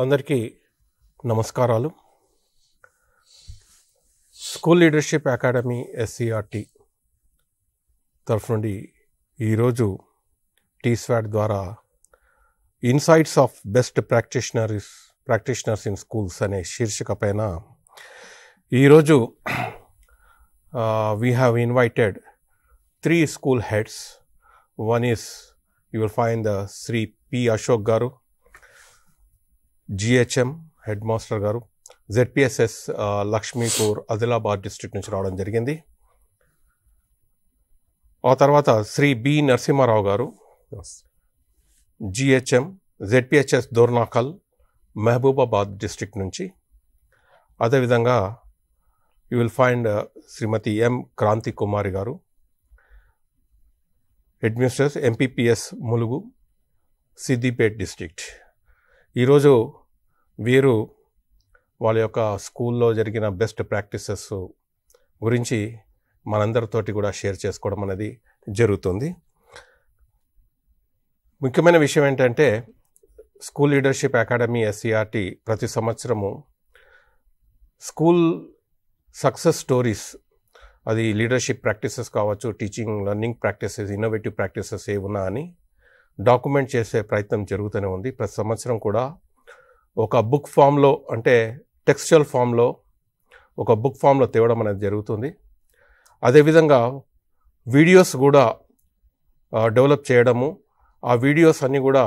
అందరికీ నమస్కారాలు. School leadership academy SCRT తరఫు నుండి ఈరోజు TSWAT ద్వారా insights of best practitioners in schools అనే శీర్షిక పైన ఈరోజు we have invited 3 school heads. One is, you will find the Sri P. Ashok Garu, GHM headmaster garu, ZPSS Lakshmipur Adilabad district నుంచి రావడం జరిగింది. ఆ తర్వాత శ్రీ బి నరసింహారావు గారు, GHM ZPHS దోర్నాకల్ మహబూబాబాద్ డిస్ట్రిక్ట్ నుంచి. అదేవిధంగా యూ విల్ ఫైండ్ శ్రీమతి ఎం క్రాంతి కుమారి గారు, administrator MPPS Mulugu Siddipet district. ఈరోజు వీరు వాళ్ళ యొక్క స్కూల్లో జరిగిన బెస్ట్ ప్రాక్టీసెస్ గురించి మనందరితోటి కూడా షేర్ చేసుకోవడం అనేది జరుగుతుంది. ముఖ్యమైన విషయం ఏంటంటే, స్కూల్ లీడర్షిప్ అకాడమీ SCRT ప్రతి సంవత్సరము స్కూల్ సక్సెస్ స్టోరీస్, అది లీడర్షిప్ ప్రాక్టీసెస్ కావచ్చు, teaching learning practices, innovative practices ఏమున్నా అని డాక్యుమెంట్ చేసే ప్రయత్నం జరుగుతూనే ఉంది. ప్రతి సంవత్సరం కూడా ఒక బుక్ ఫామ్లో, అంటే టెక్స్చువల్ ఫామ్లో ఒక బుక్ ఫామ్లో తేవడం అనేది జరుగుతుంది. అదేవిధంగా వీడియోస్ కూడా డెవలప్ చేయడము, ఆ వీడియోస్ అన్నీ కూడా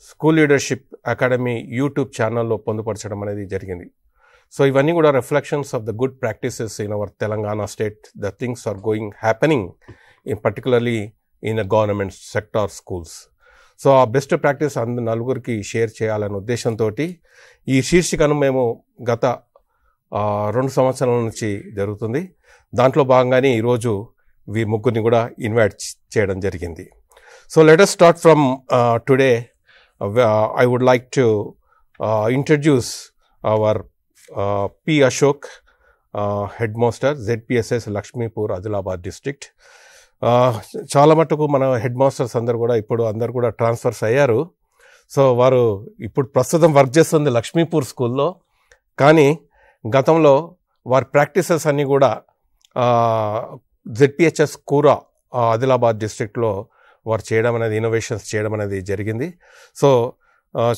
స్కూల్ లీడర్షిప్ అకాడమీ యూట్యూబ్ ఛానల్లో పొందుపరచడం అనేది జరిగింది. సో ఇవన్నీ కూడా reflections of the good practices in our Telangana state. The things are happening in particularly in government sector schools. So ఆ బెస్ట్ ప్రాక్టీస్ నలుగురికి షేర్ చేయాలనే ఉద్దేశంతో ఈ శీర్షికను మేము గత 2 సంవత్సరాల నుంచి జరుగుతుంది. దాంట్లో భాగంగానే ఈరోజు వీరి ముగ్గురిని కూడా ఇన్వైట్ చేయడం జరిగింది. So let us start from today. I would like to introduce our P. Ashok, headmaster, ZPSS Lakshmipur Adilabad district. చాలా మటుకు మన హెడ్ మాస్టర్స్ అందరు కూడా ట్రాన్స్ఫర్స్ అయ్యారు. సో వారు ఇప్పుడు ప్రస్తుతం వర్క్ చేస్తుంది లక్ష్మీపూర్ స్కూల్లో. కానీ గతంలో వారి ప్రాక్టీసెస్ అన్నీ కూడా ZPHS కూరా ఆదిలాబాద్ డిస్ట్రిక్ట్లో వారు చేయడం అనేది, ఇన్నోవేషన్స్ చేయడం అనేది జరిగింది. సో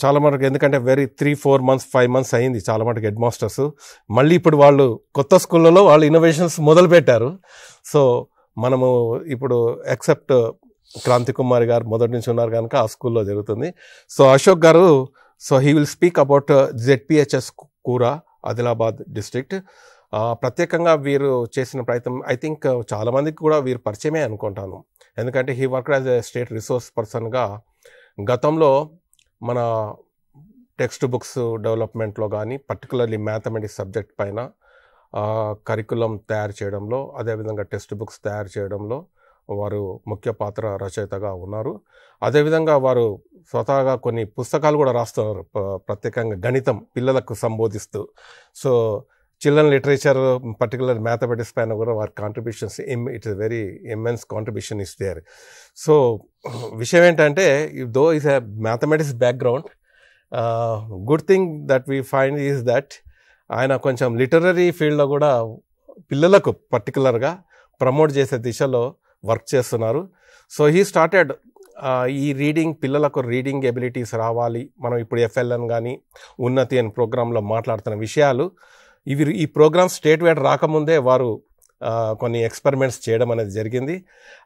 చాలా మటుకు, ఎందుకంటే 3-4 months 5 months అయింది చాలా మటుకు హెడ్ మాస్టర్స్. మళ్ళీ ఇప్పుడు వాళ్ళు కొత్త స్కూళ్ళలో వాళ్ళు ఇన్నోవేషన్స్ మొదలుపెట్టారు. సో మనము ఇప్పుడు ఎక్సెప్ట్ క్రాంతి కుమారి గారు మొదటి నుంచి ఉన్నారు కనుక ఆ స్కూల్లో జరుగుతుంది. So Ashok garu, so he will speak about ZPHS కూరా ఆదిలాబాద్ డిస్ట్రిక్ట్. ప్రత్యేకంగా వీరు చేసిన ప్రయత్నం ఐ థింక్ చాలామందికి కూడా వీరు పరిచయమే అనుకుంటాను. ఎందుకంటే he work as a state resource పర్సన్గా గతంలో మన టెక్స్ట్ బుక్స్ డెవలప్మెంట్లో కానీ, పర్టికులర్లీ మ్యాథమెటిక్స్ సబ్జెక్ట్ పైన కరికులం తయారు చేయడంలో, అదేవిధంగా టెక్స్ట్ బుక్స్ తయారు చేయడంలో వారు ముఖ్య పాత్ర రచయితగా ఉన్నారు. అదేవిధంగా వారు స్వతహాగా కొన్ని పుస్తకాలు కూడా రాస్తున్నారు, ప్రత్యేకంగా గణితం పిల్లలకు సంబోధిస్తూ. So children literature, particular mathematics పైన కూడా వారి contributions it's very immense contribution is there. So విషయం ఏంటంటే, though is a mathematics background, good thing that we find is that ఆయన కొంచెం లిటరరీ ఫీల్డ్లో కూడా పిల్లలకు పర్టికులర్గా ప్రమోట్ చేసే దిశలో వర్క్ చేస్తున్నారు. సో హీ స్టార్టెడ్ ఈ రీడింగ్, పిల్లలకు రీడింగ్ ఎబిలిటీస్ రావాలి, మనం ఇప్పుడు FLN కానీ ఉన్నతి అనే ప్రోగ్రాంలో మాట్లాడుతున్న విషయాలు ఈ ప్రోగ్రామ్ స్టేట్ వైడ్ రాకముందే వారు కొన్ని ఎక్స్పెరిమెంట్స్ చేయడం అనేది జరిగింది.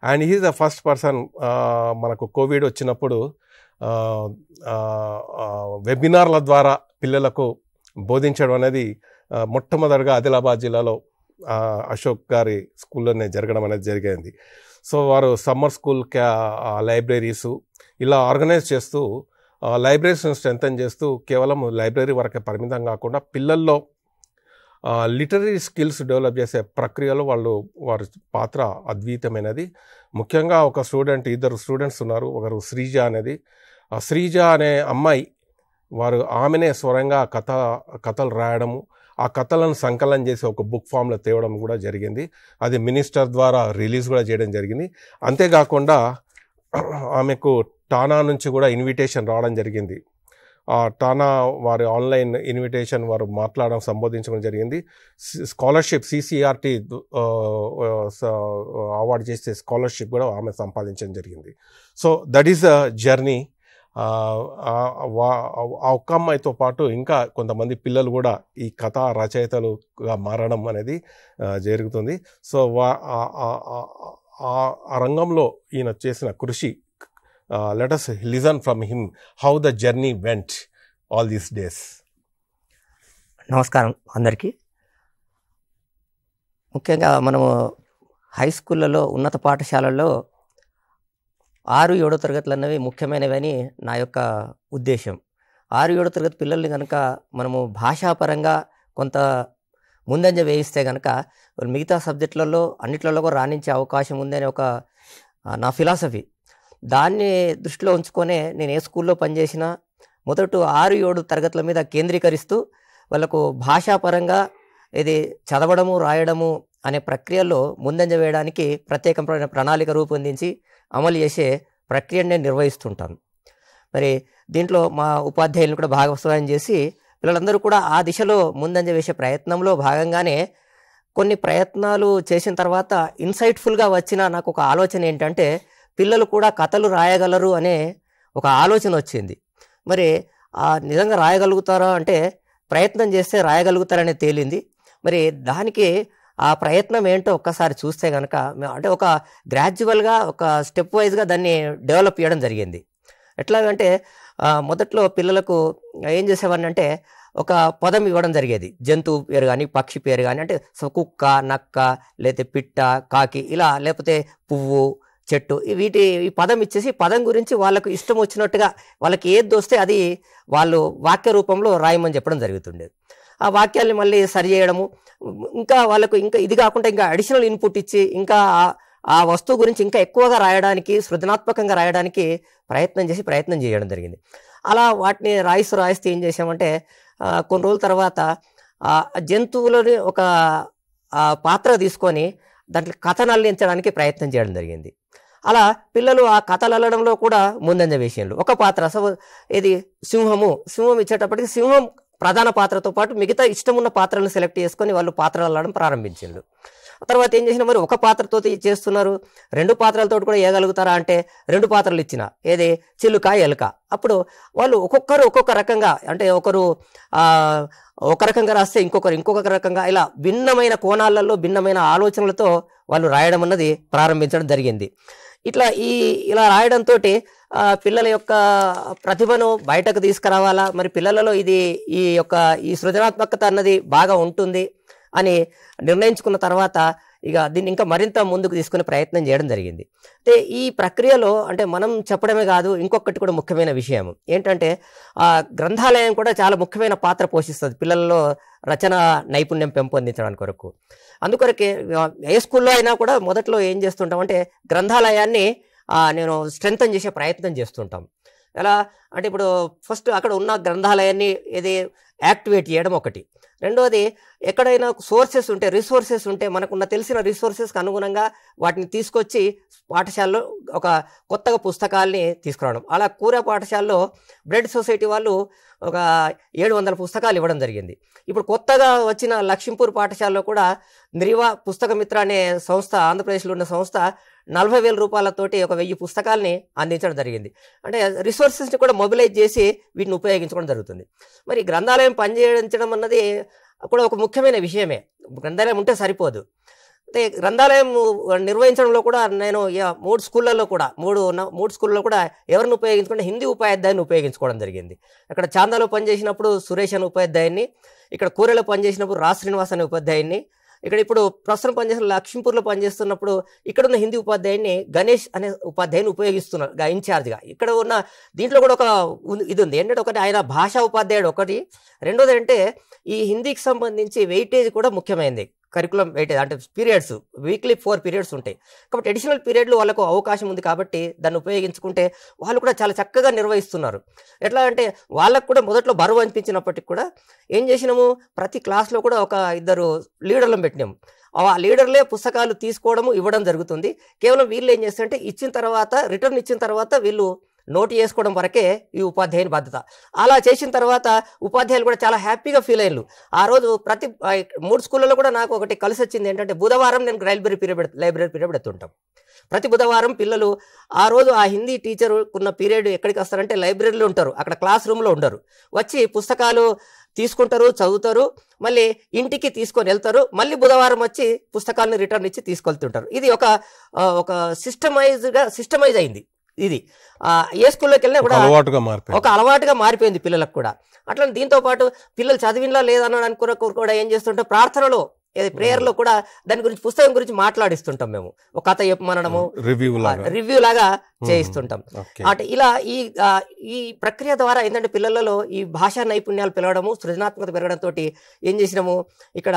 And he is the first person, మనకు కోవిడ్ వచ్చినప్పుడు వెబినార్ల ద్వారా పిల్లలకు బోధించడం అనేది మొట్టమొదటిగా ఆదిలాబాద్ జిల్లాలో అశోక్ గారి స్కూల్లోనే జరగడం అనేది జరిగింది. సో వారు సమ్మర్ స్కూల్ లైబ్రరీసు ఇలా ఆర్గనైజ్ చేస్తూ, లైబ్రరీస్ని స్ట్రెంథన్ చేస్తూ, కేవలం లైబ్రరీ వరకే పరిమితం కాకుండా పిల్లల్లో లిటరరీ స్కిల్స్ డెవలప్ చేసే ప్రక్రియలో వారి పాత్ర అద్వితమైనది. ముఖ్యంగా ఒక స్టూడెంట్, 2 స్టూడెంట్స్ ఉన్నారు. ఒకరు శ్రీజ అనేది, శ్రీజ అనే అమ్మాయి, ఆమెనే స్వరంగా కథలు రాయడము, ఆ కథలను సంకలనం చేసి ఒక బుక్ ఫామ్లో తేవడం కూడా జరిగింది. అది మినిస్టర్ ద్వారా రిలీజ్ కూడా చేయడం జరిగింది. అంతేకాకుండా ఆమెకు టానా నుంచి కూడా ఇన్విటేషన్ రావడం జరిగింది. టానా వారి ఆన్లైన్ ఇన్విటేషన్ వారు మాట్లాడడం సంబోధించడం జరిగింది. స్కాలర్షిప్ CCRT అవార్డు చేసే స్కాలర్షిప్ కూడా ఆమె సంపాదించడం జరిగింది. So that is a journey. ఆ ఒక్క అమ్మాయితో పాటు ఇంకా కొంతమంది పిల్లలు కూడా ఈ కథా రచయితలుగా మారడం అనేది జరుగుతుంది. సో ఆ రంగంలో ఈయన చేసిన కృషి, let us listen from him how the journey went all these days. నమస్కారం అందరికీ. ముఖ్యంగా మనము హై స్కూళ్ళలో, ఉన్నత పాఠశాలల్లో 6, 7 తరగతులు అన్నవి ముఖ్యమైనవి అని నా యొక్క ఉద్దేశం. 6, 7 తరగతి పిల్లల్ని కనుక మనము భాషాపరంగా కొంత ముందంజ వేయిస్తే కనుక మిగతా సబ్జెక్టులలో అన్నిట్లలో కూడా రాణించే అవకాశం ఉందని ఒక నా ఫిలాసఫీ. దాన్ని దృష్టిలో ఉంచుకొనే నేను ఏ స్కూల్లో పనిచేసినా మొదట 6, 7 తరగతుల మీద కేంద్రీకరిస్తూ వాళ్ళకు భాషాపరంగా ఇది చదవడము, రాయడము అనే ప్రక్రియలో ముందంజ వేయడానికి ప్రత్యేకమైన ప్రణాళిక రూపొందించి అమలు చేసే ప్రక్రియను నేను నిర్వహిస్తుంటాను. మరి దీంట్లో మా ఉపాధ్యాయులను కూడా భాగస్వామ్యం చేసి పిల్లలందరూ కూడా ఆ దిశలో ముందంజ వేసే ప్రయత్నంలో భాగంగానే కొన్ని ప్రయత్నాలు చేసిన తర్వాత ఇన్సైట్ఫుల్గా వచ్చిన నాకు ఒక ఆలోచన ఏంటంటే, పిల్లలు కూడా కథలు రాయగలరు అనే ఒక ఆలోచన వచ్చింది. మరి నిజంగా రాయగలుగుతారా అంటే ప్రయత్నం చేస్తే రాయగలుగుతారనే తేలింది. మరి దానికి ఆ ప్రయత్నం ఏంటో ఒక్కసారి చూస్తే కనుక, అంటే ఒక గ్రాడ్యువల్గా ఒక స్టెప్ వైజ్గా దాన్ని డెవలప్ చేయడం జరిగింది. ఎట్లాగంటే మొదట్లో పిల్లలకు ఏం చేసేవాడిని అంటే ఒక పదం ఇవ్వడం జరిగేది. జంతువు పేరు కానీ, పక్షి పేరు కానీ, అంటే కుక్క, నక్క, లేకపోతే పిట్ట, కాకి, ఇలా, లేకపోతే పువ్వు, చెట్టు, ఈ పదం ఇచ్చేసి పదం గురించి వాళ్ళకు ఇష్టం వచ్చినట్టుగా వాళ్ళకి ఏది దోస్తే అది వాళ్ళు వాక్య రూపంలో రాయమని చెప్పడం జరుగుతుండేది. ఆ వాక్యాల్ని మళ్ళీ సరి చేయడము, ఇంకా వాళ్ళకు ఇంకా ఇది కాకుండా ఇంకా అడిషనల్ ఇన్పుట్ ఇచ్చి ఇంకా ఆ వస్తువు గురించి ఇంకా ఎక్కువగా రాయడానికి, సృజనాత్మకంగా రాయడానికి ప్రయత్నం చేయడం జరిగింది. అలా వాటిని రాయిస్తూ ఏం చేసామంటే కొన్ని రోజుల తర్వాత జంతువులని ఒక పాత్ర తీసుకొని దాంట్లో కథను అల్లించడానికి ప్రయత్నం చేయడం జరిగింది. అలా పిల్లలు ఆ కథలు అల్లడంలో కూడా ముందంజ విషయంలో ఒక పాత్ర, ఇది సింహం ఇచ్చేటప్పటికి సింహం ప్రధాన పాత్రతో పాటు మిగతా ఇష్టమున్న పాత్రలను సెలెక్ట్ చేసుకొని వాళ్ళు పాత్రలు అల్లడం ప్రారంభించారు. తర్వాత ఏం చేసినా, మరి ఒక పాత్రతో చేస్తున్నారు, 2 పాత్రలతో కూడా వేయగలుగుతారా అంటే 2 పాత్రలు ఇచ్చిన, ఏది చిలుక, ఎలుక. అప్పుడు వాళ్ళు ఒక్కొక్కరు ఒక్కొక్క రకంగా, అంటే ఒకరు ఒక రకంగా రాస్తే ఇంకొక రకంగా, ఇలా భిన్నమైన కోణాలలో భిన్నమైన ఆలోచనలతో వాళ్ళు రాయడం అన్నది ప్రారంభించడం జరిగింది. ఇలా రాయడంతో పిల్లల యొక్క ప్రతిభను బయటకు తీసుకురావాలా, మరి పిల్లలలో ఈ సృజనాత్మకత అన్నది బాగా ఉంటుంది అని నిర్ణయించుకున్న తర్వాత ఇక దీన్ని ఇంకా మరింత ముందుకు తీసుకునే ప్రయత్నం చేయడం జరిగింది. అయితే ఈ ప్రక్రియలో అంటే మనం చెప్పడమే కాదు, ఇంకొకటి కూడా ముఖ్యమైన విషయం ఏంటంటే గ్రంథాలయం కూడా చాలా ముఖ్యమైన పాత్ర పోషిస్తుంది పిల్లల్లో రచన నైపుణ్యం పెంపొందించడానికి కొరకు. అందుకొరకే ఏ స్కూల్లో అయినా కూడా మొదట్లో ఏం చేస్తుంటామంటే గ్రంథాలయాన్ని నేను స్ట్రెంథన్ చేసే ప్రయత్నం చేస్తుంటాం. ఎలా అంటే ఇప్పుడు ఫస్ట్ అక్కడ ఉన్న గ్రంథాలయాన్ని యాక్టివేట్ చేయడం ఒకటి. రెండోది, ఎక్కడైనా రిసోర్సెస్ ఉంటే మనకున్న తెలిసిన రిసోర్సెస్కి అనుగుణంగా వాటిని తీసుకొచ్చి పాఠశాలలో ఒక కొత్తగా పుస్తకాల్ని తీసుకురావడం. అలా కూర పాఠశాలలో బ్రెడ్ సొసైటీ వాళ్ళు ఒక 700 పుస్తకాలు ఇవ్వడం జరిగింది. ఇప్పుడు కొత్తగా వచ్చిన లక్ష్మీపూర్ పాఠశాలలో కూడా నిర్వా పుస్తక మిత్ర అనే సంస్థ, ఆంధ్రప్రదేశ్లో ఉన్న సంస్థ 40,000 రూపాయలతోటి ఒక 1000 పుస్తకాలని అందించడం జరిగింది. అంటే రిసోర్సెస్ని కూడా మొబిలైజ్ చేసి వీటిని ఉపయోగించుకోవడం జరుగుతుంది. మరి గ్రంథాలయం పనిచేయించడం అన్నది కూడా ఒక ముఖ్యమైన విషయమే. గ్రంథాలయం ఉంటే సరిపోదు. అంటే గ్రంథాలయం నిర్వహించడంలో కూడా నేను 3 స్కూళ్ళల్లో కూడా ఎవరిని ఉపయోగించుకుంటే హిందీ ఉపాధ్యాయుని ఉపయోగించుకోవడం జరిగింది. అక్కడ చాందాలో పనిచేసినప్పుడు సురేష్ అనే ఉపాధ్యాయుని, ఇక్కడ కూరలో పనిచేసినప్పుడు రా శ్రీనివాస్ అనే ఉపాధ్యాయుని, ఇక్కడ ఇప్పుడు ప్రస్తుతం పనిచేసిన లక్ష్మీపూర్లో పనిచేస్తున్నప్పుడు ఇక్కడున్న హిందీ ఉపాధ్యాయుని గణేష్ అనే ఉపాధ్యాయుని ఉపయోగిస్తున్నారు ఇన్ఛార్జ్గా. ఇక్కడ ఉన్న దీంట్లో కూడా ఒక ఇది ఉంది ఏంటంటే, ఒకటి ఆయన భాషా ఉపాధ్యాయుడు ఒకటి, రెండోది అంటే ఈ హిందీకి సంబంధించి వెయిటేజ్ కూడా ముఖ్యమైనది. కరికులం వెయిటేజ్ అంటే పీరియడ్స్, వీక్లీ 4 పీరియడ్స్ ఉంటాయి కాబట్టి అడిషనల్ పీరియడ్లు వాళ్ళకు అవకాశం ఉంది కాబట్టి దాన్ని ఉపయోగించుకుంటే వాళ్ళు కూడా చాలా చక్కగా నిర్వహిస్తున్నారు. ఎట్లా అంటే వాళ్ళకు కూడా మొదట్లో బరువు అనిపించినప్పటికి కూడా ఏం చేసినాము, ప్రతి క్లాస్లో కూడా ఒక 2 లీడర్లను పెట్టినాము. ఆ లీడర్లే పుస్తకాలు తీసుకోవడము, ఇవ్వడం జరుగుతుంది. కేవలం వీళ్ళు ఏం చేస్తారంటే రిటర్న్ ఇచ్చిన తర్వాత వీళ్ళు నోటు చేసుకోవడం వరకే ఈ ఉపాధ్యాయుని బాధ్యత. అలా చేసిన తర్వాత ఉపాధ్యాయులు కూడా చాలా హ్యాపీగా ఫీల్ అయ్యారు. ఆ రోజు ప్రతి 3 స్కూళ్ళలో కూడా నాకు ఒకటి కలిసి వచ్చింది ఏంటంటే, బుధవారం నేను లైబ్రరీ పీరియడ్ పెడుతుంటాం. ప్రతి బుధవారం పిల్లలు ఆ రోజు ఆ హిందీ టీచర్ ఉన్న పీరియడ్ ఎక్కడికి వస్తారంటే లైబ్రరీలో ఉంటారు, అక్కడ క్లాస్ రూమ్లో ఉండరు. వచ్చి పుస్తకాలు తీసుకుంటారు, చదువుతారు, మళ్ళీ ఇంటికి తీసుకొని వెళ్తారు, మళ్ళీ బుధవారం వచ్చి పుస్తకాలను రిటర్న్ ఇచ్చి తీసుకెళ్తుంటారు. ఇది ఒక సిస్టమైజ్ అయింది. ఇది ఏ స్కూల్లోకి వెళ్ళినా కూడా ఒక అలవాటుగా మారిపోయింది పిల్లలకు కూడా. అట్లా దీంతో పాటు పిల్లలు చదివినలా లేదనడానికి కూడా ఏం చేస్తుంటాం, ప్రార్థనలో ప్రేయర్లో కూడా దాని గురించి పుస్తకం గురించి మాట్లాడిస్తుంటాం. మేము ఒక కథ చెప్పమనడము, రివ్యూ లాగా చేయిస్తుంటాం. అంటే ఇలా ఈ ప్రక్రియ ద్వారా ఏంటంటే పిల్లలలో ఈ భాషా నైపుణ్యాలు పెరగడము, సృజనాత్మకత పెరగడంతో ఏం చేసినాము, ఇక్కడ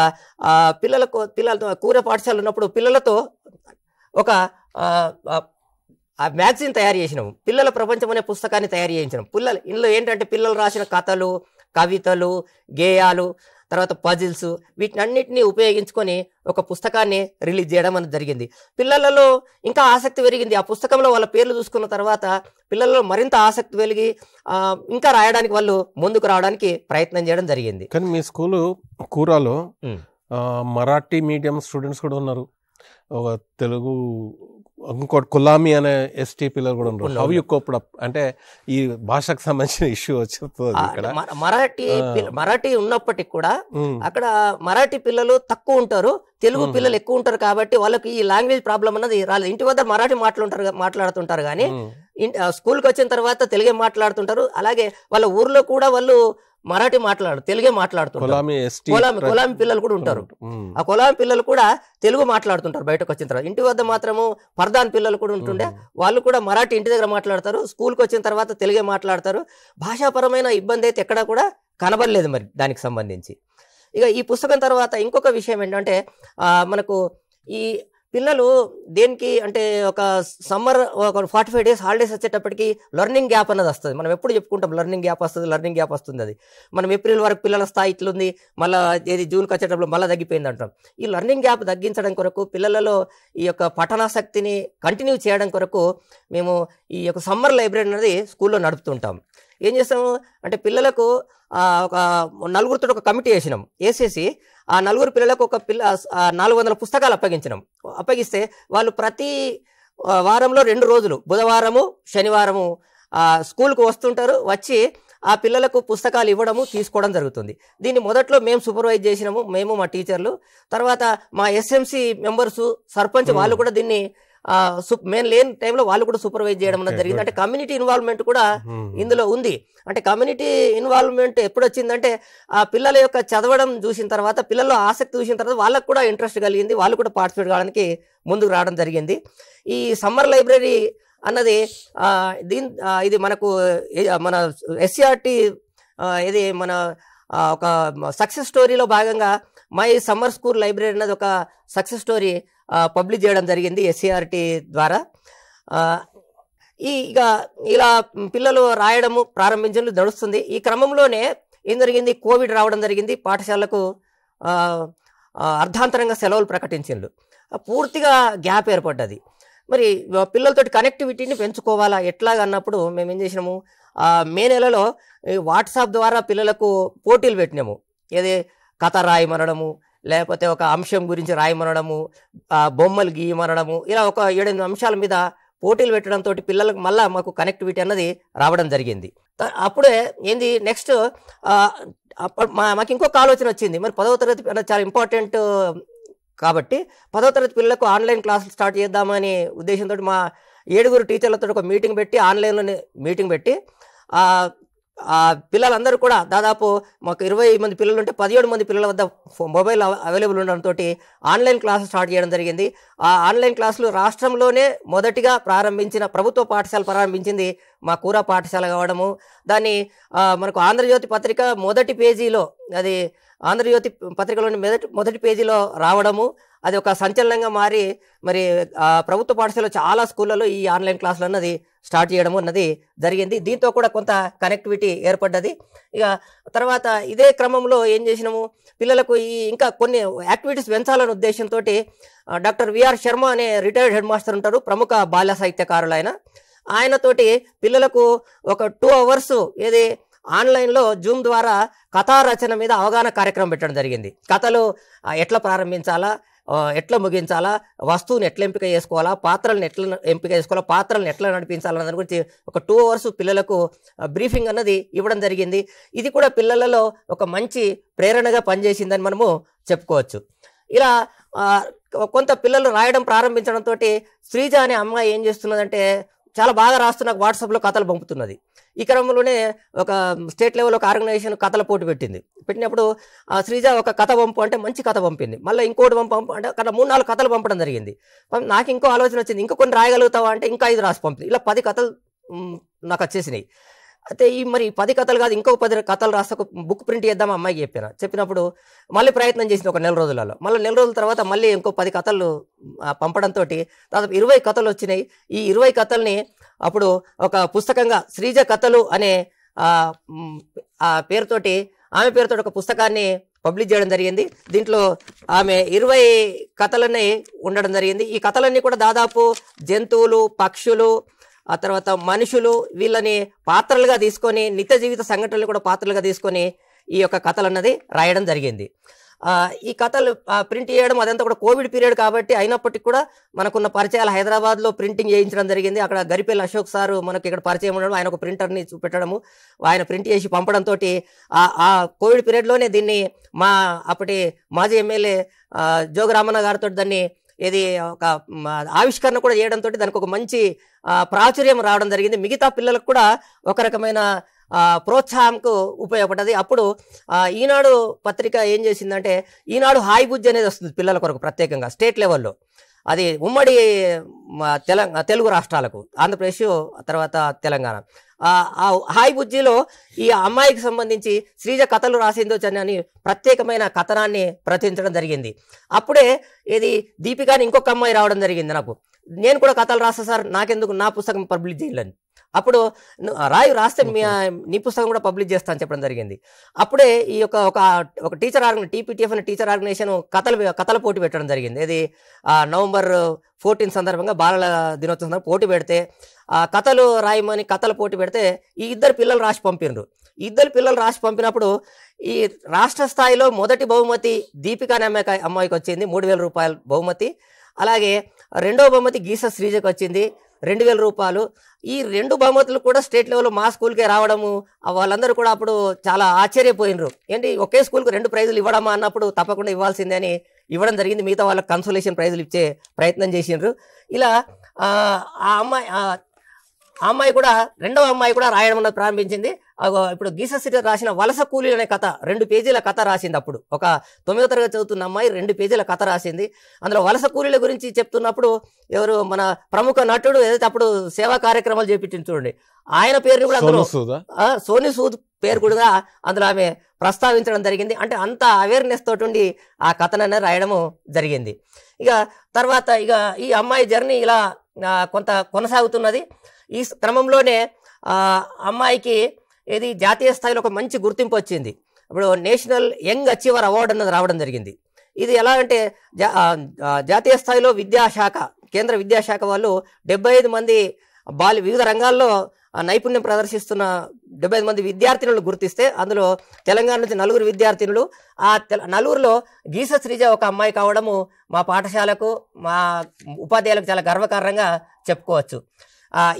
పిల్లలతో కూర పాఠశాల ఉన్నప్పుడు పిల్లలతో ఒక మ్యాగజైన్ తయారు చేసినాము. పిల్లల ప్రపంచం అనే పుస్తకాన్ని తయారు చేయించినాం. ఇందులో ఏంటంటే పిల్లలు రాసిన కథలు, కవితలు, గేయాలు, తర్వాత పజిల్స్, వీటినన్నిటినీ ఉపయోగించుకొని ఒక పుస్తకాన్ని రిలీజ్ చేయడం అనేది జరిగింది. పిల్లలలో ఇంకా ఆసక్తి పెరిగింది. ఆ పుస్తకంలో వాళ్ళ పేర్లు చూసుకున్న తర్వాత పిల్లలలో మరింత ఆసక్తి పెరిగి ఇంకా రాయడానికి వాళ్ళు ముందుకు రావడానికి ప్రయత్నం చేయడం జరిగింది. కానీ మీ స్కూలు కూరాలో మరాఠీ మీడియం స్టూడెంట్స్ కూడా ఉన్నారు, ఒక తెలుగు, ఇంకోటి కులామి అనే ఎస్టీ పిల్లలు కూడా ఉన్నారు. హౌ యు కోప్ అప్ అంటే ఈ భాషకు సంబంధించిన ఇష్యూ వచ్చింది ఇక్కడ. మరాఠీ ఉన్నప్పటికి కూడా అక్కడ మరాఠీ పిల్లలు తక్కువ ఉంటారు, తెలుగు పిల్లలు ఎక్కువ ఉంటారు. కాబట్టి వాళ్ళకి ఈ లాంగ్వేజ్ ప్రాబ్లం అన్నది రాలేదు. ఇంటి వద్ద మరాఠీ మాట్లాడుతుంటారు కానీ స్కూల్కి వచ్చిన తర్వాత తెలుగే మాట్లాడుతుంటారు. అలాగే వాళ్ళ ఊర్లో కూడా వాళ్ళు మరాఠీ తెలుగే మాట్లాడుతుంటారు. కొలామి పిల్లలు కూడా ఉంటారు. ఆ కొలామి పిల్లలు కూడా తెలుగు మాట్లాడుతుంటారు బయటకు వచ్చిన తర్వాత. ఇంటి వద్ద మాత్రము పర్దాన్ పిల్లలు కూడా ఉంటుండే, వాళ్ళు కూడా మరాఠీ ఇంటి దగ్గర మాట్లాడతారు, స్కూల్కి వచ్చిన తర్వాత తెలుగే మాట్లాడతారు. భాషాపరమైన ఇబ్బంది అయితే ఎక్కడా కూడా కనబడలేదు మరి దానికి సంబంధించి. ఇక ఈ పుస్తకం తర్వాత ఇంకొక విషయం ఏంటంటే, మనకు ఈ పిల్లలు దేనికి అంటే ఒక సమ్మర్ ఒక 45 days హాలిడేస్ వచ్చేటప్పటికి లెర్నింగ్ గ్యాప్ అన్నది వస్తుంది. మనం ఎప్పుడు చెప్పుకుంటాం లెర్నింగ్ గ్యాప్ వస్తుంది. అది మనం ఏప్రిల్ వరకు పిల్లల స్థాయి ఇట్లుంది, మళ్ళీ ఏది జూన్కి వచ్చేటప్పుడు మళ్ళీ తగ్గిపోయింది అంటాం. ఈ లెర్నింగ్ గ్యాప్ తగ్గించడం కొరకు, పిల్లలలో ఈ యొక్క పఠనాసక్తిని కంటిన్యూ చేయడం కొరకు మేము ఈ యొక్క సమ్మర్ లైబ్రరీ అనేది స్కూల్లో నడుపుతుంటాం. ఏం చేస్తాము అంటే పిల్లలకు ఒక 4గురితో ఒక కమిటీ వేసేసి ఆ 4 పిల్లలకు ఒక 400 పుస్తకాలు అప్పగిస్తే వాళ్ళు ప్రతి వారంలో 2 రోజులు బుధవారము శనివారము స్కూల్కు వస్తుంటారు. వచ్చి ఆ పిల్లలకు పుస్తకాలు ఇవ్వడము తీసుకోవడం జరుగుతుంది. దీన్ని మొదట్లో మేము సూపర్వైజ్ చేసినాము, మేము మా టీచర్లు. తర్వాత మా ఎస్ఎంసి మెంబర్సు, సర్పంచ్ వాళ్ళు కూడా దీన్ని మేము లేని టైంలో వాళ్ళు కూడా సూపర్వైజ్ చేయడం అనేది జరిగింది. అంటే కమ్యూనిటీ ఇన్వాల్వ్మెంట్ కూడా ఇందులో ఉంది. అంటే కమ్యూనిటీ ఇన్వాల్వ్మెంట్ ఎప్పుడు వచ్చిందంటే ఆ పిల్లల యొక్క చదవడం చూసిన తర్వాత, పిల్లల్లో ఆసక్తి చూసిన తర్వాత వాళ్ళకు కూడా ఇంట్రెస్ట్ కలిగింది, వాళ్ళు కూడా పార్టిసిపేట్ కావడానికి ముందుకు రావడం జరిగింది. ఈ సమ్మర్ లైబ్రరీ అన్నది ఇది మనకు మన ఎస్సీఆర్టీ ఇది మన ఒక సక్సెస్ స్టోరీలో భాగంగా మై సమ్మర్ స్కూల్ లైబ్రరీ అన్నది ఒక సక్సెస్ స్టోరీ పబ్లిష్ చేయడం జరిగింది ఎస్సీఆర్టీ ద్వారా. ఇక ఇలా పిల్లలు రాయడము ప్రారంభించడం నడుస్తుంది. ఈ క్రమంలోనే ఏం జరిగింది, కోవిడ్ రావడం జరిగింది. పాఠశాలకు అర్ధాంతరంగా సెలవులు ప్రకటించిండ్రు. పూర్తిగా గ్యాప్ ఏర్పడ్డది. మరి పిల్లలతోటి కనెక్టివిటీని పెంచుకోవాలా ఎట్లాగన్నప్పుడు మేము ఏం చేసినాము, మే నెలలో వాట్సాప్ ద్వారా పిల్లలకు పోటీలు పెట్టినాము. ఏది కథ రాయమనడము, లేకపోతే ఒక అంశం గురించి రాయమనడము, బొమ్మలు గీయమనడము, ఇలా ఒక 7-8 అంశాల మీద పోటీలు పెట్టడంతో పిల్లలకు మళ్ళీ మాకు కనెక్టివిటీ అన్నది రావడం జరిగింది. అప్పుడే ఏంది నెక్స్ట్ మాకు ఇంకొక ఆలోచన వచ్చింది. మరి 10వ తరగతి అన్నది చాలా ఇంపార్టెంట్ కాబట్టి 10వ తరగతి పిల్లలకు ఆన్లైన్ క్లాసులు స్టార్ట్ చేద్దామనే ఉద్దేశంతో మా 7 టీచర్లతో ఒక మీటింగ్ పెట్టి, ఆన్లైన్లోనే మీటింగ్ పెట్టి పిల్లలందరూ కూడా దాదాపు మాకు 20 మంది పిల్లలు ఉంటే 17 మంది పిల్లల వద్ద మొబైల్ అవైలబుల్ ఉండడంతో ఆన్లైన్ క్లాసులు స్టార్ట్ చేయడం జరిగింది. ఆ ఆన్లైన్ క్లాసులు రాష్ట్రంలోనే మొదటిగా ప్రభుత్వ పాఠశాల ప్రారంభించింది మా కూర పాఠశాల కావడము. దాన్ని మనకు ఆంధ్రజ్యోతి పత్రిక మొదటి పేజీలో, అది ఆంధ్రజ్యోతి పత్రికలోని మొదటి పేజీలో రావడము, అది ఒక సంచలనంగా మారి మరి ప్రభుత్వ పాఠశాలలో చాలా స్కూళ్ళలో ఈ ఆన్లైన్ క్లాసులు అన్నది స్టార్ట్ చేయడం అన్నది జరిగింది. దీంతో కూడా కొంత కనెక్టివిటీ ఏర్పడ్డది. ఇక తర్వాత ఇదే క్రమంలో ఏం చేసినాము, పిల్లలకు ఇంకా కొన్ని యాక్టివిటీస్ పెంచాలనే ఉద్దేశంతో డాక్టర్ విఆర్ శర్మ అనే రిటైర్డ్ హెడ్ మాస్టర్ ఉంటారు, ప్రముఖ బాల్య సాహిత్యకారులు ఆయన. ఆయనతోటి పిల్లలకు ఒక 2 hours ఏది ఆన్లైన్లో జూమ్ ద్వారా కథా రచన మీద అవగాహన కార్యక్రమం పెట్టడం జరిగింది. కథలు ఎట్లా ప్రారంభించాలా, ఎట్లా ముగించాలా, వస్తువుని ఎట్లా ఎంపిక చేసుకోవాలా, పాత్రలను ఎట్లా ఎంపిక చేసుకోవాలా, పాత్రలను ఎట్లా నడిపించాలన్న దాని గురించి ఒక 2 hours పిల్లలకు బ్రీఫింగ్ అన్నది ఇవ్వడం జరిగింది. ఇది కూడా పిల్లలలో ఒక మంచి ప్రేరణగా పనిచేసిందని మనము చెప్పుకోవచ్చు. ఇలా కొంత పిల్లలు రాయడం ప్రారంభించడంతో శ్రీజ అనే అమ్మాయి ఏం చేస్తున్నదంటే చాలా బాగా రాస్తూ నాకు వాట్సాప్లో కథలు పంపుతున్నది. ఈ క్రమంలోనే ఒక స్టేట్ లెవెల్ ఒక ఆర్గనైజేషన్ కథల పోటీ పెట్టినప్పుడు శ్రీజ ఒక కథ పంపు అంటే మంచి కథ పంపింది. మళ్ళీ ఇంకోటి పంపు అంటే అక్కడ 3-4 కథలు పంపడం జరిగింది. నాకు ఇంకో ఆలోచన వచ్చింది, ఇంకో కొన్ని రాయగలుగుతావా అంటే ఇంకా 5 రాసి పంపింది. ఇలా 10 కథలు నాకు వచ్చేసినాయి. అయితే మరి 10 కథలు కాదు, ఇంకో 10 కథలు రాస్తే ఒక బుక్ ప్రింట్ చేద్దాం అమ్మాయికి చెప్పినప్పుడు మళ్ళీ ప్రయత్నం చేసింది ఒక 4 రోజులలో. మళ్ళీ 4 రోజుల తర్వాత మళ్ళీ ఇంకో 10 కథలు పంపడంతో దాదాపు 20 కథలు వచ్చినాయి. ఈ 20 కథల్ని అప్పుడు ఒక పుస్తకంగా శ్రీజ కథలు అనే పేరుతోటి ఆమె పేరుతో ఒక పుస్తకాన్ని పబ్లిష్ చేయడం జరిగింది. దీంట్లో ఆమె 20 కథలన్నీ ఉండడం జరిగింది. ఈ కథలన్నీ కూడా దాదాపు జంతువులు, పక్షులు, ఆ తర్వాత మనుషులు వీళ్ళని పాత్రలుగా తీసుకొని నిత్య జీవిత సంఘటనలు కూడా పాత్రలుగా తీసుకొని ఈ యొక్క కథలు అన్నది రాయడం జరిగింది. ఈ కథలు ప్రింట్ చేయడం అదంతా కూడా కోవిడ్ పీరియడ్ కాబట్టి అయినప్పటికీ కూడా మనకున్న పరిచయాలు హైదరాబాద్లో ప్రింటింగ్ చేయించడం జరిగింది. అక్కడ గరిపేల అశోక్ సారు మనకి ఇక్కడ పరిచయం ఉండడం, ఆయన ఒక ప్రింటర్ని చూపెట్టడము, ఆయన ప్రింట్ చేసి పంపడంతో ఆ కోవిడ్ పీరియడ్లోనే దీన్ని మా అప్పటి మాజీ ఎమ్మెల్యే జోగరామన్న గారితో దాన్ని ఇది ఒక ఆవిష్కరణ కూడా చేయడంతో దానికి ఒక మంచి ప్రాచుర్యం రావడం జరిగింది. మిగతా పిల్లలకు కూడా ఒక రకమైన ప్రోత్సాహంకు ఉపయోగపడ్డది. అప్పుడు ఈనాడు పత్రిక ఏం చేసిందంటే ఈనాడు హాయ్ బుజ్జి అనేది వస్తుంది పిల్లల కొరకు ప్రత్యేకంగా స్టేట్ లెవెల్లో. అది ఉమ్మడి తెలుగు రాష్ట్రాలకు, ఆంధ్రప్రదేశ్ తర్వాత తెలంగాణ. ఆ హాయ్ బుజ్జిలో ఈ అమ్మాయికి సంబంధించి శ్రీజ కథలు రాసిందో అని ప్రత్యేకమైన కథనాన్ని ప్రచురించడం జరిగింది. అప్పుడే ఇది దీపికాని ఇంకొక అమ్మాయి రావడం జరిగింది. నేను కూడా కథలు రాస్తా సార్, నాకెందుకు నా పుస్తకం పబ్లిష్ చేయాలని. అప్పుడు రాస్తే నీ పుస్తకం కూడా పబ్లిష్ చేస్తా అని చెప్పడం జరిగింది. అప్పుడే ఈ యొక్క ఒక టీచర్ టీపీటీఎఫ్ అనే టీచర్ ఆర్గనైజేషన్ కథల పోటీ పెట్టడం జరిగింది. ఇది November 14 సందర్భంగా బాలల దినోత్సవం సందర్భంగా పోటీ పెడితే కథలు రాయమని కథల పోటీ పెడితే ఈ 2 పిల్లలు రాసి పంపినరు. 2 పిల్లలు రాసి పంపినప్పుడు ఈ రాష్ట్ర స్థాయిలో మొదటి బహుమతి దీపిక అనే అమ్మాయికి వచ్చింది, 3,000 రూపాయలు బహుమతి. అలాగే రెండవ బహుమతి గీస శ్రీజకు వచ్చింది, 2,000 రూపాయలు. ఈ 2 బహుమతులు కూడా స్టేట్ లెవెల్లో మా స్కూల్కే రావడము, వాళ్ళందరూ కూడా అప్పుడు చాలా ఆశ్చర్యపోయినరు. ఏంటి ఒకే స్కూల్కి 2 ప్రైజులు ఇవ్వడమా అన్నప్పుడు తప్పకుండా ఇవ్వాల్సిందే అని ఇవ్వడం జరిగింది. మిగతా వాళ్ళకి కన్సోలేషన్ ప్రైజులు ఇచ్చే ప్రయత్నం చేసిండ్రు. ఇలా ఆ అమ్మాయి కూడా రెండవ అమ్మాయి కూడా రాయడం అన్నది ప్రారంభించింది. ఇప్పుడు గీస శ్రీజ రాసిన వలస కూలీలు అనే కథ 2 పేజీల కథ రాసింది. అప్పుడు ఒక 9వ తరగతి చదువుతున్న అమ్మాయి 2 పేజీల కథ రాసింది. అందులో వలస కూలీల గురించి చెప్తున్నప్పుడు ఎవరు మన ప్రముఖ నటుడు ఏదైతే అప్పుడు సేవా కార్యక్రమాలు చేపించింది చూడండి, ఆయన పేరుని కూడా అందులో సోనీ సూద్ పేరు కూడా అందులో ఆమె ప్రస్తావించడం జరిగింది. అంటే అంత అవేర్నెస్ తోటి ఆ కథననే రాయడము జరిగింది. ఇక తర్వాత ఈ అమ్మాయి జర్నీ ఇలా కొంత కొనసాగుతున్నది. ఈ క్రమంలోనే అమ్మాయికి ఇది జాతీయ స్థాయిలో ఒక మంచి గుర్తింపు వచ్చింది. ఇప్పుడు నేషనల్ యంగ్ అచీవర్ అవార్డు అన్నది రావడం జరిగింది. ఇది ఎలా అంటే జాతీయ స్థాయిలో విద్యాశాఖ, కేంద్ర విద్యాశాఖ వాళ్ళు 75 మంది వివిధ రంగాల్లో నైపుణ్యం ప్రదర్శిస్తున్న 75 మంది విద్యార్థినులు గుర్తిస్తే అందులో తెలంగాణ నుంచి 4 విద్యార్థినులు. ఆ 4లో గీస శ్రీజ ఒక అమ్మాయి కావడము మా పాఠశాలకు, మా ఉపాధ్యాయులకు చాలా గర్వకారణంగా చెప్పుకోవచ్చు.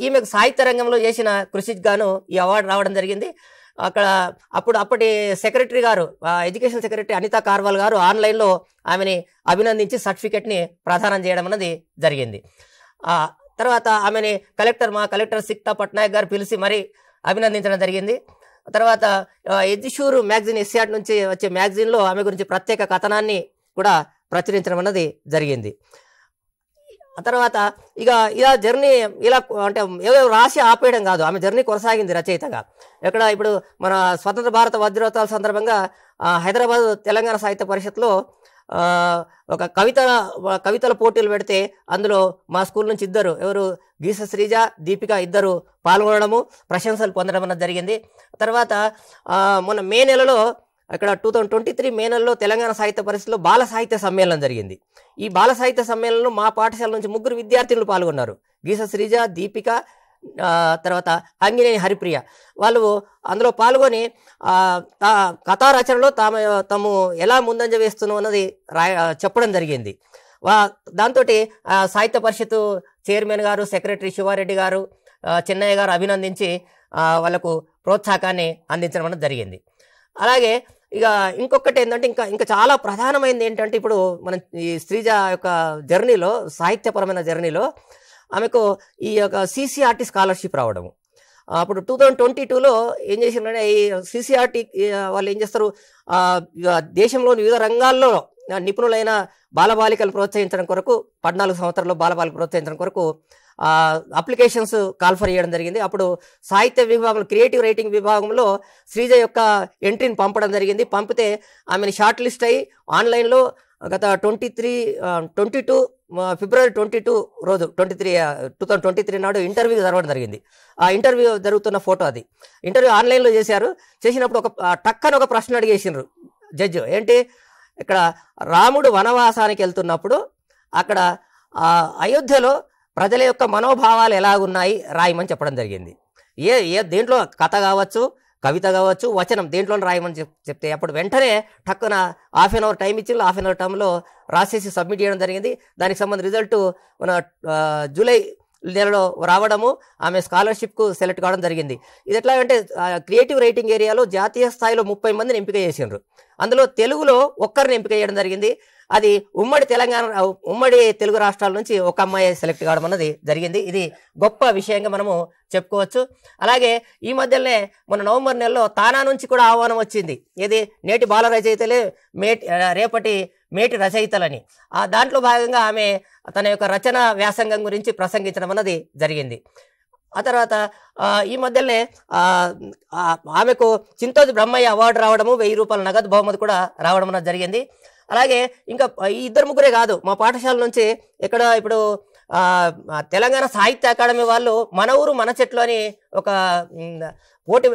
ఈమెకు సాహిత్య రంగంలో చేసిన కృషికి గాను ఈ అవార్డు రావడం జరిగింది. అప్పటి సెక్రటరీ గారు, ఎడ్యుకేషన్ సెక్రటరీ అనితా కార్వాల్ గారు ఆన్లైన్లో ఆమెని అభినందించి సర్టిఫికెట్ని ప్రదానం చేయడం అనేది జరిగింది. తర్వాత ఆమెని మా కలెక్టర్ సిక్తా పట్నాయక్ గారు పిలిచి మరీ అభినందించడం జరిగింది. తర్వాత ఎడ్యుషూర్ మ్యాగజైన్ ఎస్సీఆర్ నుంచి వచ్చే మ్యాగజైన్లో ఆమె గురించి ప్రత్యేక కథనాన్ని కూడా ప్రచురించడం అన్నది జరిగింది. ఆ తర్వాత ఇలా జర్నీ ఇలా అంటే ఏదో రాసి ఆపేయడం కాదు, ఆమె జర్నీ కొనసాగింది రచయితగా. ఇప్పుడు మన స్వతంత్ర భారత వజ్రోత్సవాల సందర్భంగా హైదరాబాద్ తెలంగాణ సాహిత్య పరిషత్లో ఒక కవితల పోటీలు పెడితే అందులో మా స్కూల్ నుంచి 2 ఎవరు గీస శ్రీజ, దీపిక 2 పాల్గొనడము, ప్రశంసలు పొందడం అన్నది జరిగింది. తర్వాత మొన్న మే నెలలో ఇక్కడ 2023 మే నెలలో తెలంగాణ సాహిత్య పరిషత్లో బాల సాహిత్య సమ్మేళనం జరిగింది. ఈ బాల సాహిత్య సమ్మేళనంలో మా పాఠశాల నుంచి 3 విద్యార్థినులు పాల్గొన్నారు. గీస శ్రీజ, దీపిక, తర్వాత అంగినేని హరిప్రియ వాళ్ళు అందులో పాల్గొని కథా రచనలో తాము ఎలా ముందంజ వేస్తున్నాం అన్నది చెప్పడం జరిగింది. దాంతో సాహిత్య పరిషత్ చైర్మన్ గారు, సెక్రటరీ శివారెడ్డి గారు, చెన్నయ్య గారు అభినందించి వాళ్ళకు ప్రోత్సాహాన్ని అందించడం అనేది జరిగింది. అలాగే ఇక ఇంకొకటి ఏంటంటే ఇంకా చాలా ప్రధానమైనది ఏంటంటే ఇప్పుడు మనం ఈ శ్రీజ యొక్క జర్నీలో, సాహిత్యపరమైన జర్నీలో ఆమెకు ఈ యొక్క CCRT స్కాలర్షిప్ రావడము. అప్పుడు 2022లో ఏం చేసిందంటే ఈ CCRT వాళ్ళు ఏం చేస్తారు, దేశంలోని వివిధ రంగాల్లో నిపుణులైన బాలబాలికలు ప్రోత్సహించడం కొరకు 14 సంవత్సరాల్లో బాలబాలికలు ప్రోత్సహించడం కొరకు అప్లికేషన్స్ కాల్ఫర్ చేయడం జరిగింది. అప్పుడు సాహిత్య విభాగంలో, క్రియేటివ్ రైటింగ్ విభాగంలో శ్రీజ యొక్క ఎంట్రీని పంపడం జరిగింది. పంపితే ఆమెను షార్ట్ లిస్ట్ అయ్యి ఆన్లైన్లో గత 22 ఫిబ్రవరి 22 రోజు 2023 నాడు ఇంటర్వ్యూ జరగడం జరిగింది. ఆ ఇంటర్వ్యూ జరుగుతున్న ఫోటో అది. ఇంటర్వ్యూ ఆన్లైన్లో చేశారు. చేసినప్పుడు టక్కన ఒక ప్రశ్న అడిగేసిండ్రు జడ్జి. ఏంటి, ఇక్కడ రాముడు వనవాసానికి వెళ్తున్నప్పుడు అక్కడ అయోధ్యలో ప్రజల యొక్క మనోభావాలు ఎలాగున్నాయి రాయమని చెప్పడం జరిగింది. దేంట్లో కథ కావచ్చు, కవిత కావచ్చు, వచనం దేంట్లో రాయమని చెప్తే అప్పుడు వెంటనే టక్కున ½ గంట టైం ఇచ్చి ½ గంట టైంలో రాసేసి సబ్మిట్ చేయడం జరిగింది. దానికి సంబంధించిన రిజల్ట్ మన జూలై నెలలో రావడము, ఆమె స్కాలర్షిప్కు సెలెక్ట్ కావడం జరిగింది. ఇది ఎట్లా అంటే క్రియేటివ్ రైటింగ్ ఏరియాలో జాతీయ స్థాయిలో 30 మందిని ఎంపిక చేసిండ్రు. అందులో తెలుగులో ఒక్కరిని ఎంపిక చేయడం జరిగింది. అది ఉమ్మడి తెలుగు రాష్ట్రాల నుంచి ఒక అమ్మాయి సెలెక్ట్ కావడం అన్నది జరిగింది. ఇది గొప్ప విషయంగా మనము చెప్పుకోవచ్చు. అలాగే ఈ మధ్యలోనే మన నవంబర్ నెలలో తానా నుంచి కూడా ఆహ్వానం వచ్చింది. ఇది నేటి బాల రచయితలే రేపటి మేటి రచయితలని. దాంట్లో భాగంగా ఆమె తన యొక్క రచన వ్యాసంగం గురించి ప్రసంగించడం అన్నది జరిగింది. ఆ తర్వాత ఈ మధ్యలోనే ఆమెకు చింతోజి బ్రహ్మయ్య అవార్డు రావడము, 1000 రూపాయల నగదు బహుమతి కూడా రావడం అన్నది జరిగింది. అలాగే ఇంకా ఈ 2 ముగ్గురే కాదు, మా పాఠశాల నుంచి ఇప్పుడు తెలంగాణ సాహిత్య అకాడమీ వాళ్ళు మన ఊరు మన చెట్లు అని ఒక పోటీ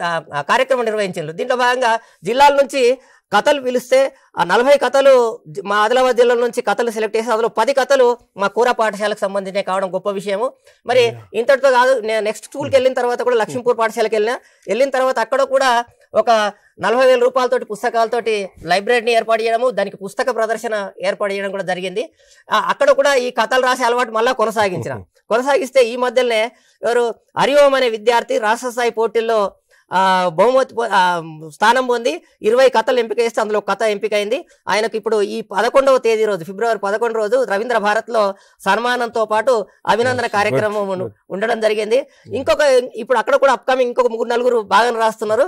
కార్యక్రమం నిర్వహించారు. దీంట్లో భాగంగా జిల్లాల నుంచి కథలు పిలిస్తే ఆ 40 కథలు మా ఆదిలాబాద్ జిల్లా నుంచి కథలు సెలెక్ట్ చేసి అందులో 10 కథలు మా కూర పాఠశాలకు సంబంధించిన కావడం గొప్ప విషయము. మరి ఇంతటితో కాదు, నేను నెక్స్ట్ స్కూల్కి వెళ్ళిన తర్వాత కూడా లక్ష్మీపూర్ పాఠశాలకు వెళ్ళిన తర్వాత అక్కడ కూడా ఒక 40,000 రూపాయలతోటి పుస్తకాలతోటి లైబ్రరీని ఏర్పాటు చేయడము, దానికి పుస్తక ప్రదర్శన ఏర్పాటు చేయడం కూడా జరిగింది. అక్కడ కూడా ఈ కథలు రాసే అలవాటు మళ్ళీ కొనసాగిస్తే ఈ మధ్యలోనే ఎవరు హరిఓం అనే విద్యార్థి రాష్ట్ర స్థాయి పోటీల్లో బహుమతి స్థానం పొంది 20 కథలు ఎంపిక చేస్తే అందులో కథ ఎంపిక అయింది. ఆయనకు ఇప్పుడు ఈ 11వ తేదీ రోజు, ఫిబ్రవరి 11 రోజు రవీంద్ర భారత్లో సన్మానంతో పాటు అభినందన కార్యక్రమం ఉండడం జరిగింది. ఇప్పుడు అక్కడ కూడా అప్కమింగ్ ఇంకొక 3-4 బాగా రాస్తున్నారు.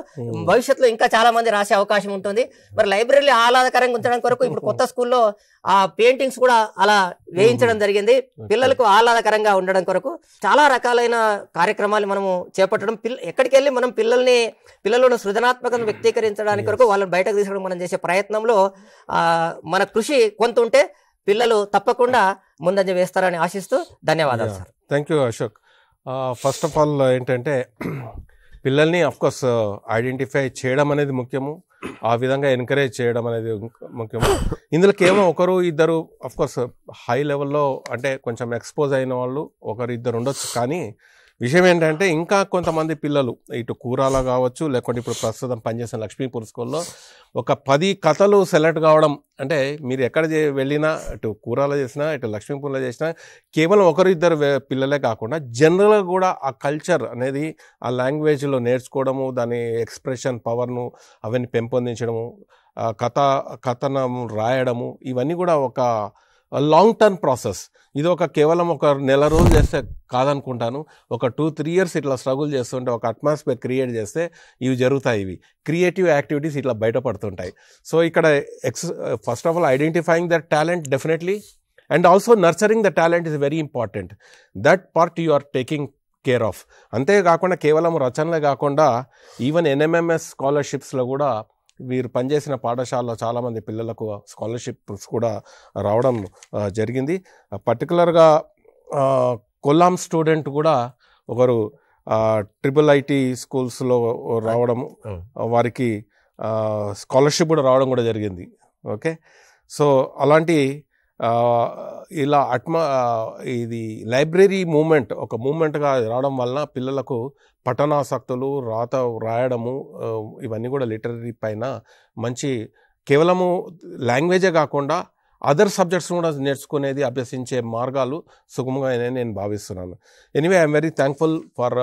భవిష్యత్తులో ఇంకా చాలా మంది రాసే అవకాశం ఉంటుంది. మరి లైబ్రరీని ఆహ్లాదకరంగా ఉంచడం కొరకు ఇప్పుడు కొత్త స్కూల్లో ఆ పెయింటింగ్స్ కూడా అలా వేయించడం జరిగింది. పిల్లలకు ఆహ్లాదకరంగా ఉండడం కొరకు చాలా రకాలైన కార్యక్రమాలు మనము చేపట్టడం, ఎక్కడికి వెళ్ళి మనం పిల్లలను సృజనాత్మకతను వ్యక్తీకరించడానికి కొరకు వాళ్ళని బయటకు తీసుకోవడం మనం చేసే ప్రయత్నంలో మన కృషి కొంత ఉంటే పిల్లలు తప్పకుండా ముందంజ వేస్తారని ఆశిస్తూ ధన్యవాదాలు sir. Thank you Ashok. First of all ఏంటంటే పిల్లల్ని అఫ్కోర్స్ ఐడెంటిఫై చేయడం అనేది ముఖ్యము, ఆ విధంగా ఎంకరేజ్ చేయడం అనేది ముఖ్యము. ఇందులో కేవలం 1-2 అఫ్కోర్స్ హై లెవెల్లో అంటే కొంచెం ఎక్స్పోజ్ అయిన వాళ్ళు 1-2 ఉండొచ్చు. కానీ విషయం ఏంటంటే ఇంకా కొంతమంది పిల్లలు ఇటు కూరాల కావచ్చు, లేకుంటే ఇప్పుడు ప్రస్తుతం పనిచేసిన లక్ష్మీపూర్ స్కూల్లో ఒక 10 కథలు సెలెక్ట్ కావడం అంటే మీరు ఎక్కడ వెళ్ళినా, ఇటు కూరాలో చేసినా ఇటు లక్ష్మీపూర్లో చేసినా కేవలం 1-2 పిల్లలే కాకుండా జనరల్గా కూడా ఆ కల్చర్ అనేది ఆ లాంగ్వేజ్లో నేర్చుకోవడము, దాని ఎక్స్ప్రెషన్ పవర్ను అవన్నీ పెంపొందించడము, కథనం రాయడము, ఇవన్నీ కూడా ఒక లాంగ్ టర్మ్ ప్రాసెస్. ఇది కేవలం ఒక నెల రోజులు చేస్తే కాదనుకుంటాను. ఒక 2-3 ఇయర్స్ ఇట్లా స్ట్రగుల్ చేస్తుంటే, ఒక అట్మాస్ఫియర్ క్రియేట్ చేస్తే ఇవి జరుగుతాయి. ఇవి క్రియేటివ్ యాక్టివిటీస్ ఇట్లా బయటపడుతుంటాయి. సో ఇక్కడ first of all identifying that talent definitely, and also nurturing the talent is very important. That part you are taking care of. అంతేకాకుండా కేవలం రచనలే కాకుండా ఈవెన్ NMMS స్కాలర్షిప్స్లో కూడా వీరు పనిచేసిన పాఠశాలలో చాలామంది పిల్లలకు స్కాలర్షిప్స్ కూడా రావడం జరిగింది. పర్టికులర్గా కొల్లాం స్టూడెంట్ కూడా ఒకరు IIIT స్కూల్స్లో రావడం, వారికి స్కాలర్షిప్ కూడా రావడం కూడా జరిగింది. ఓకే, సో అలాంటి ఇలా ఇది లైబ్రరీ మూమెంట్ ఒక మూమెంట్గా రావడం వలన పిల్లలకు పఠనాసక్తులు రాయడము ఇవన్నీ కూడా లిటరరీ పైన మంచి కేవలము లాంగ్వేజే కాకుండా అదర్ సబ్జెక్ట్స్ కూడా నేర్చుకునేది అభ్యసించే మార్గాలు సుగమంగా నేను భావిస్తున్నాను. Anyway I'm very thankful for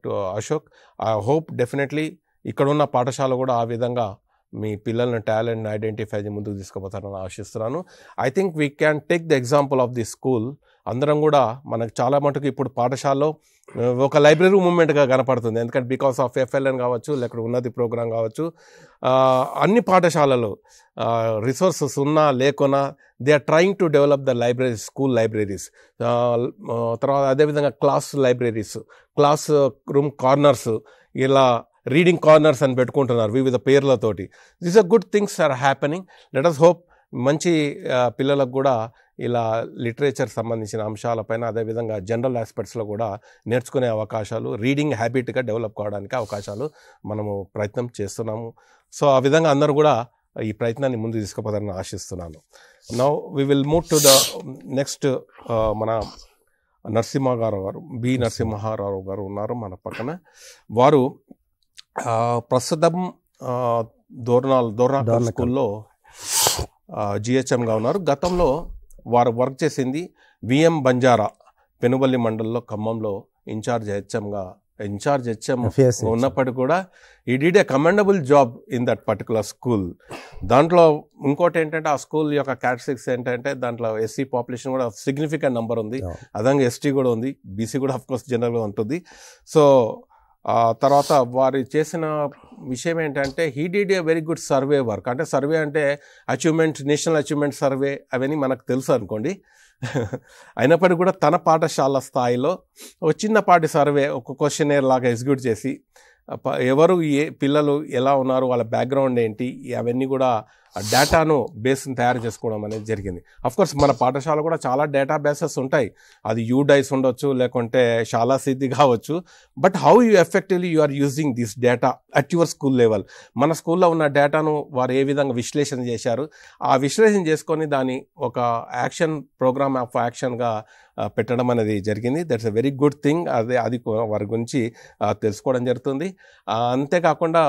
to Ashok. I hope definitely ఇక్కడున్న పాఠశాల కూడా ఆ విధంగా మీ పిల్లల్ని టాలెంట్ని ఐడెంటిఫై ముందుకు తీసుకుపోతారని ఆశిస్తున్నాను. I think we can take the example of the school. అందరం కూడా మనకు చాలా మటుకు ఇప్పుడు పాఠశాలలో ఒక లైబ్రరీ మూమెంట్గా కనపడుతుంది. ఎందుకంటే బికాస్ ఆఫ్ FLN కావచ్చు, లేకపోతే ఉన్నతి ప్రోగ్రాం కావచ్చు, అన్ని పాఠశాలలు రిసోర్సెస్ ఉన్నా లేకున్నా they are trying to develop the libraries, school libraries. తర్వాత అదేవిధంగా class libraries, classroom corners, ఇలా రీడింగ్ కార్నర్స్ అని పెట్టుకుంటున్నారు వివిధ పేర్లతోటి. This are good things are happening. Let us hope మంచి పిల్లలకు కూడా ఇలా లిటరేచర్ సంబంధించిన అంశాలపైన, అదేవిధంగా జనరల్ ఆస్పెక్ట్స్లో కూడా నేర్చుకునే అవకాశాలు, రీడింగ్ హ్యాబిట్గా డెవలప్ కావడానికి అవకాశాలు మనము ప్రయత్నం చేస్తున్నాము. సో ఆ విధంగా అందరూ కూడా ఈ ప్రయత్నాన్ని ముందు తీసుకుపోతారని ఆశిస్తున్నాను. Now we will move to the next. మన నరసింహారావు గారు, బి నరసింహారావు గారు ఉన్నారు మన పక్కన. వారు ప్రస్తుతం దోర్నాకల్ స్కూల్లో GHMగా ఉన్నారు. గతంలో వారు వర్క్ చేసింది VM బంజారా పెనుబల్లి మండలంలో, ఖమ్మంలో ఇన్ఛార్జ్ హెచ్ఎం ఉన్నప్పటికీ కూడా ఈ did a commendable job in that particular school. దాంట్లో ఇంకోటి ఏంటంటే ఆ స్కూల్ యొక్క క్యారెక్టరిస్టిక్స్ ఏంటంటే దాంట్లో SC పాపులేషన్ కూడా సిగ్నిఫికెంట్ నెంబర్ ఉంది, అదంగా ST కూడా ఉంది, BC కూడా అఫ్కోర్స్ జనరల్గా ఉంటుంది. సో తర్వాత వారు చేసిన విషయం ఏంటంటే he did a very good survey work. అంటే సర్వే అంటే అచీవ్మెంట్, నేషనల్ అచీవ్మెంట్ సర్వే అవన్నీ మనకు తెలుసు అనుకోండి. అయినప్పటికీ కూడా తన పాఠశాల స్థాయిలో ఒక చిన్నపాటి సర్వే, ఒక క్వశ్చనేర్ లాగా ఎగ్జిక్యూట్ చేసి ఎవరు పిల్లలు ఎలా ఉన్నారు, వాళ్ళ బ్యాక్గ్రౌండ్ ఏంటి, అవన్నీ కూడా డేటాను బేస్ని తయారు చేసుకోవడం అనేది జరిగింది. అఫ్కోర్స్ మన పాఠశాల కూడా చాలా డేటా బేసెస్ ఉంటాయి. అది UDICE ఉండొచ్చు, లేకుంటే శాలా సిద్ధి కావచ్చు. But how you effectively you are using this data at your school level. మన స్కూల్లో ఉన్న డేటాను వారు ఏ విధంగా విశ్లేషణ చేశారు, ఆ విశ్లేషణ చేసుకొని దాన్ని ఒక యాక్షన్ ప్రోగ్రామ్ ఆఫ్ యాక్షన్గా పెట్టడం అనేది జరిగింది. That's a very good thing. అది వారి గురించి తెలుసుకోవడం జరుగుతుంది. అంతేకాకుండా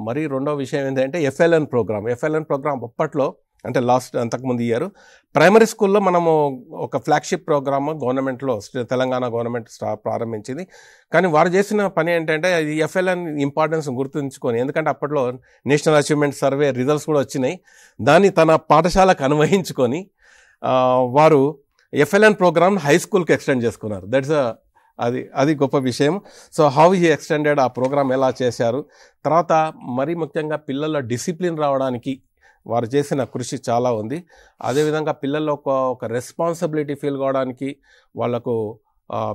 మరి రెండో విషయం ఏంటంటే FLN ప్రోగ్రామ్ అప్పట్లో, అంటే అంతకుముందు ఇయర్ ప్రైమరీ స్కూల్లో మనము ఒక ఫ్లాగ్షిప్ ప్రోగ్రామ్ గవర్నమెంట్లో, తెలంగాణ గవర్నమెంట్ ప్రారంభించింది. కానీ వారు చేసిన పని ఏంటంటే ఈ FLN ఇంపార్టెన్స్ గుర్తుంచుకొని, ఎందుకంటే అప్పట్లో నేషనల్ అచీవ్మెంట్ సర్వే రిజల్ట్స్ కూడా వచ్చినాయి, దాన్ని తన పాఠశాలకు అన్వయించుకొని వారు FLN ప్రోగ్రామ్ హై స్కూల్కి ఎక్స్టెండ్ చేసుకున్నారు. అది గొప్ప విషయం. సో హౌ హీ ఎక్స్టెండెడ్, ఆ ప్రోగ్రామ్ ఎలా చేశారు, తర్వాత మరీ ముఖ్యంగా పిల్లల డిసిప్లిన్ రావడానికి వారు చేసిన కృషి చాలా ఉంది. అదేవిధంగా పిల్లల్లో ఒక రెస్పాన్సిబిలిటీ ఫీల్ కావడానికి, వాళ్ళకు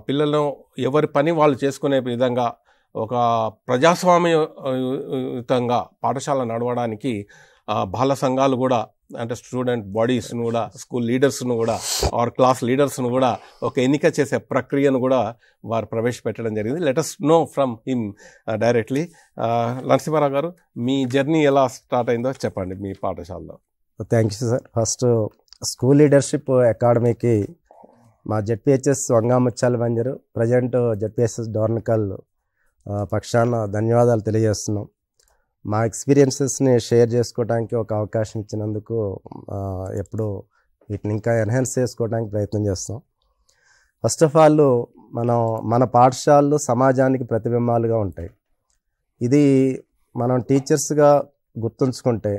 పిల్లలను ఎవరి పని వాళ్ళు చేసుకునే విధంగా ఒక ప్రజాస్వామ్యయుతంగా పాఠశాల నడవడానికి బాల సంఘాలు కూడా, అంటే స్టూడెంట్ బాడీస్ను కూడా, స్కూల్ లీడర్స్ను కూడా, ఆర్ క్లాస్ లీడర్స్ను కూడా ఒక ఎన్నిక చేసే ప్రక్రియను కూడా వారు ప్రవేశపెట్టడం జరిగింది. Let us know from him directly. Narasimharao గారు, మీ జర్నీ ఎలా స్టార్ట్ అయిందో చెప్పండి మీ పాఠశాలలో. Thank you sir. First school leadership అకాడమీకి మా ZPHS వంగాముత్యాల బంజరు, ప్రజెంట్ ZPHS డోర్నకల్ పక్షాన ధన్యవాదాలు తెలియజేస్తున్నాం. మా ఎక్స్పీరియన్సెస్ని షేర్ చేసుకోవడానికి ఒక అవకాశం ఇచ్చినందుకు ఎప్పుడూ వీటిని ఇంకా ఎన్హాన్స్ చేసుకోవడానికి ప్రయత్నం చేస్తాం. ఫస్ట్ ఆఫ్ ఆల్ మన పాఠశాలలు సమాజానికి ప్రతిబింబాలుగా ఉంటాయి. ఇది మనం టీచర్స్గా గుర్తుంచుకుంటే,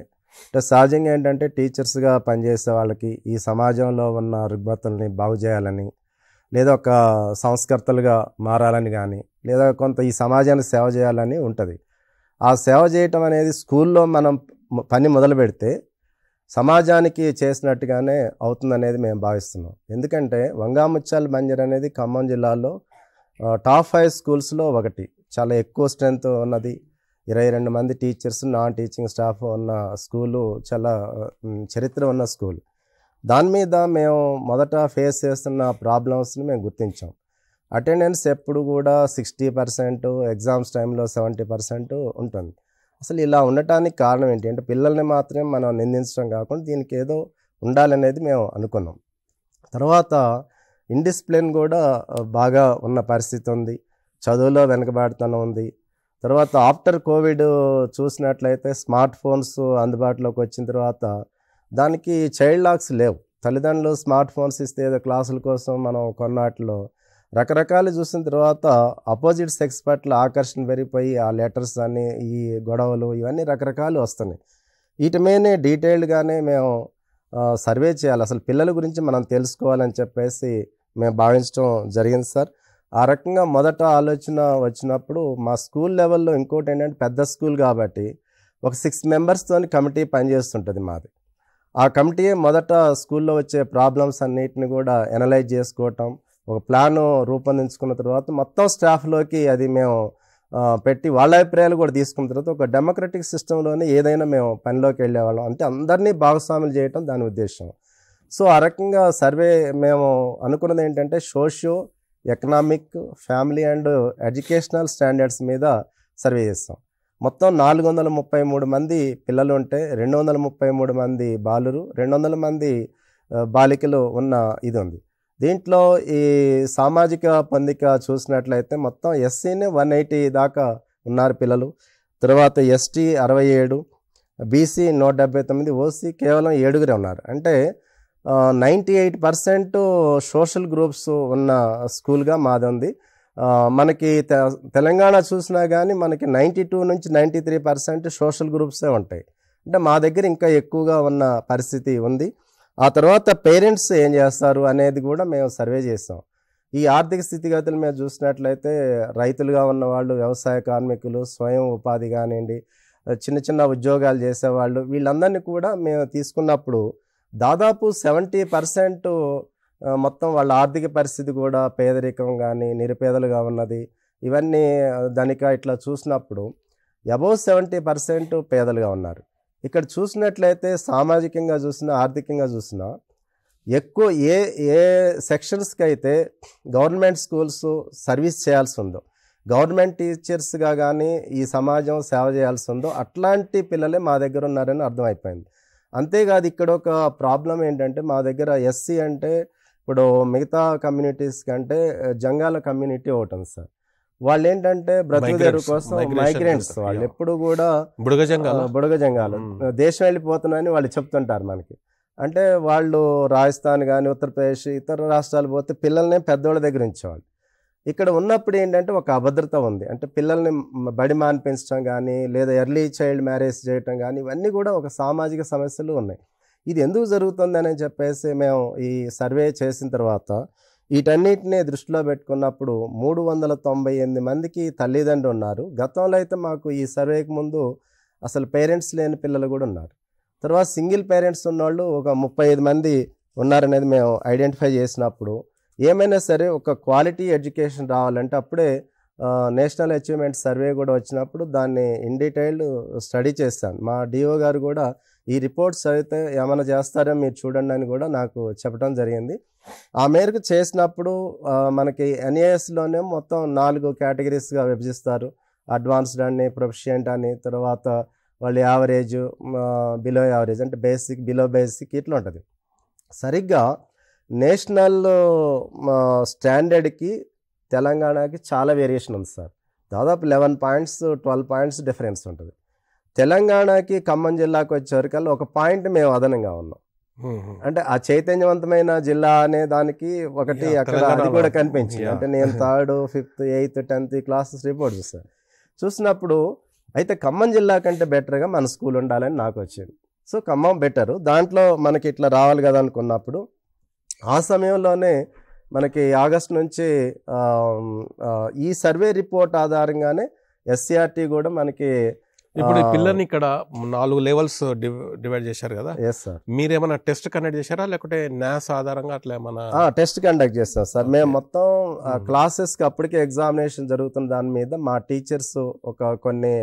అంటే సహజంగా ఏంటంటే టీచర్స్గా పనిచేసే వాళ్ళకి ఈ సమాజంలో ఉన్న రుగ్మతల్ని బాగు చేయాలని, లేదా ఒక సంస్కర్తలుగా మారాలని కానీ, లేదా కొంత ఈ సమాజానికి సేవ చేయాలని ఉంటుంది. ఆ సేవ చేయటం అనేది స్కూల్లో మనం పని మొదలు పెడితే సమాజానికి చేసినట్టుగానే అవుతుందనేది మేము భావిస్తున్నాం. ఎందుకంటే వంగాముత్యాల బంజర్ అనేది ఖమ్మం జిల్లాలో టాప్ 5 స్కూల్స్లో ఒకటి. చాలా ఎక్కువ స్ట్రెంత్ ఉన్నది. 22 మంది టీచర్స్, నాన్ టీచింగ్ స్టాఫ్ ఉన్న స్కూలు, చాలా చరిత్ర ఉన్న స్కూల్. దాని మీద మేము మొదట ఫేస్ చేస్తున్న ప్రాబ్లమ్స్ని మేము గుర్తించాం. అటెండెన్స్ ఎప్పుడు కూడా 60%, ఎగ్జామ్స్ టైంలో 70% ఉంటుంది. అసలు ఇలా ఉండటానికి కారణం ఏంటి అంటే, పిల్లల్ని మాత్రమే మనం నిందించడం కాకుండా దీనికి ఏదో ఉండాలనేది మేము అనుకున్నాం. తర్వాత ఇండిసిప్లిన్ కూడా బాగా ఉన్న పరిస్థితి ఉంది, చదువులో వెనకబాటుతనం ఉంది. తర్వాత ఆఫ్టర్ కోవిడ్ చూసినట్లయితే స్మార్ట్ ఫోన్స్ అందుబాటులోకి వచ్చిన తర్వాత దానికి చైల్డ్ లాక్స్ లేవు. తల్లిదండ్రులు స్మార్ట్ ఫోన్స్ ఇస్తే ఏదో క్లాసుల కోసం మనం కొన్నాటిలో రకరకాలు చూసిన తర్వాత అపోజిట్ సెక్స్ పట్ల ఆకర్షణ పెరిగిపోయి ఆ లెటర్స్ అని ఈ గొడవలు ఇవన్నీ రకరకాలు వస్తున్నాయి. వీటి మీదనే డీటెయిల్డ్గానే మేము సర్వే చేయాలి, అసలు పిల్లల గురించి మనం తెలుసుకోవాలని చెప్పేసి మేము భావించడం జరిగింది సార్. ఆ రకంగా మొదట ఆలోచన వచ్చినప్పుడు మా స్కూల్ లెవెల్లో ఇంకోటి ఏంటంటే పెద్ద స్కూల్ కాబట్టి ఒక 6 మెంబర్స్తో కమిటీ పనిచేస్తుంటుంది మాది. ఆ కమిటీ మొదట స్కూల్లో వచ్చే ప్రాబ్లమ్స్ అన్నిటిని కూడా ఎనలైజ్ చేసుకోవటం, ఒక ప్లాను రూపొందించుకున్న తర్వాత మొత్తం స్టాఫ్లోకి అది మేము పెట్టి వాళ్ళ అభిప్రాయాలు కూడా తీసుకున్న తర్వాత ఒక డెమోక్రటిక్ సిస్టంలోనే ఏదైనా మేము పనిలోకి వెళ్ళేవాళ్ళం. అంటే అందరినీ భాగస్వాములు చేయటం దాని ఉద్దేశం. సో ఆ రకంగా సర్వే మేము అనుకున్నది ఏంటంటే socio economic, family and educational standards మీద సర్వే చేస్తాం. మొత్తం 433 మంది పిల్లలు ఉంటే 233 మంది బాలురు, 200 మంది బాలికలు ఉన్న ఇది ఉంది. దీంట్లో ఈ సామాజిక పొందిక చూసినట్లయితే మొత్తం ఎస్సీనే 180 దాకా ఉన్నారు పిల్లలు. తర్వాత ఎస్టీ 67, బీసీ 179, ఓసీ కేవలం 7 ఉన్నారు. అంటే 98% సోషల్ గ్రూప్స్ ఉన్న స్కూల్గా మాది ఉంది. మనకి తెలంగాణ చూసినా కానీ మనకి 92 నుంచి 93% సోషల్ గ్రూప్సే ఉంటాయి. అంటే మా దగ్గర ఇంకా ఎక్కువగా ఉన్న పరిస్థితి ఉంది. ఆ తర్వాత పేరెంట్స్ ఏం చేస్తారు అనేది కూడా మేము సర్వే చేస్తాం. ఈ ఆర్థిక స్థితిగతులు మేము చూసినట్లయితే రైతులుగా ఉన్న వాళ్ళు, వ్యవసాయ కార్మికులు, స్వయం ఉపాధి కానివ్వండి, చిన్న చిన్న ఉద్యోగాలు చేసేవాళ్ళు, వీళ్ళందరినీ కూడా మేము తీసుకున్నప్పుడు దాదాపు 70% మొత్తం వాళ్ళ ఆర్థిక పరిస్థితి కూడా పేదరికం కానీ నిరుపేదలుగా ఉన్నది. ఇవన్నీ దానిక ఇట్లా చూసినప్పుడు అబౌవ్ 70% పేదలుగా ఉన్నారు. ఇక్కడ చూసినట్లయితే సామాజికంగా చూసినా ఆర్థికంగా చూసినా ఎక్కువ ఏ ఏ సెక్షన్స్కి అయితే గవర్నమెంట్ స్కూల్స్ సర్వీస్ చేయాల్సి ఉందో, గవర్నమెంట్ టీచర్స్గా కానీ ఈ సమాజం సేవ చేయాల్సి ఉందో అట్లాంటి పిల్లలే మా దగ్గర ఉన్నారని అర్థమైపోయింది. అంతేకాదు ఇక్కడ ఒక ప్రాబ్లం ఏంటంటే మా దగ్గర ఎస్సీ అంటే ఇప్పుడు మిగతా కమ్యూనిటీస్ కంటే జంగాల కమ్యూనిటీ ఒకటి ఉంది సార్. వాళ్ళు ఏంటంటే బ్రతుకుదేరు కోసం మైగ్రెంట్స్, వాళ్ళు ఎప్పుడు కూడా బుడగ జంగాలు దేశం వెళ్ళిపోతున్నాయని వాళ్ళు చెప్తుంటారు మనకి. అంటే వాళ్ళు రాజస్థాన్ కానీ ఉత్తరప్రదేశ్ ఇతర రాష్ట్రాలు పోతే పిల్లల్ని పెద్దోళ్ళ దగ్గర ఉంచేవాళ్ళు. ఇక్కడ ఉన్నప్పుడు ఏంటంటే ఒక అభద్రత ఉంది. అంటే పిల్లల్ని బడి మానిపించడం కానీ లేదా ఎర్లీ చైల్డ్ మ్యారేజ్ చేయటం కానీ ఇవన్నీ కూడా ఒక సామాజిక సమస్యలు ఉన్నాయి. ఇది ఎందుకు జరుగుతుందని చెప్పేసి మేము ఈ సర్వే చేసిన తర్వాత వీటన్నిటిని దృష్టిలో పెట్టుకున్నప్పుడు 398 మందికి తల్లిదండ్రులు ఉన్నారు. గతంలో అయితే మాకు ఈ సర్వేకి ముందు అసలు పేరెంట్స్ లేని పిల్లలు కూడా ఉన్నారు. తర్వాత సింగిల్ పేరెంట్స్ ఉన్నవాళ్ళు ఒక 35 మంది ఉన్నారనేది మేము ఐడెంటిఫై చేసినప్పుడు ఏమైనా సరే ఒక క్వాలిటీ ఎడ్యుకేషన్ రావాలంటే అప్పుడే నేషనల్ అచీవ్మెంట్ సర్వే కూడా వచ్చినప్పుడు దాన్ని ఇన్ డీటెయిల్డ్ స్టడీ చేస్తాను. మా డిఓ గారు కూడా ఈ రిపోర్ట్స్ అయితే ఏమైనా చేస్తారో మీరు చూడండి అని కూడా నాకు చెప్పడం జరిగింది. ఆ మేరకు చేసినప్పుడు మనకి ఎన్ఏఎస్లోనే మొత్తం 4 కేటగిరీస్గా విభజిస్తారు. అడ్వాన్స్డ్ అని, ప్రొఫిషియంట్ అని, తర్వాత వాళ్ళు యావరేజ్, బిలో యావరేజ్, అంటే బేసిక్, బిలో బేసిక్ ఇట్లా ఉంటుంది. సరిగ్గా నేషనల్ స్టాండర్డ్కి తెలంగాణకి చాలా వేరియేషన్ ఉంది సార్. దాదాపు 11 పాయింట్స్ 12 పాయింట్స్ డిఫరెన్స్ ఉంటుంది. తెలంగాణకి ఖమ్మం జిల్లాకు వచ్చేవరకల్లా 1 పాయింట్ మేము అదనంగా ఉన్నాం. అంటే ఆ చైతన్యవంతమైన జిల్లా అనే దానికి ఒకటి అక్కడ అది కూడా కనిపించింది. అంటే నేను 3rd, 5th, 8th, 10th classes report చూస్తాను. చూసినప్పుడు అయితే ఖమ్మం జిల్లా కంటే బెటర్గా మన స్కూల్ ఉండాలని నాకు వచ్చింది. సో ఖమ్మం బెటరు, దాంట్లో మనకి ఇట్లా రావాలి కదా అనుకున్నప్పుడు ఆ సమయంలోనే మనకి ఆగస్ట్ నుంచి ఈ సర్వే రిపోర్ట్ ఆధారంగానే ఎస్సీఆర్టీ కూడా మనకి ఇప్పుడు ఈ పిల్లల్ని ఇక్కడ 4 లెవెల్స్ డివైడ్ చేశారు కదా. Yes sir. మీరేమైనా టెస్ట్ కండక్ట్ చేశారా లేకపోతే న్యాస్ ఆధారంగా అట్లా ఏమన్నా? టెస్ట్ కండక్ట్ చేస్తాం సార్. మేము మొత్తం క్లాసెస్కి అప్పటికే ఎగ్జామినేషన్ జరుగుతున్న దాని మీద మా టీచర్స్ కొన్ని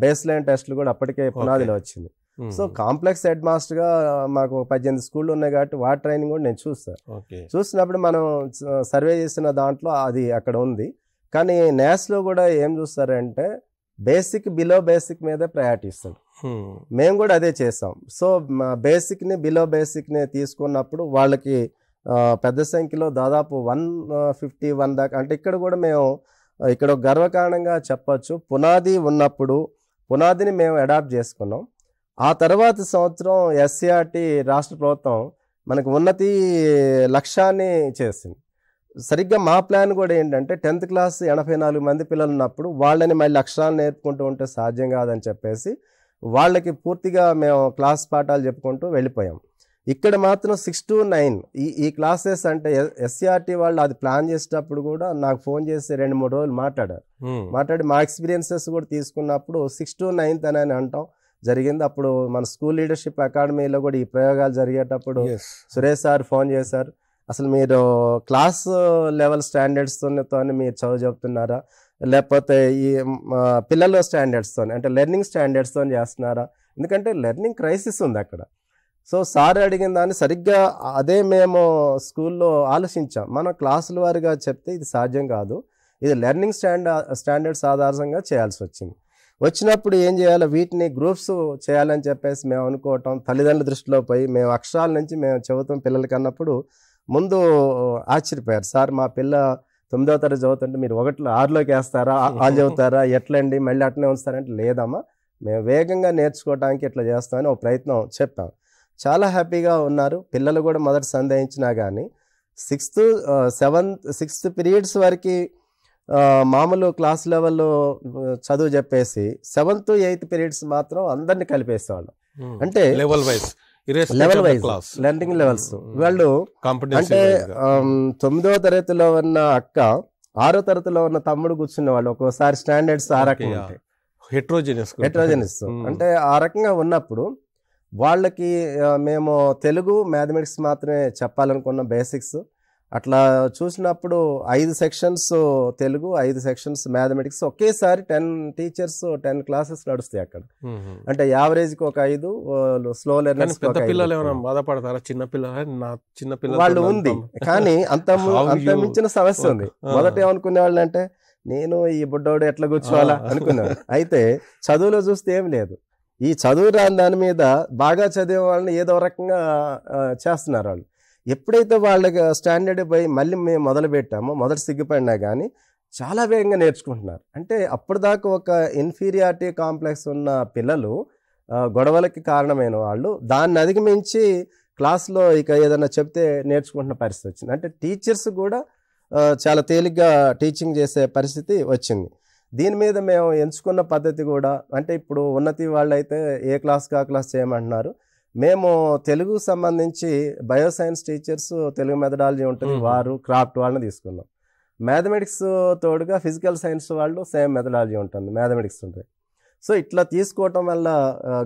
బేస్ లైన్ టెస్ట్లు కూడా అప్పటికే పునాదిలో వచ్చింది. సో కాంప్లెక్స్ హెడ్ మాస్టర్గా మాకు 18 స్కూళ్ళు ఉన్నాయి కాబట్టి వాటి ట్రైనింగ్ కూడా నేను చూస్తాను. చూసినప్పుడు మనం సర్వే చేసిన దాంట్లో అది అక్కడ ఉంది. కానీ న్యాస్లో కూడా ఏం చూస్తారంటే బేసిక్ బిలో బేసిక్ మీదే ప్రయారిటీ ఇస్తాడు. మేము కూడా అదే చేసాం. సో బేసిక్ని బిలో బేసిక్ని తీసుకున్నప్పుడు వాళ్ళకి పెద్ద సంఖ్యలో దాదాపు 151 దాకా, అంటే ఇక్కడ కూడా మేము ఇక్కడ గర్వకారణంగా చెప్పచ్చు, పునాది ఉన్నప్పుడు పునాదిని మేము అడాప్ట్ చేసుకున్నాం. ఆ తర్వాత సంవత్సరం ఎస్సీఆర్టీ రాష్ట్ర ప్రభుత్వం మనకు ఉన్నతి లక్ష్యాన్ని చేసింది. సరిగ్గా మా ప్లాన్ కూడా ఏంటంటే 10th క్లాస్ 84 మంది పిల్లలు ఉన్నప్పుడు వాళ్ళని మళ్ళీ అక్షరాలు నేర్పుకుంటూ ఉంటే సాధ్యం కాదని చెప్పేసి వాళ్ళకి పూర్తిగా మేము క్లాస్ పాఠాలు చెప్పుకుంటూ వెళ్ళిపోయాం. ఇక్కడ మాత్రం 6 to 9 ఈ క్లాసెస్ అంటే ఎస్సీఆర్టీ వాళ్ళు అది ప్లాన్ చేసేటప్పుడు కూడా నాకు ఫోన్ చేసి 2-3 రోజులు మాట్లాడి మా ఎక్స్పీరియన్సెస్ కూడా తీసుకున్నప్పుడు 6 to 9th అని అంటాం జరిగింది. అప్పుడు మన స్కూల్ లీడర్షిప్ అకాడమీలో కూడా ఈ ప్రయోగాలు జరిగేటప్పుడు సురేష్ సార్ ఫోన్ చేశారు, అసలు మీరు క్లాస్ లెవెల్ స్టాండర్డ్స్తో మీరు చదువు చెప్తున్నారా, లేకపోతే ఈ పిల్లల స్టాండర్డ్స్తో అంటే లెర్నింగ్ స్టాండర్డ్స్తో చేస్తున్నారా, ఎందుకంటే లెర్నింగ్ క్రైసిస్ ఉంది అక్కడ. సో సార్ అడిగిన దాన్ని సరిగ్గా అదే మేము స్కూల్లో ఆలోచించాం. మనం క్లాసుల వారిగా చెప్తే ఇది సాధ్యం కాదు, ఇది లెర్నింగ్ స్టాండర్డ్స్ ఆధారంగా చేయాల్సి వచ్చినప్పుడు ఏం చేయాలి, వీటిని గ్రూప్స్ చేయాలని చెప్పేసి మేము అనుకోవటం, తల్లిదండ్రుల దృష్టిలో పోయి మేము అక్షరాల నుంచి మేము చెబుతాం పిల్లలకి అన్నప్పుడు ముందు ఆశ్చర్యపోయారు. సార్ మా పిల్ల 9వ తరగతి చదువుతుంటే మీరు 6లోకి వేస్తారా, ఆలు చదువుతారా, ఎట్లండి మళ్ళీ అట్లనే ఉంచుతారంటే లేదమ్మా మేము వేగంగా నేర్చుకోవడానికి ఇట్లా చేస్తామని ఒక ప్రయత్నం చెప్పాం. చాలా హ్యాపీగా ఉన్నారు పిల్లలు కూడా. మొదటి సందేహించినా కానీ 6th పీరియడ్స్ వరకు మామూలు క్లాస్ లెవెల్లో చదువు చెప్పేసి 7th 8th పీరియడ్స్ మాత్రం అందరినీ కలిపేసేవాళ్ళం. అంటే లెవెల్ వైజ్ లెర్నింగ్ లెవెల్స్. వాళ్ళు అంటే 9వ తరగతిలో ఉన్న అక్క 6వ తరగతిలో ఉన్న తమ్ముడు కూర్చున్న వాళ్ళు ఒక్కోసారి స్టాండర్డ్స్ ఆ రకంగా ఉంటాయి, హెట్రోజెనిస్. అంటే ఆ రకంగా ఉన్నప్పుడు వాళ్ళకి మేము తెలుగు మ్యాథమెటిక్స్ మాత్రమే చెప్పాలనుకున్న బేసిక్స్. అట్లా చూసినప్పుడు 5 సెక్షన్స్ తెలుగు, 5 సెక్షన్స్ మ్యాథమెటిక్స్, ఒకేసారి 10 టీచర్స్ 10 క్లాసెస్ నడుస్తాయి అక్కడ. అంటే యావరేజ్కి ఒక 5, స్లో లెర్నర్స్ బాధపడతారా చిన్న పిల్లలు వాళ్ళు ఉంది. కానీ అంత మించిన సమస్య ఉంది. మొదట ఏమనుకునే వాళ్ళు అంటే నేను ఈ బుడ్డోడు ఎట్లా కూర్చోవాలా అనుకున్నాను. అయితే చదువులో చూస్తే ఏం లేదు, ఈ చదువు రాని దాని మీద బాగా చదివే వాళ్ళని ఏదో రకంగా చేస్తున్నారు వాళ్ళు. ఎప్పుడైతే వాళ్ళకి స్టాండర్డ్ పోయి మళ్ళీ మేము మొదలు పెట్టామో మొదటి సిగ్గుపడినా కానీ చాలా వేగంగా నేర్చుకుంటున్నారు. అంటే అప్పటిదాకా ఒక ఇన్ఫీరియారిటీ కాంప్లెక్స్ ఉన్న పిల్లలు, గొడవలకి కారణమైన వాళ్ళు, దాన్ని అధిగమించి క్లాస్లో ఇక ఏదైనా చెప్తే నేర్చుకుంటున్న పరిస్థితి వచ్చింది. అంటే టీచర్స్ కూడా చాలా తేలిగ్గా టీచింగ్ చేసే పరిస్థితి వచ్చింది. దీని మీద మేము ఎంచుకున్న పద్ధతి కూడా అంటే ఇప్పుడు ఉన్నతి వాళ్ళైతే ఏ క్లాస్కి ఆ క్లాస్ చేయమంటున్నారు. మేము తెలుగు సంబంధించి బయోసైన్స్ టీచర్స్ తెలుగు మెథడాలజీ ఉంటుంది, వారు క్రాఫ్ట్ వాళ్ళని తీసుకున్నాం. మ్యాథమెటిక్స్ తోడుగా ఫిజికల్ సైన్స్ వాళ్ళు సేమ్ మెథడాలజీ ఉంటుంది, మ్యాథమెటిక్స్ ఉంటుంది. సో ఇట్లా తీసుకోవటం వల్ల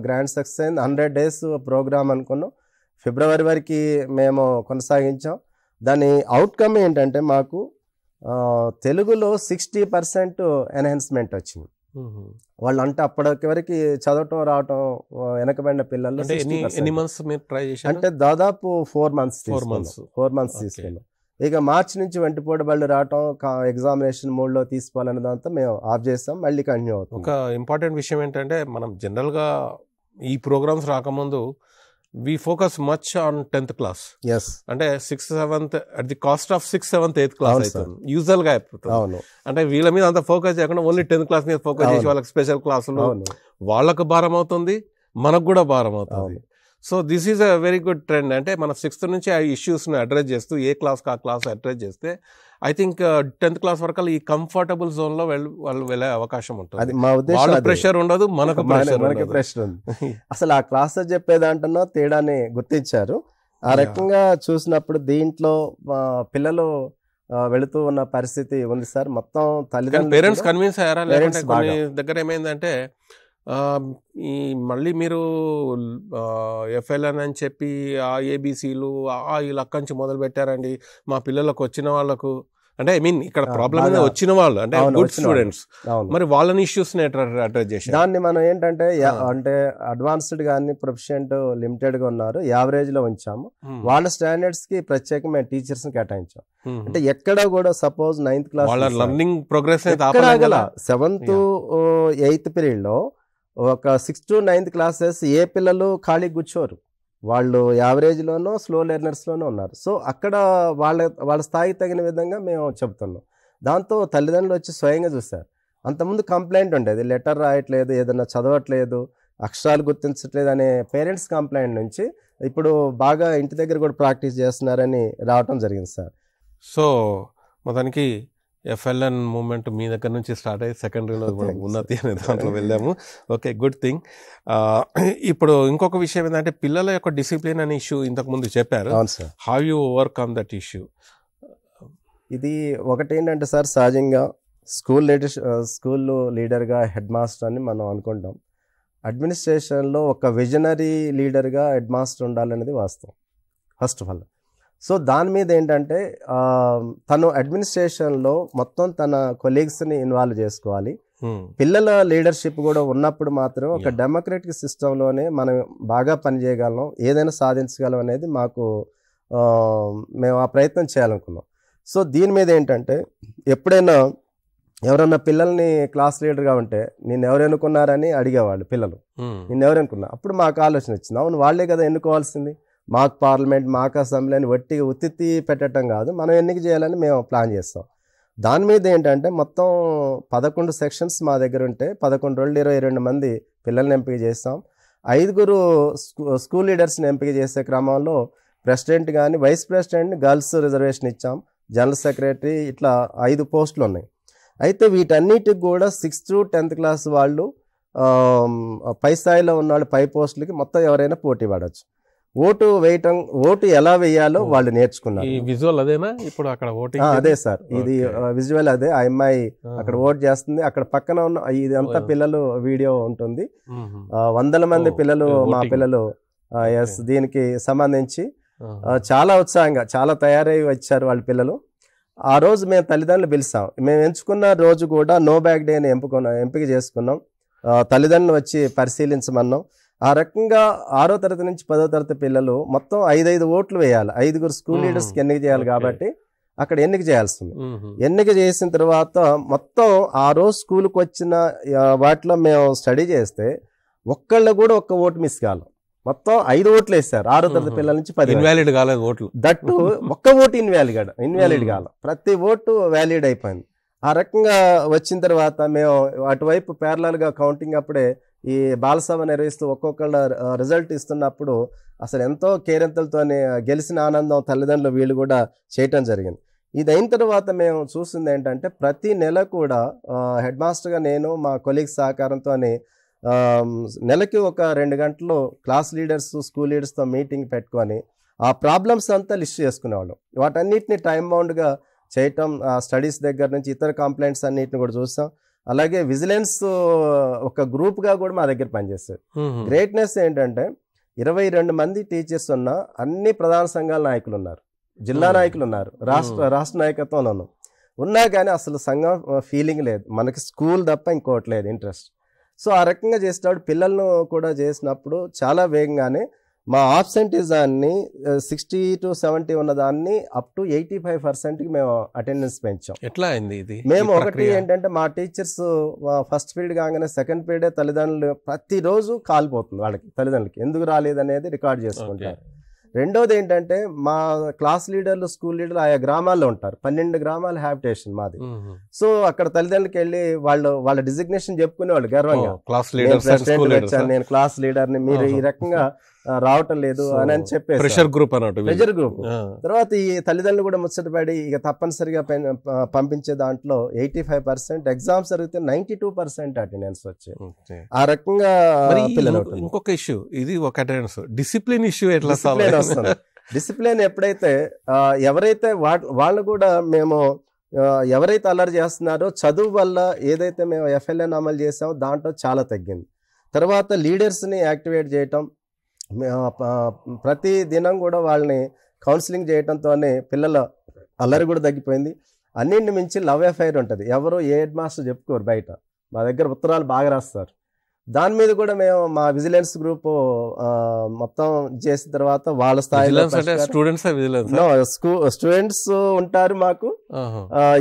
గ్రాండ్ సక్సెస్ అయింది. 100 days ప్రోగ్రామ్ అనుకున్నాం, ఫిబ్రవరి వరకు మేము కొనసాగించాం. దాని అవుట్కమ్ ఏంటంటే మాకు తెలుగులో 60% ఎన్హాన్స్మెంట్ వచ్చింది. వాళ్ళు అంటే అప్పటి వరకు చదవటం రావటం వెనకబడిన పిల్లలు అంటే దాదాపు 4 months తీసుకున్నాం. ఇక మార్చి నుంచి వెంటపోటు బళ్ళు రావటం, ఎగ్జామినేషన్ మోడ్లో తీసుకోవాలనే దాంతో మేము ఆఫ్ చేస్తాం, మళ్ళీ కంటిన్యూ అవుతాం. ఒక ఇంపార్టెంట్ విషయం ఏంటంటే మనం జనరల్గా ఈ ప్రోగ్రామ్స్ రాకముందు we focus much on 10th class. Yes. అంటే 6th 7th at the cost of 6th 7th 8th class అవుతుంది యూజువల్ గా అయిపోతుంది. అంటే వీళ్ళ మీద అంత ఫోకస్ చేయకుండా ఓన్లీ 10th class మీద ఫోకస్ చేసి వాళ్ళకి స్పెషల్ క్లాసులు వాళ్ళకు భారం అవుతుంది, మనకు కూడా భారం అవుతుంది. So this is a very good trend. అంటే మన 6th నుంచి ఆ ఇష్యూస్ని అడ్రస్ చేస్తూ ఏ క్లాస్కి ఆ క్లాస్ అడ్రస్ చేస్తే ఐ థింక్ 10th class వరకు ఈ కంఫర్టబుల్ జోన్ లో వాళ్ళు వెళ్ళే అవకాశం ఉంటుంది. వాళ్ళ ప్రెషర్ ఉండదు, మనకు ప్రెషర్ ఉంది. అసలు ఆ క్లాస్ చెప్పేదాంటనో తేడాని గుర్తించారు. ఆ రకంగా చూసినప్పుడు దీంట్లో పిల్లలు వెళుతూ ఉన్న పరిస్థితి ఉంది సార్. మొత్తం తల్లిదండ్రులు పేరెంట్స్ కన్విన్స్ అయ్యారా? లేదంటే కొన్ని దగ్గర ఏమైందంటే ఈ మళ్ళీ మీరు ఎఫ్ఎల్ఎన్ అని చెప్పి ఆ ఏబీసీలు ఇలా అక్కడి నుంచి మొదలు పెట్టారండి, మా పిల్లలకు వచ్చిన వాళ్ళకు అంటే ఐ మీన్ ఇక్కడ ప్రాబ్లం వచ్చిన వాళ్ళు అంటే గుడ్ స్టూడెంట్స్, మరి వాళ్ళని ఇష్యూస్ అడ్రస్ చేశారు. దాన్ని మనం ఏంటంటే అంటే అడ్వాన్స్డ్ కానీ ప్రొఫిషియెంట్ లిమిటెడ్ గా ఉన్నారు, యావరేజ్ లో ఉంచాము. వాళ్ళ స్టాండర్డ్స్ కి ప్రత్యేకంగా మేము టీచర్స్ ని కేటాయించాం. అంటే ఎక్కడ కూడా suppose 9th class learning progress 7th 8th period లో ఒక 6th to 9th క్లాసెస్ ఏ పిల్లలు ఖాళీ కూర్చోరు, వాళ్ళు యావరేజ్లోనో స్లో లెర్నర్స్లోనూ ఉన్నారు. సో అక్కడ వాళ్ళ స్థాయికి తగిన విధంగా మేము చెప్తున్నాం. దాంతో తల్లిదండ్రులు వచ్చి స్వయంగా చూశారు. అంతకుముందు కంప్లైంట్ ఉండేది, లెటర్ రాయట్లేదు, ఏదైనా చదవట్లేదు, అక్షరాలు గుర్తించట్లేదు అనే పేరెంట్స్ కంప్లైంట్ నుంచి ఇప్పుడు బాగా ఇంటి దగ్గర కూడా ప్రాక్టీస్ చేస్తున్నారని రావటం జరిగింది సార్. సో మొత్తానికి ఎఫ్ఎల్ఎన్ మూమెంట్ మీ దగ్గర నుంచి స్టార్ట్ అయ్యి సెకండరీలో ఉన్నతి అనే దాంట్లో వెళ్ళాము. Okay, good thing. ఇప్పుడు ఇంకొక విషయం ఏంటంటే పిల్లల యొక్క డిసిప్లిన్ అనే ఇష్యూ ఇంతకుముందు చెప్పారు. How you overcome that issue? ఇది ఒకటి ఏంటంటే సార్, సహజంగా స్కూల్ లీడర్గా హెడ్ మాస్టర్ అని మనం అనుకుంటాం. అడ్మినిస్ట్రేషన్లో ఒక విజనరీ లీడర్గా హెడ్ మాస్టర్ ఉండాలనేది వాస్తవం ఫస్ట్ ఆఫ్ ఆల్. సో దాని మీద ఏంటంటే తను అడ్మినిస్ట్రేషన్లో మొత్తం తన కొలీగ్స్ని ఇన్వాల్వ్ చేసుకోవాలి. పిల్లల లీడర్షిప్ కూడా ఉన్నప్పుడు మాత్రం ఒక డెమోక్రటిక్ సిస్టంలోనే మనం బాగా పనిచేయగలం, ఏదైనా సాధించగలం అనేది మాకు మేము ఆ ప్రయత్నం చేయాలనుకున్నాం. సో దీని మీద ఏంటంటే ఎప్పుడైనా ఎవరన్నా పిల్లల్ని క్లాస్ లీడర్గా ఉంటే నేను ఎవరు ఎన్నుకున్నారని అడిగేవాళ్ళు పిల్లలు, నేను ఎవరు ఎన్నుకున్నా. అప్పుడు మాకు ఆలోచన వచ్చింది, అవును వాళ్ళే కదా ఎన్నుకోవాల్సింది, మాకు పార్లమెంట్ మాకు అసెంబ్లీ అని వట్టిగా ఉత్తి పెట్టడం కాదు, మనం ఎన్నిక చేయాలని మేము ప్లాన్ చేస్తాం. దాని మీద ఏంటంటే మొత్తం 11 సెక్షన్స్ మా దగ్గర ఉంటే 11 రోజులు 22 మంది పిల్లల్ని ఎంపిక చేస్తాం. 5 స్కూల్ లీడర్స్ని ఎంపిక చేసే క్రమంలో ప్రెసిడెంట్ కానీ వైస్ ప్రెసిడెంట్ గర్ల్స్ రిజర్వేషన్ ఇచ్చాం, జనరల్ సెక్రటరీ, ఇట్లా 5 పోస్టులు ఉన్నాయి. అయితే వీటన్నిటికి కూడా 6th to 10th క్లాస్ వాళ్ళు పై స్థాయిలో ఉన్న వాళ్ళు పై పోస్టులకి మొత్తం ఎవరైనా పోటీ పడవచ్చు. ఓటు ఎలా వేయాలో వాళ్ళు నేర్చుకున్నారు. విజువల్ అదేనా ఇప్పుడు అక్కడ ఓటింగ్? అదే సార్, ఇది విజువల్ అదే. ఆ అమ్మాయి అక్కడ ఓట్ చేస్తుంది, అక్కడ పక్కన ఉన్న ఇదంతా పిల్లలు వీడియో ఉంటుంది. 100 మంది పిల్లలు, మా పిల్లలు దీనికి సంబంధించి చాలా ఉత్సాహంగా చాలా తయారై వచ్చారు వాళ్ళ పిల్లలు. ఆ రోజు మేము తల్లిదండ్రులు పిలిచాం. మేము ఎంచుకున్న రోజు కూడా నో బ్యాగ్ డే అని ఎంపిక చేసుకున్నాం. తల్లిదండ్రులు వచ్చి పరిశీలించమన్నాం. ఆ రకంగా 6వ తరగతి నుంచి 10వ తరగతి పిల్లలు మొత్తం 5 ఓట్లు వేయాలి. 5 స్కూల్ లీడర్స్కి ఎన్నిక చేయాలి కాబట్టి అక్కడ ఎన్నిక చేయాల్సింది. ఎన్నిక చేసిన తర్వాత మొత్తం ఆ రోజు స్కూల్కి వచ్చిన వాటిలో మేము స్టడీ చేస్తే ఒక్కళ్ళు కూడా ఒక్క ఓటు మిస్ కాలం. మొత్తం 5 ఓట్లు వేస్తారు 6వ తరగతి పిల్లల నుంచి 10 ఇన్వాలిడ్ కాలేదు ఓట్లు. దట్టు ఒక్క ఓటు ఇన్వాలిడ్ కాలం, ప్రతి ఓటు వ్యాలిడ్ అయిపోయింది. ఆ రకంగా వచ్చిన తర్వాత మేము అటువైపు ప్యారలల్గా కౌంటింగ్ అప్పుడే ఈ బాలసభ నిర్వహిస్తూ ఒక్కొక్కళ్ళ రిజల్ట్ ఇస్తున్నప్పుడు అసలు ఎంతో కేరింతలతో గెలిచిన ఆనందం తల్లిదండ్రులు వీళ్ళు కూడా చేయటం జరిగింది. ఇది అయిన తర్వాత మేము చూసింది ఏంటంటే ప్రతి నెల కూడా హెడ్ మాస్టర్గా నేను మా కొలీగ్స్ సహకారంతో నెలకి ఒక 2 గంటలు క్లాస్ లీడర్స్ స్కూల్ లీడర్స్తో మీటింగ్ పెట్టుకొని ఆ ప్రాబ్లమ్స్ అంతా లిస్ట్ చేసుకునేవాళ్ళం. వాటన్నిటిని టైం బౌండ్గా చేయటం, స్టడీస్ దగ్గర నుంచి ఇతర కంప్లైంట్స్ అన్నిటిని కూడా చూస్తాం. అలాగే విజిలెన్స్ ఒక గ్రూప్గా కూడా మా దగ్గర పనిచేస్తారు. గ్రేట్నెస్ ఏంటంటే 22 మంది టీచర్స్ ఉన్న అన్ని ప్రధాన సంఘాల నాయకులు ఉన్నారు, జిల్లా నాయకులు ఉన్నారు, రాష్ట్ర నాయకత్వంలో ఉన్నా కానీ అసలు సంఘం ఫీలింగ్ లేదు, మనకి స్కూల్ తప్ప ఇంకోటి లేదు ఇంట్రెస్ట్. సో ఆ రకంగా చేసేటప్పుడు పిల్లలను కూడా చేసినప్పుడు చాలా వేగంగానే మా ఆబ్సెంటిజాన్ని 60 to 70 ఉన్న దాన్ని అప్ టు 85%కి మేము అటెండెన్స్ పెంచాం. ఎట్లా అయింది ఇది? మేము ఒకటి ఏంటంటే మా టీచర్స్ ఫస్ట్ పీరియడ్ కాగానే సెకండ్ పీరియడే తల్లిదండ్రులు ప్రతిరోజు కాలిపోతుంది వాళ్ళకి, తల్లిదండ్రులకి ఎందుకు రాలేదనేది రికార్డ్ చేసుకుంటారు. రెండోది ఏంటంటే మా క్లాస్ లీడర్లు స్కూల్ లీడర్లు ఆయా గ్రామాల్లో ఉంటారు, 12 గ్రామాల హ్యాబిటేషన్ మాది. సో అక్కడ తల్లిదండ్రులకి వెళ్ళి వాళ్ళ డిజిగ్నేషన్ చెప్పుకునేవాళ్ళు గర్వంగా, నేను క్లాస్ లీడర్ని, మీరు ఈ రకంగా రావటం లేదు అని చెప్పేసి ప్రెషర్ గ్రూప్ తర్వాత ఈ తల్లిదండ్రులు కూడా ముచ్చటపడి ఇక తప్పనిసరిగా పంపించే దాంట్లో 85%, ఎగ్జామ్స్ జరిగితే 92% అటెండెన్స్ వచ్చాయి. ఆ రకంగా ఇంకొక ఇష్యూ ఇది, ఒక అటెండెన్స్ డిసిప్లిన్ ఇష్యూ ఎట్లా వస్తుంది? డిసిప్లిన్ ఎప్పుడైతే ఎవరైతే వాళ్ళు కూడా మేము ఎవరైతే అల్లరి చేస్తున్నారో చదువు వల్ల ఏదైతే మేము ఎఫ్ఎల్ఎన్ అమలు చేసామో దాంట్లో చాలా తగ్గింది. తర్వాత లీడర్స్ని యాక్టివేట్ చేయటం, ప్రతి దినం కూడా వాళ్ళని కౌన్సిలింగ్ చేయడంతోనే పిల్లల అల్లరి కూడా తగ్గిపోయింది. అన్నింటి మించి లవ్ అఫైర్ ఉంటుంది. ఎవరు ఏ హెడ్ మాస్టర్ చెప్పుకోరు బయట. మా దగ్గర ఉత్తరాలు బాగా రాస్తారు. దాని మీద కూడా మేము మా విజిలెన్స్ గ్రూప్ మొత్తం చేసిన తర్వాత వాళ్ళ స్థాయిలో స్టూడెంట్స్ ఉంటారు, మాకు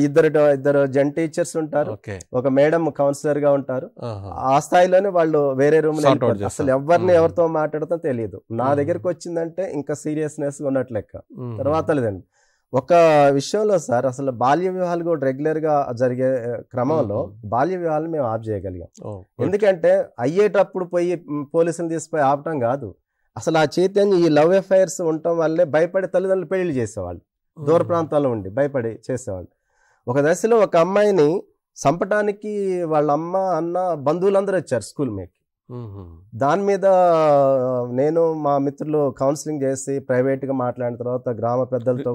ఇద్దరు జెన్ టీచర్స్ ఉంటారు, ఒక మేడం కౌన్సిలర్ గా ఉంటారు. ఆ స్థాయిలోనే వాళ్ళు వేరే రూమ్ అసలు ఎవరితో మాట్లాడతాం తెలియదు. నా దగ్గరకు వచ్చిందంటే ఇంకా సీరియస్నెస్ ఉన్నట్లు లెక్క. తర్వాత లేదండి ఒక విషయంలో సార్, అసలు బాల్య వివాహాలు కూడా రెగ్యులర్ గా జరిగే క్రమంలో బాల్య వివాహాలు మేము ఆఫ్ చేయగలిగాం. ఎందుకంటే అయ్యేటప్పుడు పోయి పోలీసులు తీసుకుపోయి ఆపటం కాదు, అసలు ఆ చైతన్యం ఈ లవ్ అఫైర్స్ ఉండటం వల్లే భయపడి తల్లిదండ్రులు పెళ్లి చేసేవాళ్ళు, దూర ప్రాంతాల్లో ఉండి భయపడి చేసేవాళ్ళు. ఒక దశలో ఒక అమ్మాయిని చంపటానికి వాళ్ళ అమ్మ అన్న బంధువులందరూ వచ్చారు స్కూల్ మీదకి. దాని మీద నేను మా మిత్రులు కౌన్సిలింగ్ చేసి ప్రైవేట్ గా మాట్లాడిన తర్వాత గ్రామ పెద్దలతో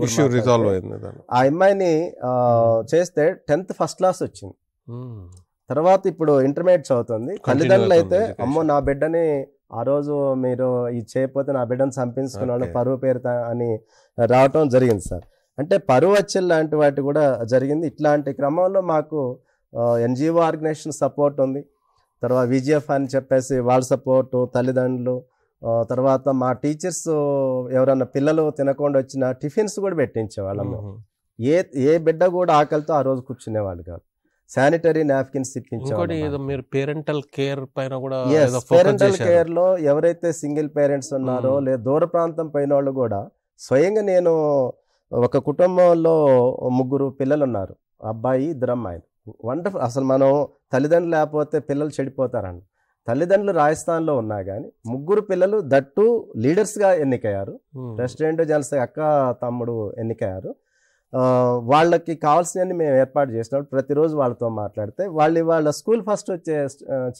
ఆ అమ్మాయిని చేస్తే 10th ఫస్ట్ క్లాస్ వచ్చింది. తర్వాత ఇప్పుడు ఇంటర్మీడియట్ చదువుతుంది. తల్లిదండ్రులు అయితే అమ్మో నా బిడ్డని ఆ రోజు మీరు ఇది చేయకపోతే నా బిడ్డను చంపించుకున్నాడు పరువు పేరు అని రావటం జరిగింది సార్. అంటే పరువు వచ్చేది లాంటి వాటి కూడా జరిగింది. ఇట్లాంటి క్రమంలో మాకు NGO ఆర్గనైజేషన్ సపోర్ట్ ఉంది, తర్వాత VGF అని చెప్పేసి వాళ్ళ సపోర్టు, తల్లిదండ్రులు, తర్వాత మా టీచర్స్ ఎవరన్నా పిల్లలు తినకుండా వచ్చిన టిఫిన్స్ కూడా పెట్టించేవాళ్ళము. ఏ బిడ్డ కూడా ఆకలితో ఆ రోజు కూర్చునేవాళ్ళు కాదు. శానిటరీ నాప్కిన్స్ ఇప్పించేవాళ్ళు. పేరెంటల్ కేర్ పైన కూడా పేరెంటల్ కేర్ లో ఎవరైతే సింగిల్ పేరెంట్స్ ఉన్నారో లేదా దూర ప్రాంతం పోయిన వాళ్ళు కూడా స్వయంగా నేను ఒక కుటుంబంలో 3 పిల్లలు ఉన్నారు, అబ్బాయి 2 అమ్మాయిలు. వండర్ఫుల్. అసలు మనం తల్లిదండ్రులు లేకపోతే పిల్లలు చెడిపోతారండి. తల్లిదండ్రులు రాజస్థాన్లో ఉన్నా కానీ 3 పిల్లలు దట్టు లీడర్స్గా ఎన్నికయ్యారు. ప్రెసిడెంట్ జనరల్ అక్క తమ్ముడు ఎన్నికయ్యారు. వాళ్ళకి కావాల్సినవన్నీ మేము ఏర్పాటు చేసినప్పుడు ప్రతిరోజు వాళ్ళతో మాట్లాడితే వాళ్ళ స్కూల్ ఫస్ట్ వచ్చే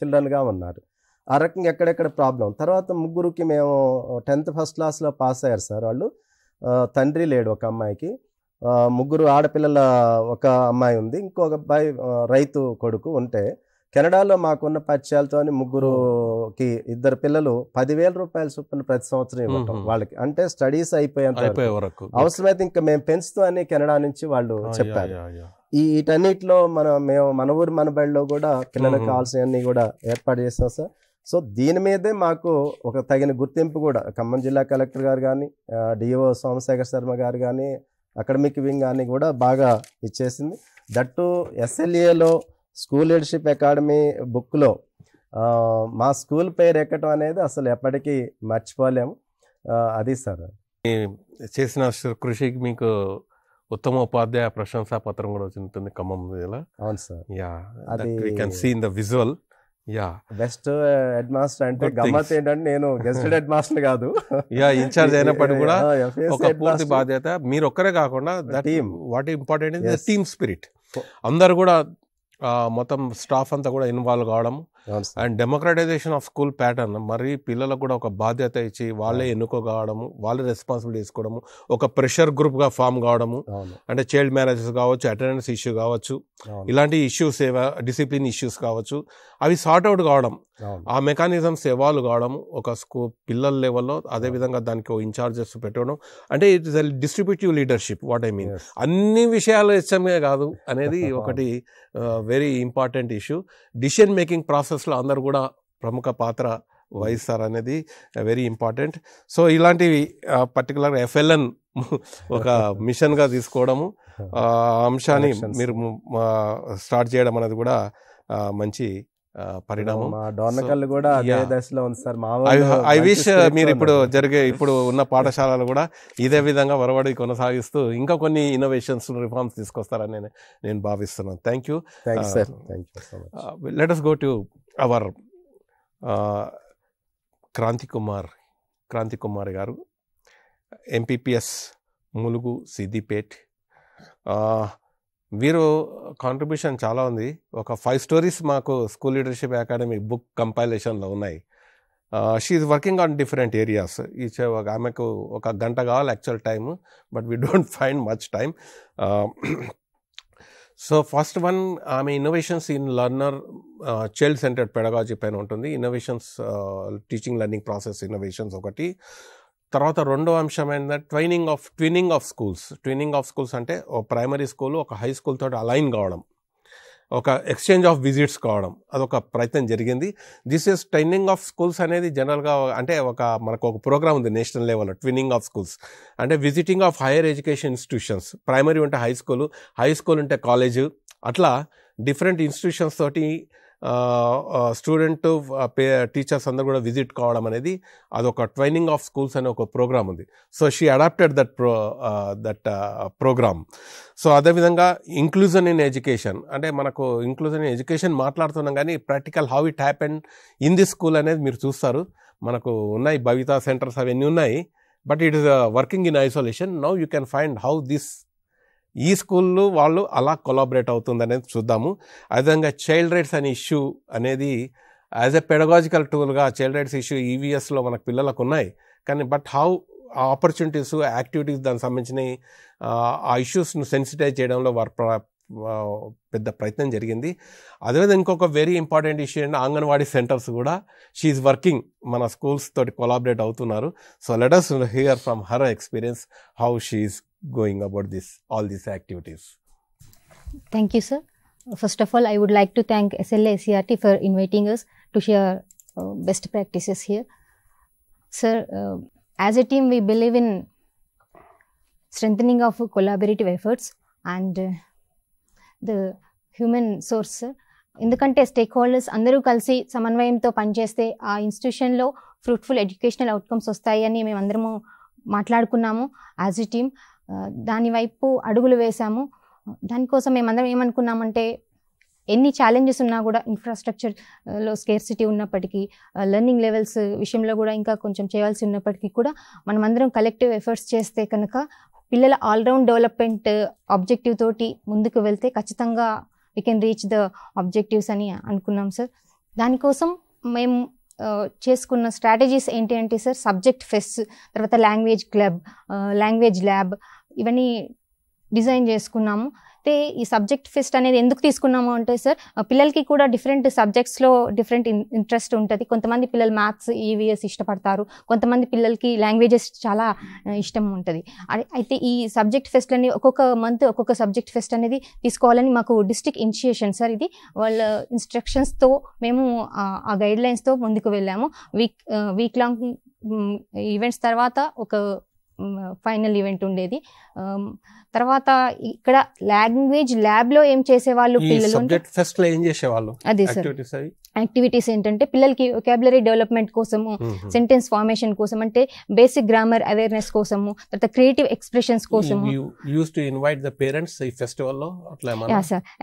చిల్డ్రన్గా ఉన్నారు. ఆ రకంగా ఎక్కడెక్కడ ప్రాబ్లం. తర్వాత 3కి మేము 10th ఫస్ట్ క్లాస్లో పాస్ అయ్యారు సార్. వాళ్ళు తండ్రి లేడు ఒక అమ్మాయికి, 3 ఆడపిల్లల ఒక అమ్మాయి ఉంది, ఇంకొక అబ్బాయి రైతు కొడుకు ఉంటే కెనడాలో మాకున్న పరిచయాలతో 3కి 2 పిల్లలు 10,000 రూపాయల చొప్పున ప్రతి సంవత్సరం ఇవ్వటం వాళ్ళకి. అంటే స్టడీస్ అయిపోయేంత వరకు అవసరమైతే ఇంకా మేము పెంచుతూ అని కెనడా నుంచి వాళ్ళు చెప్పారు. వీటన్నిటిలో మేము మన ఊరు మన బడిలో కూడా పిల్లలకు కావాల్సినవన్నీ కూడా ఏర్పాటు చేస్తాం సార్. సో దీని మీదే మాకు ఒక తగిన గుర్తింపు కూడా ఖమ్మం జిల్లా కలెక్టర్ గారు కానీ, DO సోమశేఖర్ శర్మ గారు కానీ, అకాడమిక్ వింగ్ అని కూడా బాగా ఇచ్చేసింది. దట్టు SLAలో స్కూల్ లీడర్షిప్ అకాడమీ బుక్లో మా స్కూల్ పేరు ఎక్కడం అనేది అసలు ఎప్పటికీ మర్చిపోలేము. అది సార్ చేసిన కృషికి మీకు ఉత్తమ ఉపాధ్యాయ ప్రశంసా పత్రం కూడా ఉంటుంది ఖమ్మం జిల్లా. అవును సార్. అది we can see in the visual. Best head master అంటే గమ్మత్ ఏంటంటే నేను గెస్టెడ్ హెడ్ మాస్టర్ కాదు, ఇన్ఛార్జ్ అయినప్పటికీ కూడా ఒక పూర్తి బాధ్యత మీరు ఒక్కరే కాకుండా what important is team spirit. అందరు కూడా మొత్తం స్టాఫ్ అంతా కూడా ఇన్వాల్వ్ కావడం and democratisation of school pattern. మరి పిల్లలకు కూడా ఒక బాధ్యత ఇచ్చి వాళ్ళే ఎన్నుకోవడము, వాళ్ళే రెస్పాన్సిబిలిటీ తీసుకోవడము, ఒక ప్రెషర్ గ్రూప్గా ఫామ్ కావడము, అంటే చైల్డ్ మ్యారేజెస్ కావచ్చు, అటెండెన్స్ ఇష్యూ కావచ్చు, ఇలాంటి ఇష్యూస్ డిసిప్లిన్ ఇష్యూస్ కావచ్చు, అవి సార్ట్ అవుట్ కావడం, ఆ మెకానిజమ్స్ ఎవాల్వ్ కావడం ఒక పిల్లల లెవెల్లో. అదేవిధంగా దానికి ఇన్ఛార్జెస్ పెట్టడం, అంటే it is distributive leadership. What I mean అన్ని విషయాలు HMA కాదు అనేది ఒకటి very important issue. Decision making ప్రాసెస్లో అందరు కూడా ప్రముఖ పాత్ర వహిస్తారు అనేది వెరీ ఇంపార్టెంట్. సో ఇలాంటివి పర్టికులర్ FLN ఒక మిషన్గా తీసుకోవడము, అంశాన్ని మీరు స్టార్ట్ చేయడం అనేది కూడా మంచి పరిణామం. ఐ విష్ మీరు ఇప్పుడు ఉన్న పాఠశాలలు కూడా ఇదే విధంగా వరవడి కొనసాగిస్తూ ఇంకా కొన్ని ఇన్నోవేషన్స్, రిఫార్మ్స్ తీసుకొస్తారని నేను భావిస్తున్నాను. Thank you. Let us go to our Kranti Kumar గారు, MPPS ములుగు సిద్దిపేట్. వీరు కాంట్రిబ్యూషన్ చాలా ఉంది. ఒక 5 స్టోరీస్ మాకు స్కూల్ లీడర్షిప్ అకాడమీ బుక్ కంపైలేషన్లో ఉన్నాయి. She is working on different areas. ఆమెకు 1 గంట కావాలి actual time, but we don't find much time. So first one, ఆమె innovations in learner child centred pedagogy పైన ఉంటుంది. Innovations teaching learning process innovations ఒకటి. తర్వాత రెండో అంశం ఏంటంటే ట్విన్నింగ్ ఆఫ్ స్కూల్స్ అంటే ఒక ప్రైమరీ స్కూల్ ఒక హై స్కూల్ తోటి అలైన్ కావడం, ఒక ఎక్స్చేంజ్ ఆఫ్ విజిట్స్ కావడం, అదొక ప్రయత్నం జరిగింది. This is twinning of schools అనేది జనరల్గా అంటే మనకు ఒక ప్రోగ్రామ్ ఉంది నేషనల్ లెవెల్లో, ట్విన్నింగ్ ఆఫ్ స్కూల్స్ అంటే visiting of higher education institutions. Primary ఉంటే హై స్కూల్ ఉంటే కాలేజు, అట్లా డిఫరెంట్ ఇన్స్టిట్యూషన్స్ తోటి స్టూడెంట్ టీచర్స్ అందరూ కూడా విజిట్ కావడం అనేది అదొక ట్రైనింగ్ ఆఫ్ స్కూల్స్ అనే ఒక ప్రోగ్రామ్ ఉంది. So she adapted that programme. So అదేవిధంగా ఇంక్లూజన్ ఇన్ ఎడ్యుకేషన్ అంటే మనకు ఇంక్లూజన్ ఇన్ ఎడ్యుకేషన్ మాట్లాడుతున్నాం కానీ practical how it happened in this school అనేది మీరు చూస్తారు. మనకు ఉన్నాయి భవితా సెంటర్స్ అవన్నీ ఉన్నాయి, but it is working in isolation. Now you can find how this ఈ స్కూళ్ళు వాళ్ళు అలా కొలాబరేట్ అవుతుంది అనేది చూద్దాము. అదేవిధంగా చైల్డ్ రైట్స్ అనే ఇష్యూ అనేది యాజ్ ఎ పెడగాజికల్ టూల్గా చైల్డ్ రైట్స్ ఇష్యూ ఈవీఎస్లో మనకు పిల్లలకు ఉన్నాయి, కానీ బట్ హౌ ఆపర్చునిటీస్ యాక్టివిటీస్ దానికి సంబంధించినవి ఆ ఇష్యూస్ను సెన్సిటైజ్ చేయడంలో వారు పెద్ద ప్రయత్నం జరిగింది. అదేవిధంగా ఇంకొక వెరీ ఇంపార్టెంట్ ఇష్యూ అంటే అంగన్వాడీ సెంటర్స్ కూడా షీఈ్ వర్కింగ్ మన స్కూల్స్ తోటి కొలాబరేట్ అవుతున్నారు. So let us hear from her experience how she is going about all these activities. Thank you, sir. First of all, I would like to thank SLA CRT for inviting us to share best practices here. Sir, as a team, we believe in strengthening of collaborative efforts and the human source. ఎందుకంటే stake holders అందరూ కలిసి సమన్వయంతో పనిచేస్తే ఆ ఇన్స్టిట్యూషన్లో fruitful educational outcomes వస్తాయి అని మేమందరము మాట్లాడుకున్నాము. యాజ్ ఎ టీమ్ దాని వైపు అడుగులు వేసాము. దానికోసం మేమందరం ఏమనుకున్నామంటే ఎన్ని ఛాలెంజెస్ ఉన్నా కూడా ఇన్ఫ్రాస్ట్రక్చర్లో స్కేర్సిటీ ఉన్నప్పటికీ లెర్నింగ్ లెవెల్స్ విషయంలో కూడా ఇంకా కొంచెం చేయాల్సి ఉన్నప్పటికీ కూడా మనమందరం కలెక్టివ్ ఎఫర్ట్స్ చేస్తే కనుక పిల్లల ఆల్రౌండ్ డెవలప్మెంట్ ఆబ్జెక్టివ్ తోటి ముందుకు వెళ్తే ఖచ్చితంగా we can reach the objectives అని అనుకున్నాం సార్. దానికోసం మేము చేసుకున్న స్ట్రాటజీస్ ఏంటి అంటే సార్ సబ్జెక్ట్ ఫెస్ట్, తర్వాత లాంగ్వేజ్ క్లబ్, లాంగ్వేజ్ ల్యాబ్ ఇవన్నీ డిజైన్ చేసుకున్నాము. అయితే ఈ సబ్జెక్ట్ ఫెస్ట్ అనేది ఎందుకు తీసుకున్నాము అంటే సార్ పిల్లలకి కూడా డిఫరెంట్ సబ్జెక్ట్స్లో డిఫరెంట్ ఇంట్రెస్ట్ ఉంటుంది. కొంతమంది పిల్లలు మ్యాథ్స్ ఈవీఎస్ ఇష్టపడతారు, కొంతమంది పిల్లలకి లాంగ్వేజెస్ చాలా ఇష్టం ఉంటుంది. అయితే ఈ సబ్జెక్ట్ ఫెస్ట్ అని ఒక్కొక్క మంత్ ఒక్కొక్క సబ్జెక్ట్ ఫెస్ట్ అనేది తీసుకోవాలని మాకు డిస్ట్రిక్ట్ ఇనిషియేషన్ సార్. ఇది వాళ్ళ ఇన్స్ట్రక్షన్స్తో మేము ఆ గైడ్ లైన్స్తో ముందుకు వెళ్ళాము. వీక్ లాంగ్ ఈవెంట్స్ తర్వాత ఒక ఫైనల్ ఈవెంట్ ఉండేది. తర్వాత ఇక్కడ లాంగ్వేజ్ ల్యాబ్ లో ఏం చేసేవాళ్ళు పిల్లలు, అదే సార్ యాక్టివిటీస్ ఏంటంటే పిల్లలకి వొకాబులరీ డెవలప్మెంట్ కోసము, సెంటెన్స్ ఫార్మేషన్ కోసం, అంటే బేసిక్ గ్రామర్ అవేర్నెస్ కోసము, తర్వాత క్రియేటివ్ ఎక్స్ప్రెషన్స్ కోసము.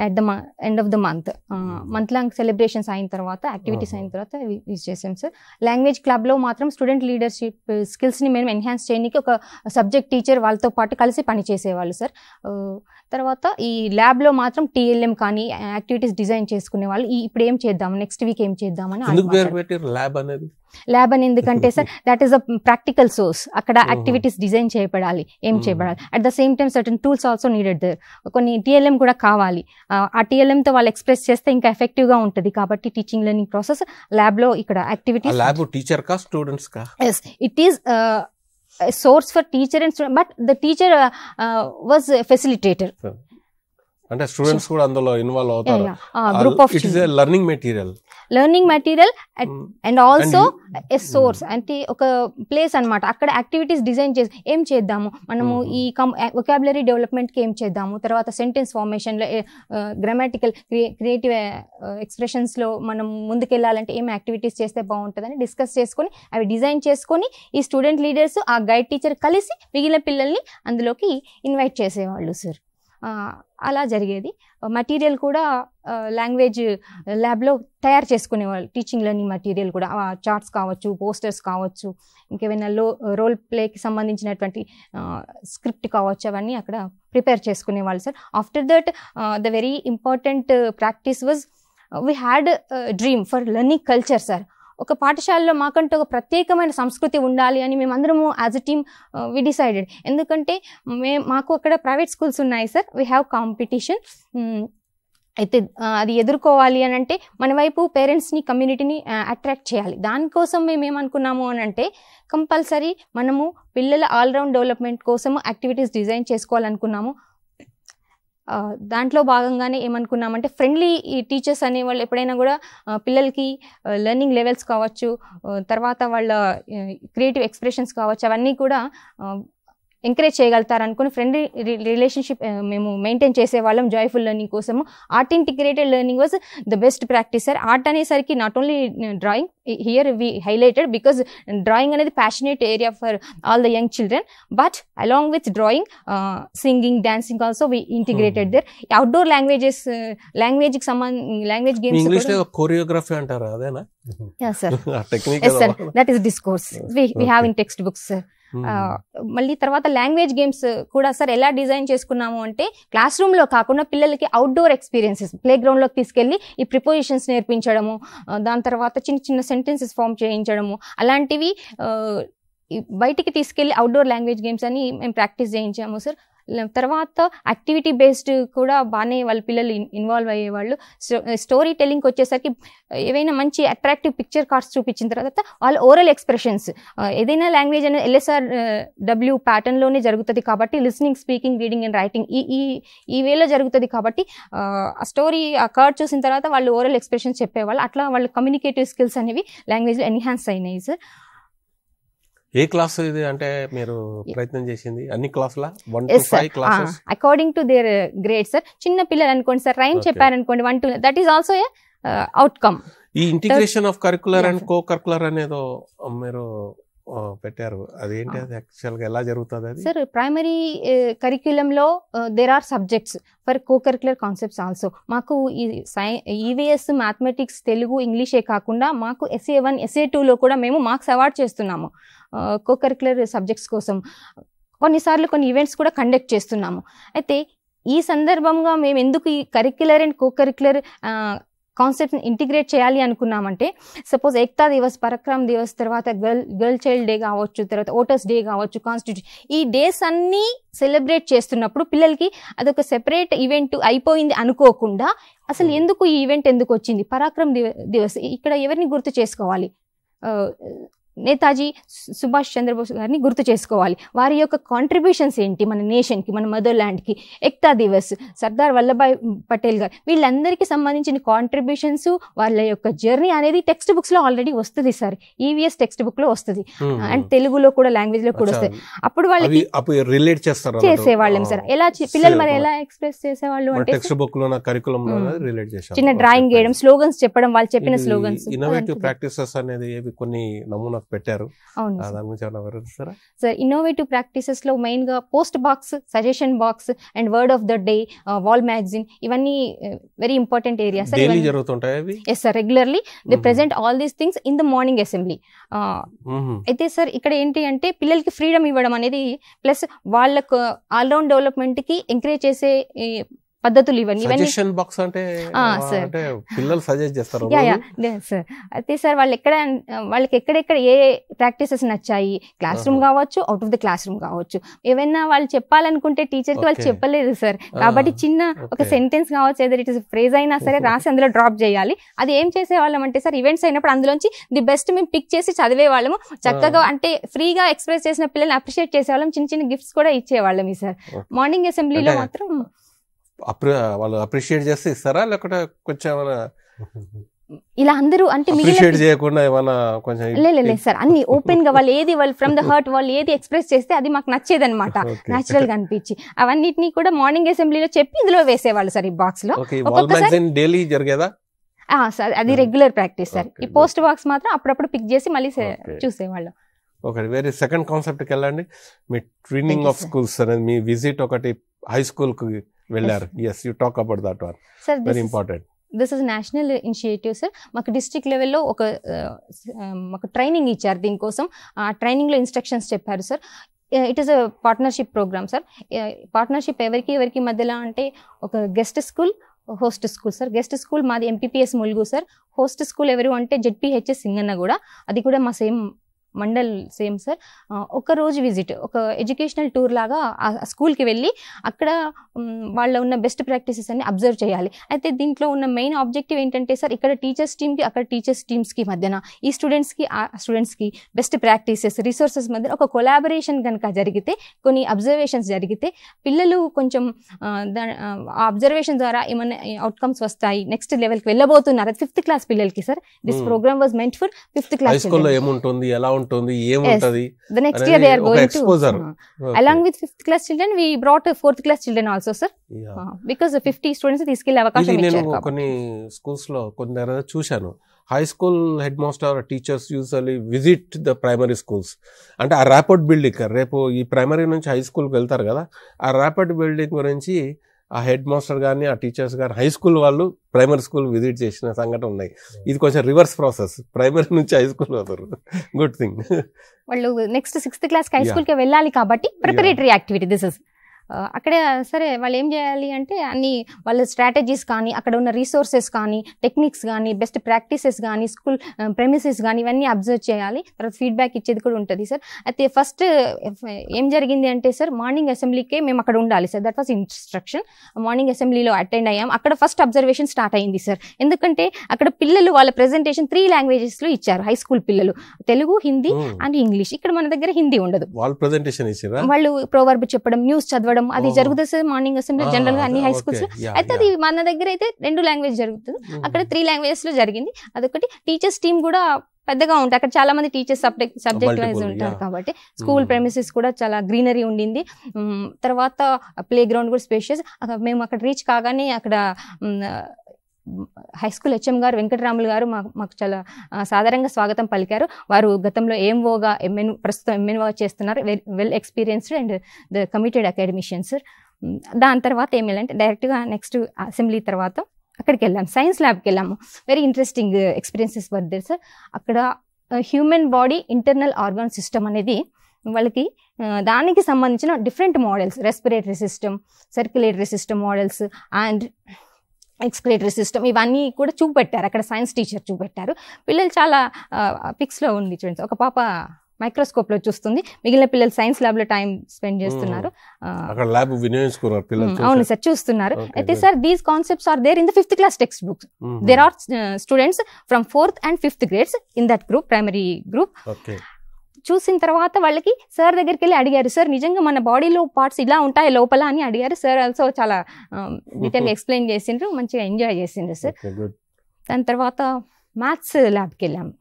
At the end of the month long celebrations అయిన తర్వాత యాక్టివిటీస్ అయిన తర్వాత యూజ్ చేసాం సార్. లాంగ్వేజ్ క్లబ్ లో మాత్రం స్టూడెంట్ లీడర్షిప్ స్కిల్స్ ని మేము ఎన్హాన్స్ చేయడానికి ఒక సబ్జెక్ట్ టీచర్ వాళ్ళతో పాటు కలిసి పనిచేసేవాళ్ళు సార్. తర్వాత ఈ ల్యాబ్ లో మాత్రం టీఎల్ఎం కానీ యాక్టివిటీస్ డిజైన్ చేసుకునే వాళ్ళు ఇప్పుడు ఏం చేద్దాం, నెక్స్ట్ వీక్ ఏం చేద్దామని. ల్యాబ్ అని ఎందుకంటే sir that is a practical source. అక్కడ యాక్టివిటీస్ డిజైన్ చేయబడాలి, ఏం చేయబడాలి. At the same time certain tools also needed there. కొన్ని టీఎల్ఎం కూడా కావాలి. ఆ టీఎల్ఎంతో వాళ్ళు ఎక్స్ప్రెస్ చేస్తే ఇంకా ఎఫెక్టివ్ గా ఉంటుంది. కాబట్టి టీచింగ్ లెర్నింగ్ ప్రాసెస్ ల్యాబ్ లో ఇక్కడ యాక్టివిటీస్. టీచర్ కా స్టూడెంట్స్ కా? yes, it is a source for teacher and student, but the teacher was a facilitator. అంటే స్టూడెంట్స్ కూడా అందులో ఇన్వాల్వ్ అవుతారు. Group of it is a learning material and also a source, అంటే ఒక place అన్నమాట. అక్కడ యాక్టివిటీస్ డిజైన్ చేసి ఏం చేద్దాము మనము, ఈ వొకాబులరీ డెవలప్మెంట్ కి ఏం చేద్దాము, తర్వాత సెంటెన్స్ ఫార్మేషన్ లో, గ్రామాటికల్ క్రియేటివ్ ఎక్స్ప్రెషన్స్ లో మనం ముందుకెళ్ళాలంటే ఏం యాక్టివిటీస్ చేస్తే బాగుంటుందని డిస్కస్ చేసుకొని అవి డిజైన్ చేసుకొని ఈ స్టూడెంట్ లీడర్స్ ఆ గైడ్ టీచర్ కలిసి మిగిలిన పిల్లల్ని అందులోకి ఇన్వైట్ చేసేవాళ్ళు సార్. అలా జరిగేది. మెటీరియల్ కూడా లాంగ్వేజ్ ల్యాబ్లో తయారు చేసుకునేవాళ్ళు. టీచింగ్ లెర్నింగ్ మెటీరియల్ కూడా చార్ట్స్ కావచ్చు, పోస్టర్స్ కావచ్చు, ఇంకేమైనా రోల్ ప్లేకి సంబంధించినటువంటి స్క్రిప్ట్ కావచ్చు, అవన్నీ అక్కడ ప్రిపేర్ చేసుకునేవాళ్ళు sir. After that the very important practice was we had dream for learning culture sir. ఒక పాఠశాలలో మాకంటూ ఒక ప్రత్యేకమైన సంస్కృతి ఉండాలి అని మేమందరము as a team we decided. ఎందుకంటే మాకు అక్కడ ప్రైవేట్ స్కూల్స్ ఉన్నాయి సార్. వీ హ్యావ్ కాంపిటీషన్ అయితే అది ఎదుర్కోవాలి అని అంటే మన వైపు పేరెంట్స్ని కమ్యూనిటీని అట్రాక్ట్ చేయాలి. దానికోసం మేము ఏమనుకున్నాము అని అంటే కంపల్సరీ మనము పిల్లల ఆల్రౌండ్ డెవలప్మెంట్ కోసం యాక్టివిటీస్ డిజైన్ చేసుకోవాలనుకున్నాము. దాంట్లో భాగంగానే ఏమనుకున్నామంటే ఫ్రెండ్లీ టీచర్స్ అనేవాళ్ళు ఎప్పుడైనా కూడా పిల్లలకి లెర్నింగ్ లెవెల్స్ కావచ్చు, తర్వాత వాళ్ళ క్రియేటివ్ ఎక్స్ప్రెషన్స్ కావచ్చు, అవన్నీ కూడా ఎంకరేజ్ చేయగలుగుతారు అనుకుని ఫ్రెండ్లీ రిలేషన్షిప్ మేము మెయింటైన్ చేసేవాళ్ళం జాయ్ఫుల్ లెర్నింగ్ కోసము. Art integrated learning was the best practice sir. Art అనేసరికి not only drawing, here we highlighted because drawing అనేది passionate area for all the young children, but along with drawing singing dancing also we integrated there. Outdoor languages లాంగ్వేజ్కి language games choreography అంటారా అదేనా? Sir sir that is discourse we have in text books sir. మళ్ళీ తర్వాత language games కూడా sir ఎలా design చేసుకున్నాము అంటే class రూమ్లో కాకుండా పిల్లలకి అవుట్డోర్ ఎక్స్పీరియన్సెస్ ప్లే గ్రౌండ్లోకి తీసుకెళ్ళి ఈ ప్రిపోజిషన్స్ నేర్పించడము, దాని తర్వాత చిన్న చిన్న సెంటెన్సెస్ ఫామ్ చేయించడము, అలాంటివి బయటికి తీసుకెళ్ళి అవుట్డోర్ లాంగ్వేజ్ గేమ్స్ అని మేము ప్రాక్టీస్ చేయించాము సార్. తర్వాత యాక్టివిటీ బేస్డ్ కూడా బాగానే వాళ్ళ పిల్లలు ఇన్వాల్వ్ అయ్యేవాళ్ళు. స్టోరీ టెల్లింగ్కి వచ్చేసరికి ఏవైనా మంచి అట్రాక్టివ్ పిక్చర్ కార్డ్స్ చూపించిన తర్వాత వాళ్ళ ఓరల్ ఎక్స్ప్రెషన్స్, ఏదైనా లాంగ్వేజ్ అనేది LSRW ప్యాటర్న్లోనే జరుగుతుంది కాబట్టి listening, speaking, reading and writing ఈ వేలో జరుగుతుంది కాబట్టి ఆ స్టోరీ ఆ కార్డ్ చూసిన తర్వాత వాళ్ళు ఓరల్ ఎక్స్ప్రెషన్స్ చెప్పేవాళ్ళు. అట్లా వాళ్ళ కమ్యూనికేటివ్ స్కిల్స్ అనేవి లాంగ్వేజ్లో ఎన్హాన్స్ అయినాయి సార్. ఏ క్లాస్ ఇది అంటే మీరు ప్రయత్నం చేసింది? అన్ని క్లాసులా? 1 to 5 classes according to their grade sir. చిన్న పిల్లలు అనుకోండి సార్, రైమ్ చెప్పారనుకోండి 1 to, that is also a outcome. ఈ integration of curricular and co curricular అనేదో మీరు పెట్టారు, అదేంటి? అది యాక్చువల్గా ఎలా జరుగుతుంది అది? సార్ ప్రైమరీ కరిక్యులంలో there are subjects for co curricular concepts also. మాకు ఈ EVS, మ్యాథమెటిక్స్, తెలుగు, ఇంగ్లీషే కాకుండా మాకు SA1, SA2లో కూడా మేము మార్క్స్ అవార్డ్ చేస్తున్నాము కో కరిక్యులర్ సబ్జెక్ట్స్ కోసం. కొన్నిసార్లు కొన్ని ఈవెంట్స్ కూడా కండక్ట్ చేస్తున్నాము. అయితే ఈ సందర్భంగా మేము ఎందుకు ఈ కరిక్యులర్ అండ్ కో కరిక్యులర్ కాన్సెప్ట్ని ఇంటిగ్రేట్ చేయాలి అనుకున్నామంటే, సపోజ్ ఏక్తా దివస్, పరాక్రమ్ దివస్, తర్వాత గర్ల్ చైల్డ్ డే కావచ్చు, తర్వాత ఓటర్స్ డే కావచ్చు, కాన్స్టిట్యూషన్, ఈ డేస్ అన్నీ సెలబ్రేట్ చేస్తున్నప్పుడు పిల్లలకి అదొక సెపరేట్ ఈవెంట్ అయిపోయింది అనుకోకుండా అసలు ఎందుకు ఈ ఈవెంట్ ఎందుకు వచ్చింది, పరాక్రమ్ దివస్ ఇక్కడ ఎవరిని గుర్తు చేసుకోవాలి, నేతాజీ సుభాష్ చంద్రబోస్ గారిని గుర్తు చేసుకోవాలి, వారి యొక్క కాంట్రిబ్యూషన్స్ ఏంటి మన నేషన్కి, మన మదర్ ల్యాండ్కి. ఏక్తా దివస్, సర్దార్ వల్లభాయ్ పటేల్ గారు, వీళ్ళందరికీ సంబంధించిన కాంట్రిబ్యూషన్స్, వాళ్ళ యొక్క జర్నీ అనేది టెక్స్ట్ బుక్స్లో ఆల్రెడీ వస్తుంది సార్. EVS టెక్స్ట్ బుక్లో వస్తుంది అండ్ తెలుగులో కూడా రిలేట్ కూడా వస్తుంది. అప్పుడు వాళ్ళకి రిలేట్ చేసేవాళ్ళం సార్. ఎలా పిల్లలు మరి ఎలా ఎక్స్ప్రెస్ చేసేవాళ్ళు అంటే చిన్న డ్రాయింగ్ వేయడం, స్లోగన్స్ చెప్పడం, వాళ్ళు చెప్పిన స్లోగన్స్. ఇన్నోవేటివ్ ప్రాక్టీసెస్ అనేది కొన్ని నమూనా పెట్టారు. సార్ ఇన్నోవేటివ్ ప్రాక్టీసెస్ లో మెయిన్ గా post box, suggestion box and word of the day, wall magazine, ఇవన్నీ very important areas. Yes sir, regularly they present all these things in the morning assembly. అయితే sir ఇక్కడ ఏంటి అంటే పిల్లలకి freedom ఇవ్వడం అనేది, ప్లస్ వాళ్ళకు ఆల్రౌండ్ డెవలప్మెంట్ కి ఎంకరేజ్ చేసే పద్ధతులు ఇవన్నీ. సజెషన్ బాక్స్ అంటే పిల్లలు సజెస్ట్ చేస్తారు సార్. అయితే సార్ వాళ్ళకి ఎక్కడెక్కడ ఏ ప్రాక్టీసెస్ నచ్చాయి, క్లాస్ రూమ్ కావచ్చు, out of the class room కావచ్చు, ఏవైనా వాళ్ళు చెప్పాలనుకుంటే టీచర్కి వాళ్ళు చెప్పలేదు సార్. కాబట్టి చిన్న ఒక సెంటెన్స్ కావచ్చు, ఏదైనా ఇట్ ఇస్ ఫ్రేజ్ అయినా సరే రాసి అందులో డ్రాప్ చేయాలి. అది ఏం చేసేవాళ్ళం అంటే సార్, ఈవెంట్స్ అయినప్పుడు అందులోంచి ది బెస్ట్ మేము పిక్ చేసి చదివేవాళ్ళము. చక్కగా అంటే ఫ్రీగా ఎక్స్ప్రెస్ చేసిన పిల్లల్ని అప్రిషియేట్ చేసేవాళ్ళం, చిన్న చిన్న గిఫ్ట్స్ కూడా ఇచ్చేవాళ్ళం. ఈ సార్ మార్నింగ్ అసెంబ్లీలో మాత్రం వాళ్ళు అప్రిషియేట్ చేస్తే ఇస్తారా, లేకపోతే కొంచెం ఇలా అందరూ అంటే చేయకుండా ఏమైనా కొంచెం లేదు సార్, అన్ని ఓపెన్ గా వాళ్ళు ఫ్రమ్ ద హార్ట్ వాళ్ళు ఏది ఎక్స్ప్రెస్ చేస్తే అది మాకు నచ్చేది అనమాట, న్యాచురల్ గా అనిపించి అవన్నిటిని కూడా మార్నింగ్ అసెంబ్లీలో చెప్పి ఇందులో వేసేవాళ్ళు సార్. ఈ బాక్స్ లో డైలీ జరిగేదా సార్? అది రెగ్యులర్ ప్రాక్టీస్ సార్. ఈ పోస్ట్ బాక్స్ మాత్రం అప్పుడప్పుడు పిక్ చేసి మళ్ళీ చూసేవాళ్ళం. ఓకే, వేరే సెకండ్ కాన్సెప్ట్కి వెళ్ళండి. మీ ట్రైనింగ్ ఆఫ్ స్కూల్స్ అనేది మీ విజిట్ ఒకటి హై స్కూల్ కు వెళ్ళారు. Yes, you talk about that one, very important. This is national initiative sir. మాకు డిస్ట్రిక్ట్ లెవెల్లో మాకు ట్రైనింగ్ ఇచ్చారు దీనికోసం. ఆ ట్రైనింగ్లో ఇన్స్ట్రక్షన్స్ చెప్పారు sir. It is a partnership program sir. Partnership ఎవరికి మధ్యలో అంటే ఒక guest school, host school sir. Guest school మాది MPPS Mulugu sir. Host school ఎవరు అంటే ZPHS సింగన్న కూడా, అది కూడా మా సేమ్ మండల్ సేమ్ సార్. ఒక రోజు విజిట్, ఒక ఎడ్యుకేషనల్ టూర్ లాగా ఆ స్కూల్కి వెళ్ళి అక్కడ వాళ్ళ ఉన్న బెస్ట్ ప్రాక్టీసెస్ అన్ని అబ్జర్వ్ చేయాలి. అయితే దీంట్లో ఉన్న మెయిన్ ఆబ్జెక్టివ్ ఏంటంటే సార్, ఇక్కడ టీచర్స్ టీమ్కి అక్కడ టీచర్స్ టీమ్స్కి మధ్యన ఈ స్టూడెంట్స్కి ఆ స్టూడెంట్స్కి బెస్ట్ ప్రాక్టీసెస్ రిసోర్సెస్ మధ్య ఒక కొలాబరేషన్ కనుక జరిగితే, కొన్ని అబ్జర్వేషన్స్ జరిగితే పిల్లలు కొంచెం ఆ అబ్జర్వేషన్ ద్వారా ఏమైనా అవుట్కమ్స్ వస్తాయి, నెక్స్ట్ లెవెల్కి వెళ్ళబోతున్నారు. అది 5th క్లాస్ పిల్లలకి sir. This program was meant for 5th class. ఏముంటుంది, ఎలా ఉంటుంది, ఏముంటుంది, the next year they are going to along with 5th class children we brought 4th class children also sir. Because 50 students తీసుకెళ్లే అవకాశం ఇచ్చారు. నేను కొన్ని స్కూల్స్ లో కొన్ని చూశాను, high school head master teachers usually visit the primary schools. అంటే ఆ ర్యాపిడ్ బిల్డింగ్, రేపు ఈ ప్రైమరీ నుంచి హై స్కూల్కి వెళ్తారు కదా, ఆ ర్యాపిడ్ బిల్డింగ్ గురించి ఆ హెడ్ మాస్టర్ కానీ ఆ టీచర్స్ కానీ హై స్కూల్ వాళ్ళు ప్రైమరీ స్కూల్ విజిట్ చేసిన సంఘటన ఉన్నాయి. ఇది కొంచెం రివర్స్ ప్రాసెస్, ప్రైమరీ నుంచి హై స్కూల్ అవుతారు. Good thing. వాళ్ళు నెక్స్ట్ 6th క్లాస్కి హై స్కూల్కి వెళ్ళాలి కాబట్టి ప్రిపరేటరీ యాక్టివిటీ దిస్ ఇస్. అక్కడ సరే వాళ్ళు ఏం చేయాలి అంటే అన్ని వాళ్ళ స్ట్రాటజీస్ కానీ, అక్కడ ఉన్న రీసోర్సెస్ కానీ, టెక్నిక్స్ కానీ, బెస్ట్ ప్రాక్టీసెస్ కానీ, స్కూల్ ప్రెమిసెస్ కానీ ఇవన్నీ అబ్జర్వ్ చేయాలి. తర్వాత ఫీడ్బ్యాక్ ఇచ్చేది కూడా ఉంటుంది సార్. అయితే ఫస్ట్ ఏం జరిగింది అంటే సార్, మార్నింగ్ అసెంబ్లీకే మేము అక్కడ ఉండాలి sir. That was instruction. Morning అసెంబ్లీలో అటెండ్ అయ్యాం. అక్కడ ఫస్ట్ అబ్జర్వేషన్ స్టార్ట్ అయింది సార్. ఎందుకంటే అక్కడ పిల్లలు వాళ్ళ ప్రెజెంటేషన్ 3 లాంగ్వేజెస్లో ఇచ్చారు. హై స్కూల్ పిల్లలు తెలుగు, హిందీ అండ్ ఇంగ్లీష్. ఇక్కడ మన దగ్గర హిందీ ఉండదు. వాళ్ళు ప్రోవర్బ్ చెప్పడం, న్యూస్ చదవడం అది జరుగుతుంది సార్ మార్నింగ్ అసెంబ్లీ జనరల్ గా అన్ని హై స్కూల్స్ లో. అయితే అది మన దగ్గర అయితే 2 లాంగ్వేజ్ జరుగుతుంది, అక్కడ 3 లాంగ్వేజెస్ లో జరిగింది. అదొకటి. టీచర్స్ టీమ్ కూడా పెద్దగా ఉంటాయి అక్కడ, చాలా మంది టీచర్స్ సబ్జెక్ట్ వైజ్ ఉంటారు కాబట్టి స్కూల్ ప్రెమిసెస్ కూడా చాలా గ్రీనరీ ఉండింది. తర్వాత ప్లే గ్రౌండ్ కూడా స్పేషియస్. మేము అక్కడ రీచ్ కాగానే అక్కడ హై స్కూల్ హెచ్ఎం గారు వెంకటరాములు గారు మాకు చాలా సాధారణంగా స్వాగతం పలికారు. వారు గతంలో ఏఎంఓగా ప్రస్తుతం ఎంఎన్ఓగా చేస్తున్నారు. Well experienced and the committed academicians. దాని తర్వాత ఏం వెళ్ళంటే డైరెక్ట్గా నెక్స్ట్ అసెంబ్లీ తర్వాత అక్కడికి వెళ్ళాము, సైన్స్ ల్యాబ్కి వెళ్ళాము. Very interesting experiences were there sir. అక్కడ human body internal organ system అనేది వాళ్ళకి దానికి సంబంధించిన different models, respiratory system, circulatory system models and excretory system ఇవన్నీ కూడా చూపెట్టారు. అక్కడ సైన్స్ టీచర్ చూపెట్టారు. పిల్లలు చాలా పిక్స్లో ఉంది చూడండి. ఒక పాప మైక్రోస్కోప్లో చూస్తుంది, మిగిలిన పిల్లలు సైన్స్ ల్యాబ్లో టైం స్పెండ్ చేస్తున్నారు. అవును సార్, చూస్తున్నారు. అయితే sir these concepts are there in the 5th class text books. There are students from 4th and 5th grades in that group, primary group. చూసిన తర్వాత వాళ్ళకి సార్ దగ్గరికి వెళ్ళి అడిగారు, సార్ నిజంగా మన బాడీలో పార్ట్స్ ఇలా ఉంటాయి లోపల అని అడిగారు. సార్ ఆల్సో చాలా డీటెయిల్గా ఎక్స్ప్లెయిన్ చేసిండ్రు, మంచిగా ఎంజాయ్ చేసిండ్రు సార్. దాని తర్వాత మ్యాథ్స్ ల్యాబ్కి వెళ్ళాము.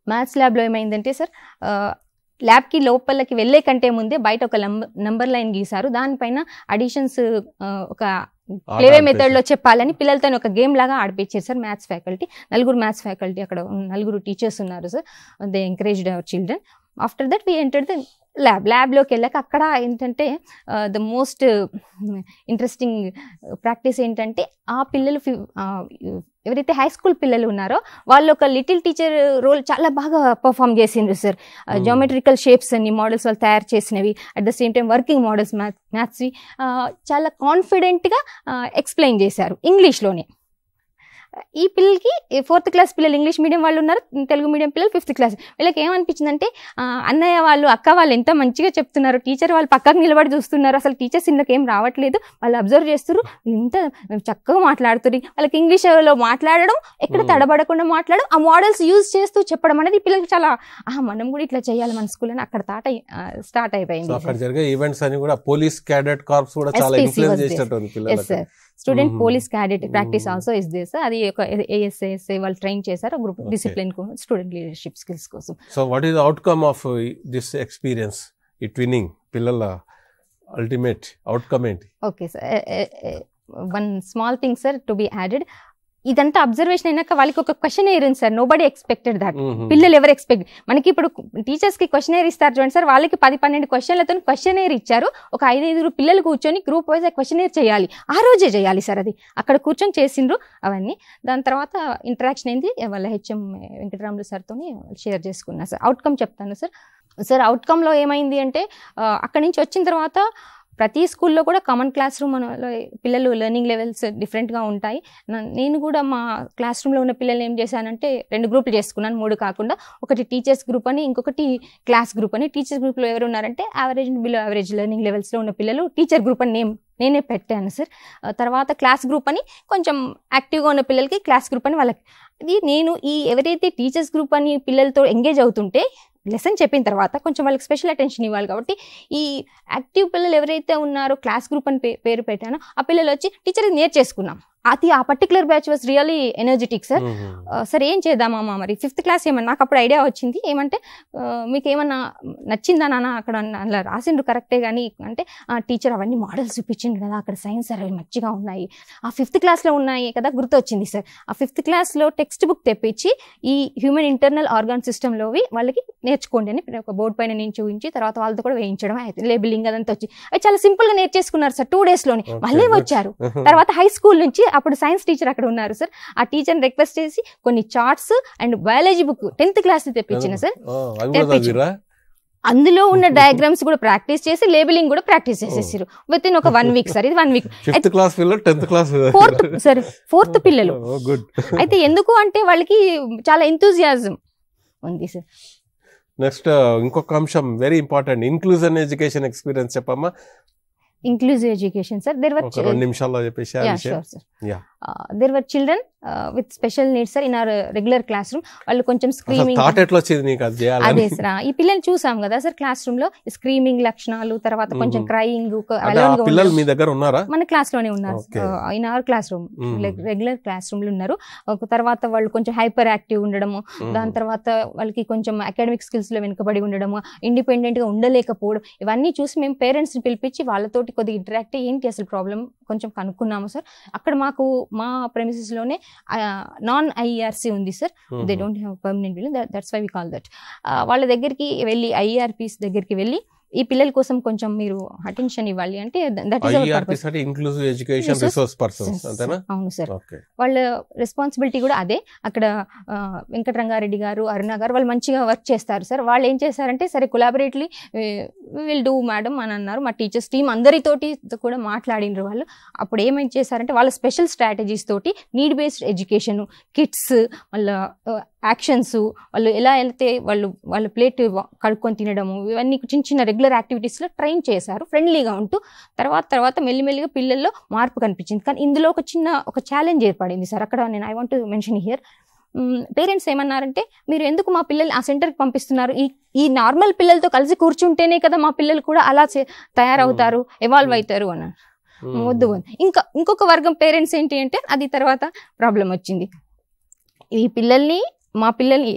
మ్యాథ్స్ ల్యాబ్లో ఏమైందంటే సార్, ల్యాబ్కి లోపలికి వెళ్ళే కంటే ముందే బయట ఒక నంబర్ లైన్ గీశారు. దానిపైన అడిషన్స్ ఒక ప్లేవే మెథడ్ లో చెప్పాలని పిల్లలతో ఒక గేమ్ లాగా ఆడిపించారు sir maths faculty. 4 maths faculty, అక్కడ 4 టీచర్స్ ఉన్నారు sir. They encouraged our children. After that we entered the ల్యాబ్లోకి వెళ్ళాక అక్కడ ఏంటంటే ద మోస్ట్ ఇంట్రెస్టింగ్ ప్రాక్టీస్ ఏంటంటే, ఆ పిల్లలు ఎవరైతే హై స్కూల్ పిల్లలు ఉన్నారో వాళ్ళు ఒక లిటిల్ టీచర్ రోల్ చాలా బాగా పర్ఫామ్ చేసిండ్రు సార్. జియోమెట్రికల్ షేప్స్ అన్ని మోడల్స్ వాళ్ళు తయారు చేసినవి, at the same time working models మ్యాథ్స్వి చాలా కాన్ఫిడెంట్గా ఎక్స్ప్లెయిన్ చేశారు ఇంగ్లీష్లోనే. ఈ పిల్లలకి 4th క్లాస్ పిల్లలు ఇంగ్లీష్ మీడియం వాళ్ళు ఉన్నారు, తెలుగు మీడియం పిల్లలు 5th క్లాస్. వీళ్ళకి ఏమనిపించిందంటే, అన్నయ్య వాళ్ళు అక్క వాళ్ళు ఎంత మంచిగా చెప్తున్నారు, టీచర్ వాళ్ళు పక్కకు నిలబడి చూస్తున్నారు, అసలు టీచర్స్ ఇందులోకి ఏం రావట్లేదు, వాళ్ళు అబ్జర్వ్ చేస్తున్నారు, ఇంత చక్కగా మాట్లాడుతున్నారు. వాళ్ళకి ఇంగ్లీష్లో మాట్లాడడం, ఎక్కడ తడబడకుండా మాట్లాడడం, ఆ మోడల్స్ యూజ్ చేస్తూ చెప్పడం అనేది పిల్లలకి చాలా మనం కూడా ఇట్లా చేయాలి మన స్కూల్ అని అక్కడ స్టార్ట్ అయిపోయింది. పోలీస్ క్యాడెట్ కార్ప్స్ కూడా చాలా ఇన్ఫ్లుయెన్స్ చేసినట్టు పిల్లలకి. Student police cadet practice also is there sir. అది ఒక ASA వాళ్ళు ట్రైన్ చేశారు group discipline student leadership skills కోసం. So what is the outcome of this experience, ఈ ట్విన్నింగ్ పిల్లల అల్టిమేట్ అవుట్కమ్ ఏంటి? Okay sir, one small thing sir to be added. ఇదంతా observation అయినాక వాళ్ళకి ఒక క్వశ్చనేర్ ఉంది సార్. Nobody expected that. పిల్లలు ఎవరు ఎక్స్పెక్ట్, మనకి ఇప్పుడు టీచర్స్ కి క్వశ్చనేర్ ఇస్తారు చూడండి సార్, వాళ్ళకి 10-12 క్వశ్చన్లతో క్వశ్చనేర్ ఇచ్చారు. ఒక 5-5 పిల్లలు కూర్చొని గ్రూప్ వైజ్ క్వశ్చనేర్ చేయాలి, ఆ రోజే చేయాలి సార్. అది అక్కడ కూర్చొని చేసిండ్రు అవన్నీ. దాని తర్వాత ఇంటరాక్షన్ అయింది వాళ్ళ హెచ్ఎం వెంకటరాములు సార్తో షేర్ చేసుకున్నా సార్. అవుట్కమ్ చెప్తాను సార్. అవుట్కమ్లో ఏమైంది అంటే, అక్కడి నుంచి వచ్చిన తర్వాత ప్రతి స్కూల్లో కూడా కామన్ క్లాస్ రూమ్ పిల్లలు లెర్నింగ్ లెవెల్స్ డిఫరెంట్గా ఉంటాయి. నేను కూడా మా క్లాస్ రూమ్లో ఉన్న పిల్లల్ని ఏం చేశానంటే 2 గ్రూపులు చేసుకున్నాను, 3 కాకుండా. ఒకటి టీచర్స్ గ్రూప్ అని, ఇంకొకటి క్లాస్ గ్రూప్ అని. టీచర్స్ గ్రూప్లో ఎవరు ఉన్నారంటే average and below average learning లెవెల్స్లో ఉన్న పిల్లలు. టీచర్ గ్రూప్ అని నేనే పెట్టాను సార్. తర్వాత క్లాస్ గ్రూప్ అని కొంచెం యాక్టివ్గా ఉన్న పిల్లలకి క్లాస్ గ్రూప్ అని వాళ్ళకి. ఇది నేను ఎవరైతే టీచర్స్ గ్రూప్ అని పిల్లలతో ఎంగేజ్ అవుతుంటే లెసన్ చెప్పిన తర్వాత కొంచెం వాళ్ళకి స్పెషల్ అటెన్షన్ ఇవ్వాలి కాబట్టి ఈ యాక్టివ్ పిల్లలు ఎవరైతే ఉన్నారో క్లాస్ గ్రూప్ అని పేరు పెట్టానో ఆ పిల్లలు వచ్చి టీచర్ నేర్చేసుకున్నాం. ఆ particular batch was really energetic sir. Sir ఏం చేద్దామమ్మా మరి 5th క్లాస్ ఏమన్నా, నాకు అప్పుడు ఐడియా వచ్చింది ఏమంటే మీకు ఏమన్నా నచ్చిందా నాన్న అక్కడ అలా రాసిండ్రు కరెక్టే కానీ అంటే టీచర్ అవన్నీ మోడల్స్ చూపించిండు కదా అక్కడ సైన్స్ అవి మంచిగా ఉన్నాయి, ఆ 5th క్లాస్లో ఉన్నాయి కదా గుర్తొచ్చింది సార్. ఆ 5th క్లాస్లో టెక్స్ట్ బుక్ తెప్పించి ఈ హ్యూమన్ ఇంటర్నల్ ఆర్గాన్ సిస్టంలోవి వాళ్ళకి నేర్చుకోండి అని ఒక బోర్డు పైన నేను చూపించి తర్వాత వాళ్ళతో కూడా వేయించడం, లేబులింగ్ అదంతా వచ్చి అవి చాలా సింపుల్గా నేర్చేసుకున్నారు సార్ 2 daysలోనే. మళ్ళీ వచ్చారు తర్వాత హై స్కూల్ నుంచి, అప్పుడు సైన్స్ టీచర్ అక్కడ ఉన్నారు సార్. ఆ టీచర్ని రిక్వెస్ట్ చేసి కొన్ని charts and biology book 10th class తెప్పించిన సార్. అందులో ఉన్న డయాగ్రామ్స్ కూడా ప్రాక్టీస్ చేసి లేబులింగ్ కూడా ప్రాక్టీస్ చేసేసారు విత్ ఇన్ ఒక 1 week సార్. ఇది 1 week. 5th క్లాస్ పిల్లలు 10th క్లాస్ 4th పిల్లలు. అయితే ఎందుకు అంటే వాళ్ళకి చాలా ఎంతూజియాజం ఉంది సార్. నెక్స్ట్ ఇంకొక అంశం very important, inclusion education experience చెప్పమ్మా. Inclusive education, sir. There were 2 నిమిషాల్లో చెప్పేసి. Yeah, sure, sir. There were children with special needs, sir, in our regular classroom. వాళ్ళు కొంచెం స్క్రీమింగ్ థాట్ ఎట్లా వచ్చింది నీకు అది చేయాలని? అదే సార్, ఈ పిల్లల్ని చూసాం కదా సార్ క్లాస్ రూమ్ లో స్క్రీమింగ్ లక్షణాలు, తర్వాత కొంచెం క్రైయింగ్. పిల్లలు మీ దగ్గర ఉన్నారా? మన క్లాస్ లోనే ఉన్నారు, in our class room, regular class room లో ఉన్నారు. తర్వాత వాళ్ళు కొంచెం హైపర్ యాక్టివ్ ఉండడము, దాని తర్వాత వాళ్ళకి కొంచెం అకాడమిక్ స్కిల్స్ లో వెనుకబడి ఉండడము, ఇండిపెండెంట్ గా ఉండలేకపోవడం, ఇవన్నీ చూసి మేము పేరెంట్స్ ని పిలిపించి వాళ్ళతోటి కొద్దిగా ఇంటరాక్ట్ ఏంటి అసలు ప్రాబ్లం కొంచెం కనుక్కున్నాము సార్. అక్కడ మాకు మా ప్రెమిసెస్ లోనే నాన్ ఐఆర్సి ఉంది sir. They don't have permanent building, that's why we call that. వాళ్ళ దగ్గరికి వెళ్ళి ఐఆర్పీస్ దగ్గరికి వెళ్ళి ఈ పిల్లల కోసం కొంచెం మీరు అటెన్షన్ ఇవ్వాలి అంటే that is our purpose. Inclusive education resource persons అంతేనా? అవును సార్. వాళ్ళ రెస్పాన్సిబిలిటీ కూడా అదే. అక్కడ వెంకటరంగారెడ్డి గారు, అరుణ గారు వాళ్ళు మంచిగా వర్క్ చేస్తారు సార్. వాళ్ళు ఏం చేశారంటే సరే కొలాబరేట్లీ విల్ డూ మేడం అని అన్నారు. మా టీచర్స్ టీమ్ అందరితోటి కూడా మాట్లాడినారు వాళ్ళు. అప్పుడు ఏమేం చేశారంటే వాళ్ళ స్పెషల్ స్ట్రాటజీస్ తోటి నీడ్ బేస్డ్ ఎడ్యుకేషన్, కిట్స్, వాళ్ళ యాక్షన్స్, వాళ్ళు ఎలా వెళ్తే వాళ్ళ ప్లేట్ కడుక్కొని తినడము, ఇవన్నీ చిన్న చిన్న రెగ్యులర్ యాక్టివిటీస్లో ట్రైన్ చేశారు ఫ్రెండ్లీగా ఉంటూ. తర్వాత మెల్లిమెల్లిగా పిల్లల్లో మార్పు కనిపించింది. కానీ ఇందులో ఒక ఛాలెంజ్ ఏర్పడింది సార్. అక్కడ నేను I want to mention here, parents ఏమన్నారంటే మీరు ఎందుకు మా పిల్లల్ని ఆ సెంటర్కి పంపిస్తున్నారు, ఈ నార్మల్ పిల్లలతో కలిసి కూర్చుంటేనే కదా మా పిల్లలు కూడా అలా తయారవుతారు, ఎవాల్వ్ అవుతారు అన్నారు. వద్దు. ఇంకొక వర్గం పేరెంట్స్ ఏంటి అంటే అది తర్వాత ప్రాబ్లం వచ్చింది. మా పిల్లల్ని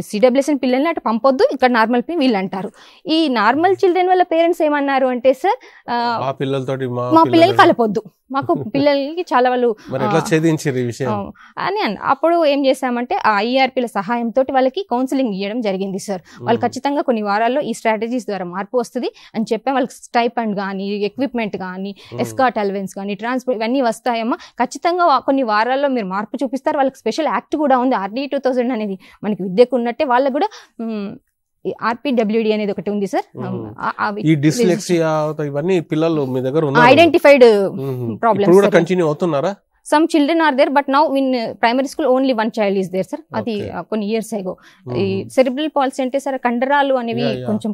సిడబ్ల్యూఎస్ఎన్ పిల్లల్ని అటు పంపొద్దు, ఇక్కడ నార్మల్ వీళ్ళు అంటారు. ఈ నార్మల్ చిల్డ్రన్ వల్ల పేరెంట్స్ ఏమన్నారు అంటే సార్ మా పిల్లలు కలపొద్దు, మాకు పిల్లలకి చాలా వాళ్ళు అని అప్పుడు ఏం చేశామంటే ఆ ఐఆర్పీల సహాయంతో వాళ్ళకి కౌన్సిలింగ్ ఇవ్వడం జరిగింది సార్. వాళ్ళు ఖచ్చితంగా కొన్ని వారాల్లో ఈ స్ట్రాటజీస్ ద్వారా మార్పు వస్తుంది అని చెప్పాం. వాళ్ళకి స్టైపెండ్ కానీ, ఎక్విప్మెంట్ కానీ, ఎస్కాట్ అలవెన్స్ కానీ, ట్రాన్స్పోర్ట్ ఇవన్నీ వస్తాయమ్మా, ఖచ్చితంగా కొన్ని వారాల్లో మీరు మార్పు చూపిస్తారు. వాళ్ళకి స్పెషల్ యాక్ట్ కూడా ఉంది, RD 2000 అనేది మనకి విద్యకు ఉన్నట్టే వాళ్ళకి కూడా RPWD అనేది ఒకటి ఉంది సార్. ఈ డిస్లెక్సియా ఇవన్నీ పిల్లలు మీ దగ్గర ఐడెంటిఫైడ్ ప్రాబ్లమ్స్ కూడా కంటిన్యూ అవుతున్నారా? Some children are there, but now in primary school only one child is there, sir. అది కొన్ని ఇయర్స్ ago. ఈ సెరిబ్రల్ పాలసీ అంటే సార్ కండరాలు అనేవి కొంచెం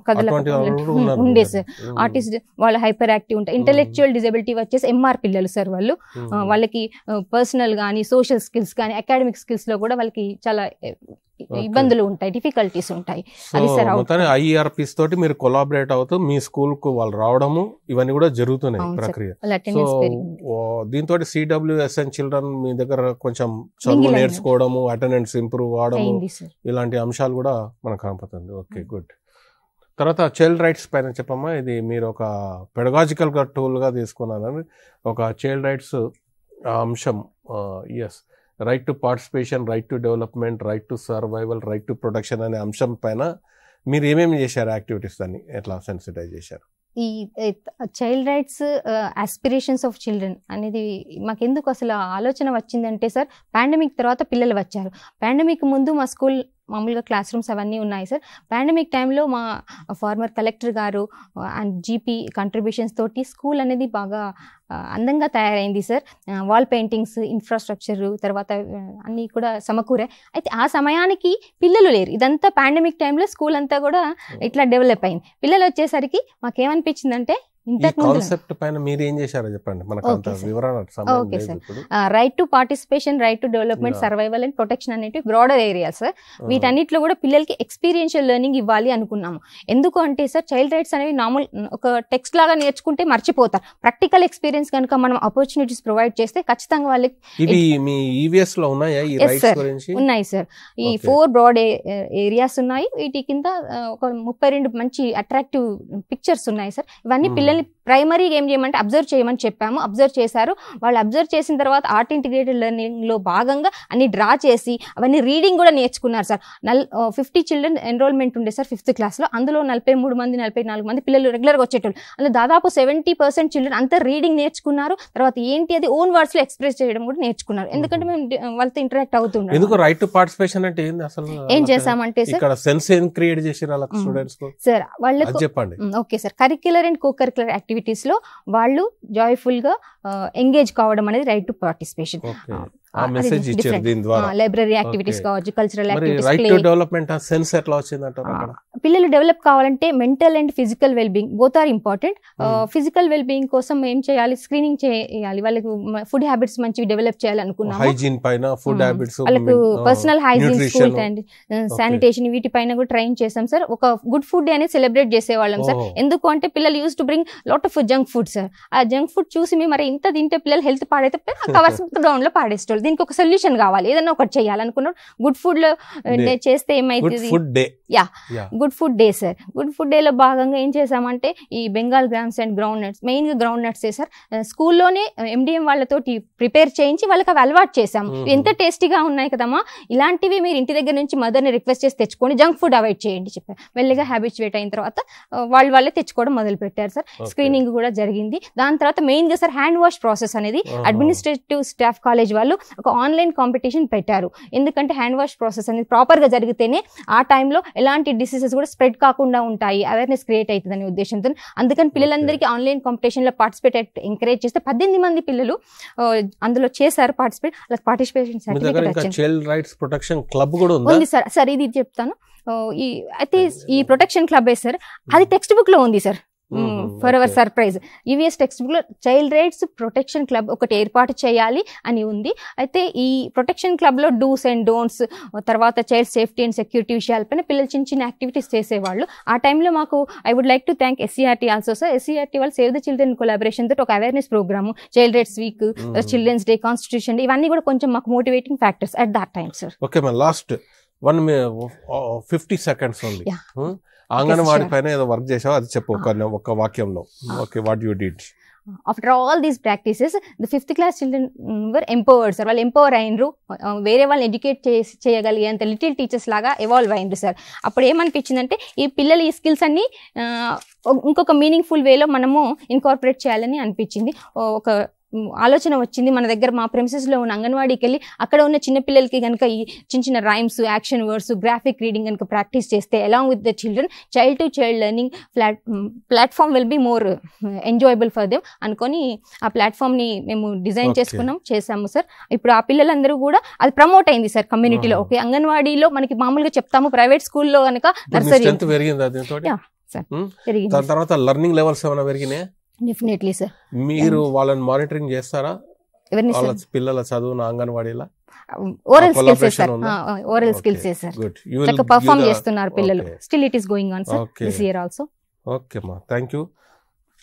ఉండే సార్. ఆర్టిస్ట్ వాళ్ళు హైపర్ యాక్టివ్ ఉంటాయి. ఇంటెలెక్చువల్ డిజబిలిటీ వచ్చేసి MR పిల్లలు సార్. వాళ్ళకి పర్సనల్ కానీ, సోషల్ స్కిల్స్ కానీ, అకాడమిక్ స్కిల్స్ లో కూడా వాళ్ళకి చాలా ఇబ్బందులు ఉంటాయి, డిఫికల్టీస్ ఉంటాయి. అది సార్ ఐఆర్పీస్ తోటి మీరు కొలాబరేట్ అవుతూ మీ స్కూల్ కు వాళ్ళు రావడము ఇవన్నీ కూడా జరుగుతున్నాయి ప్రక్రియ. దీంతో CWSN చిల్డ్రన్ మీ దగ్గర కొంచెం చదువు నేర్చుకోవడము, అటెండెన్స్ ఇంప్రూవ్ అవడము, ఇలాంటి అంశాలు కూడా మనకు కనపడుతుంది. Okay, good. తర్వాత చైల్డ్ రైట్స్ పైన చెప్పమ్మా. ఇది మీరు ఒక పెడగాజికల్ గా టూల్ గా తీసుకున్నారని ఒక చైల్డ్ రైట్స్ అంశం. Yes, right to participation, right to development, right to survival, right to protection అనే అంశం పైన మీరు ఏమేమి చేశారు యాక్టివిటీస్, దాన్ని ఎట్లా సెన్సిటైజ్ చేశారు? ఈ child rights aspirations of children అనేది మాకెందుకు అసలు ఆలోచన వచ్చిందంటే సార్, పాండమిక్ తర్వాత పిల్లలు వచ్చారు. పాండమిక్ ముందు మా స్కూల్ మామూలుగా క్లాస్ రూమ్స్ అవన్నీ ఉన్నాయి సార్. పాండమిక్ టైంలో మా ఫార్మర్ కలెక్టర్ గారు అండ్ జీపీ కంట్రిబ్యూషన్స్ తోటి స్కూల్ అనేది బాగా అందంగా తయారైంది సార్. వాల్ పెయింటింగ్స్, ఇన్ఫ్రాస్ట్రక్చర్, తర్వాత అన్నీ కూడా సమకూరే. అయితే ఆ సమయానికి పిల్లలు లేరు. ఇదంతా పాండమిక్ టైంలో స్కూల్ అంతా కూడా ఇట్లా డెవలప్ అయింది. పిల్లలు వచ్చేసరికి మాకేమనిపించిందంటే కాన్సెప్ట్ పైన మీరు ఏం చేశారో చెప్పండి, మనకు అంత వివరణ సమయం లేదు ఇప్పుడు. Right to participation, right to development, survival and protection అనేవి బ్రాడర్ ఏరియా సార్. వీటన్నిటిలో కూడా పిల్లలకి ఎక్స్పీరియన్షియల్ లెర్నింగ్ ఇవ్వాలి అనుకున్నాము. ఎందుకు అంటే సార్ చైల్డ్ రైట్స్ అనేవి ఒక టెక్స్ట్ లాగా నేర్చుకుంటే మర్చిపోతారు. ప్రాక్టికల్ ఎక్స్పీరియన్స్ కనుక మనం ఆపర్చునిటీస్ ప్రొవైడ్ చేస్తే ఖచ్చితంగా వాళ్ళకి. ఇవి మీ ఈవీఎస్ లో ఉన్నాయా ఈ రైట్స్ గురించి? ఉన్నాయి సార్. ఈ 4 బ్రాడ్ ఏరియాస్ ఉన్నాయి. వీటి కింద ఒక 32 మంచి అట్రాక్టివ్ పిక్చర్స్ ఉన్నాయి సార్. ఇవన్నీ పిల్లల్ని ప్రైమరీగా ఏం చేయమంటే అబ్జర్వ్ చేయమని చెప్పాము. అబ్జర్వ్ చేశారు. వాళ్ళు అబ్జర్వ్ చేసిన తర్వాత ఆర్ట్ ఇంటిగ్రేటెడ్ లెర్నింగ్ లో భాగంగా అన్ని డ్రా చేసి అవన్నీ రీడింగ్ కూడా నేర్చుకున్నారు సార్. 50 చిల్డ్రన్ ఎన్రోల్మెంట్ ఉండే సార్ 5th క్లాస్లో. అందులో 43 మంది 44 మంది పిల్లలు రెగ్యులర్గా వచ్చేటోళ్ళు. అందులో దాదాపు 70% చిల్డ్రన్ అంతా రీడింగ్ నేర్చుకున్నారు. తర్వాత ఏంటి అది ఓన్ వర్డ్స్ లో ఎక్స్ప్రెస్ చేయడం కూడా నేర్చుకున్నారు. ఎందుకంటే మేము వాళ్ళతో ఇంటరాక్ట్ అవుతున్నాం. ఎందుకు రైట్ టు పార్టిసిపేషన్ అంటే ఏంది అసలు? ఏం చేసామంటే సార్ ఇక్కడ సెన్స్ ఏం క్రియేట్ చేశారు వాళ్ళ స్టూడెంట్స్ కు సార్? వాళ్ళకు చెప్పండి. Okay sir. Curricular and co curricular activities లో వాళ్ళు జాయ్ఫుల్ గా ఎంగేజ్ కావడం అనేది right to participation. Library activities కావచ్చు, కల్చరల్ యాక్టివిటీస్. డెవలప్మెంట్ సెన్స్ ఎట్లా వచ్చిందంటారు? పిల్లలు డెవలప్ కావాలంటే mental and physical well being both are important. Physical well being కోసం ఏం చేయాలి? స్క్రీనింగ్ చేయాలి. వాళ్ళకి ఫుడ్ హ్యాబిట్స్ మంచివి డెవలప్ చేయాలనుకున్నాము. హైజీన్ పైన, ఫుడ్ హ్యాబిట్స్, వాళ్ళకు personal hygiene, school and sanitation వీటిపైన కూడా ట్రైన్ చేసాం సార్. ఒక గుడ్ ఫుడ్ అనేది సెలబ్రేట్ చేసేవాళ్ళం సార్. ఎందుకు అంటే పిల్లలు use to bring lot of junk food sir. ఆ జంక్ ఫుడ్ చూసి మేము మరి ఇంత తింటే పిల్లలు హెల్త్ పాడైతే కవర్స్ గ్రౌండ్ లో పాడేస్తారు. దీనికి ఒక సొల్యూషన్ కావాలి, ఏదైనా ఒకటి చేయాలనుకున్నాం. గుడ్ ఫుడ్ లో చేస్తే ఏమైతుంది? Good food day sir. Good food day లో భాగంగా ఏం చేసామంటే ఈ Bengal grams and ground nuts, main గా గ్రౌండ్ నట్స్ సార్ స్కూల్లోనే MDM వాళ్ళతోటి ప్రిపేర్ చేయించి వాళ్ళకి అవి అలవాటు చేసాము. ఎంత టేస్టీగా ఉన్నాయి కదమ్మా, ఇలాంటివి మీరు ఇంటి దగ్గర నుంచి మదర్ని రిక్వెస్ట్ చేసి తెచ్చుకొని జంక్ ఫుడ్ అవాయిడ్ చేయండి చెప్పారు. మెల్లిగా హ్యాబిచువేట్ అయిన తర్వాత వాళ్ళే తెచ్చుకోవడం మొదలు పెట్టారు సార్. స్క్రీనింగ్ కూడా జరిగింది. దాని తర్వాత మెయిన్ గా సార్ హ్యాండ్ వాష్ ప్రాసెస్ అనేది అడ్మినిస్ట్రేటివ్ స్టాఫ్ కాలేజ్ వాళ్ళు ఒక ఆన్లైన్ కాంపిటీషన్ పెట్టారు. ఎందుకంటే హ్యాండ్ వాష్ ప్రాసెస్ అనేది ప్రాపర్ గా జరిగితేనే ఆ టైంలో ఎలాంటి డిసీజెస్ కూడా స్ప్రెడ్ కాకుండా ఉంటాయి, అవేర్నెస్ క్రియేట్ అవుతుంది అనే ఉద్దేశంతో. అందుకని పిల్లలందరికీ ఆన్లైన్ కాంపిటీషన్ లో పార్టిసిపేట్ ఎంకరేజ్ చేస్తే 18 మంది పిల్లలు అందులో చేశారు పార్టిసిపేట్. అలా participation certificate child rights protection club కూడా ఉంది సార్. సార్ ఇది చెప్తాను. అయితే ఈ ప్రొటెక్షన్ క్లబ్ సార్ అది టెక్స్ట్ బుక్ లో ఉంది sir. For hour surprise EVS text book లో చైల్డ్ రైట్స్ ప్రొటెక్షన్ క్లబ్ ఒకటి ఏర్పాటు చేయాలి అని ఉంది. అయితే ఈ ప్రొటెక్షన్ క్లబ్ లో డూస్ అండ్ డోంట్స్, తర్వాత చైల్డ్ సేఫ్టీ అండ్ సెక్యూరిటీ విషయాలపైన పిల్లలు చిన్న చిన్న యాక్టివిటీస్ చేసేవాళ్ళు. ఆ టైంలో మాకు I would like to thank SCRT also sir. SCRT వాళ్ళు సేవ్ ద చిల్డ్రన్ కొలాబరేషన్ తోటి ఒక awareness program, child rights week, children's day, constitution, ఇవన్నీ కూడా కొంచెం మాకు motivating factors at that time sir. Okay మా లాస్ట్ 50 seconds ఉంది. అంగన్వాడీ పైన ఏదో వర్క్ చేసావు, అది చెప్పు ఒక వాక్యంలో. Okay, what you did? After all these practices, the 5th class children were empowered sir. వాళ్ళు ఎంపవర్ అయినరు, వేరే వాళ్ళని ఎడ్యుకేట్ చేయగలిగేంత లిటిల్ టీచర్స్ లాగా ఎవాల్వ్ అయినరు సార్. అప్పుడు ఏమనిపించిందంటే ఈ పిల్లలు ఈ స్కిల్స్ అన్ని ఇంకొక మీనింగ్ఫుల్ వేలో మనము ఇన్కార్పొరేట్ చేయాలని అనిపించింది. ఒక ఆలోచన వచ్చింది. మన దగ్గర మా ప్రెమిసెస్లో ఉన్న అంగన్వాడీకి వెళ్ళి అక్కడ ఉన్న చిన్నపిల్లలకి కనుక ఈ చిన్న చిన్న rhymes, action words, graphic reading కనుక ప్రాక్టీస్ చేస్తే along with the children child to child learning platform will be more enjoyable for them అనుకొని ఆ ప్లాట్ఫామ్ని మేము డిజైన్ చేసాము సార్. ఇప్పుడు ఆ పిల్లలందరూ కూడా అది ప్రమోట్ అయింది సార్ కమ్యూనిటీలో. ఓకే, అంగన్వాడీలో మనకి మామూలుగా చెప్తాము ప్రైవేట్ స్కూల్లో కనుక నర్సరీ తర్వాత లెర్నింగ్ లెవెల్స్ ఏమైనా పెరిగినాయి? Definitely sir. మీరు వాళ్ళని మానిటరింగ్ చేస్తారా? వాళ్ళ పిల్లల చదువున అంగన్వాడీలా oral skills sir, oral skills sir చక్కగా పర్ఫార్మ్ చేస్తున్నారు పిల్లలు. Still it is going on sir this year also. Okay మా, థాంక్యూ.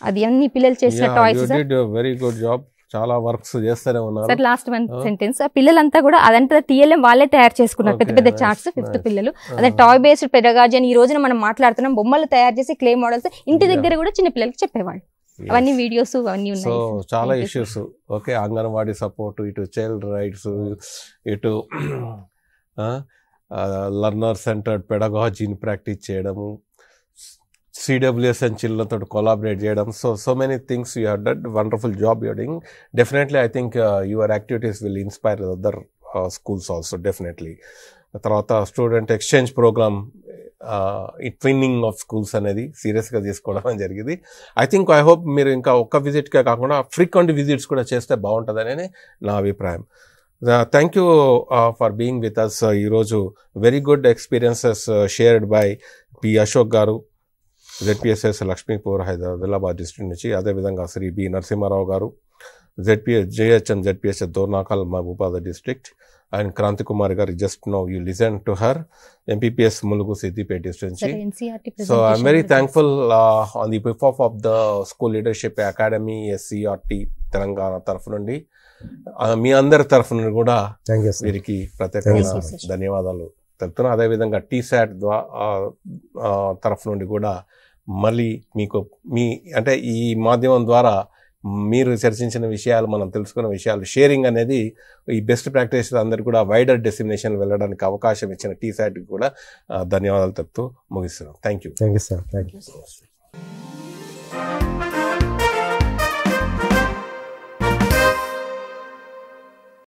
అది అన్ని పిల్లలు చేసిన toys sir. You did very good job. చాలా వర్క్స్ చేస్తూనే ఉన్నారు సార్. లాస్ట్ వన్ సెంటెన్స్, పిల్లలంతా కూడా అదంతా TLM వాళ్ళే తయారు చేసుకున్నారు, పెద్ద పెద్ద చార్ట్స్. 5th పిల్లలు అదే టాయ్ బేస్డ్ పెడగాజీ అని ఈ రోజున మనం మాట్లాడుతున్నాం. బొమ్మలు తయారు చేసి క్లే మోడల్స్ ఇంటి దగ్గర కూడా చిన్న పిల్లలకి చెప్పేవాళ్ళు. అవన్నీ వీడియోస్ అవన్నీ ఉన్నాయి. సో చాలా ఇష్యూస్. ఓకే, అంగన్వాడీ సపోర్ట్, ఇటు చైల్డ్ రైట్స్, ఇటు లర్నర్ సెంటర్డ్ పెడగాజీని ప్రాక్టీస్ చేయడము, CWS and children to collaborate చేయడం. So many things you have done. Wonderful job you are doing. Definitely I think your activities will inspire other schools also, definitely. తర్వాత student exchange programme, ఈ twinning of schools అనేది సీరియస్గా తీసుకోవడం జరిగింది. I hope మీరు ఇంకా ఒక్క విజిట్కే కాకుండా ఫ్రీక్వెంట్ విజిట్స్ కూడా చేస్తే బాగుంటుందని నా అభిప్రాయం. Thank you for being with us. ఈరోజు very good experiences shared by P Ashok గారు, జెడ్పిఎస్ఎస్ లక్ష్మీపూర్ ఆదిలాబాద్ డిస్ట్రిక్ట్ నుంచి, అదేవిధంగా శ్రీ బి నరసింహారావు గారు, JHM ZPSS Dornakal Mahabubabad district, and Kranti Kumari గారు. Just now you listen to her, MPPS Mulugu Siddipet district నుంచి. So I'm very thankful on the behalf of the school leadership academy SCERT Telangana తరఫు నుండి, మీ అందరి తరఫు నుండి కూడా వీరికి ప్రత్యేకంగా ధన్యవాదాలు తెలుపుతున్నా. అదేవిధంగా టీశాట్ తరఫు నుండి కూడా మళ్ళీ మీకు అంటే ఈ మాధ్యమం ద్వారా మీరు చర్చించిన విషయాలు, మనం తెలుసుకున్న విషయాలు షేరింగ్ అనేది ఈ బెస్ట్ ప్రాక్టీస్ అందరికీ కూడా వైడర్ డెస్టినేషన్ వెళ్ళడానికి అవకాశం ఇచ్చిన టీశాట్కి కూడా ధన్యవాదాలు తెలుపుతూ ముగిస్తున్నాం. Thank you. Thank you sir. Thank you.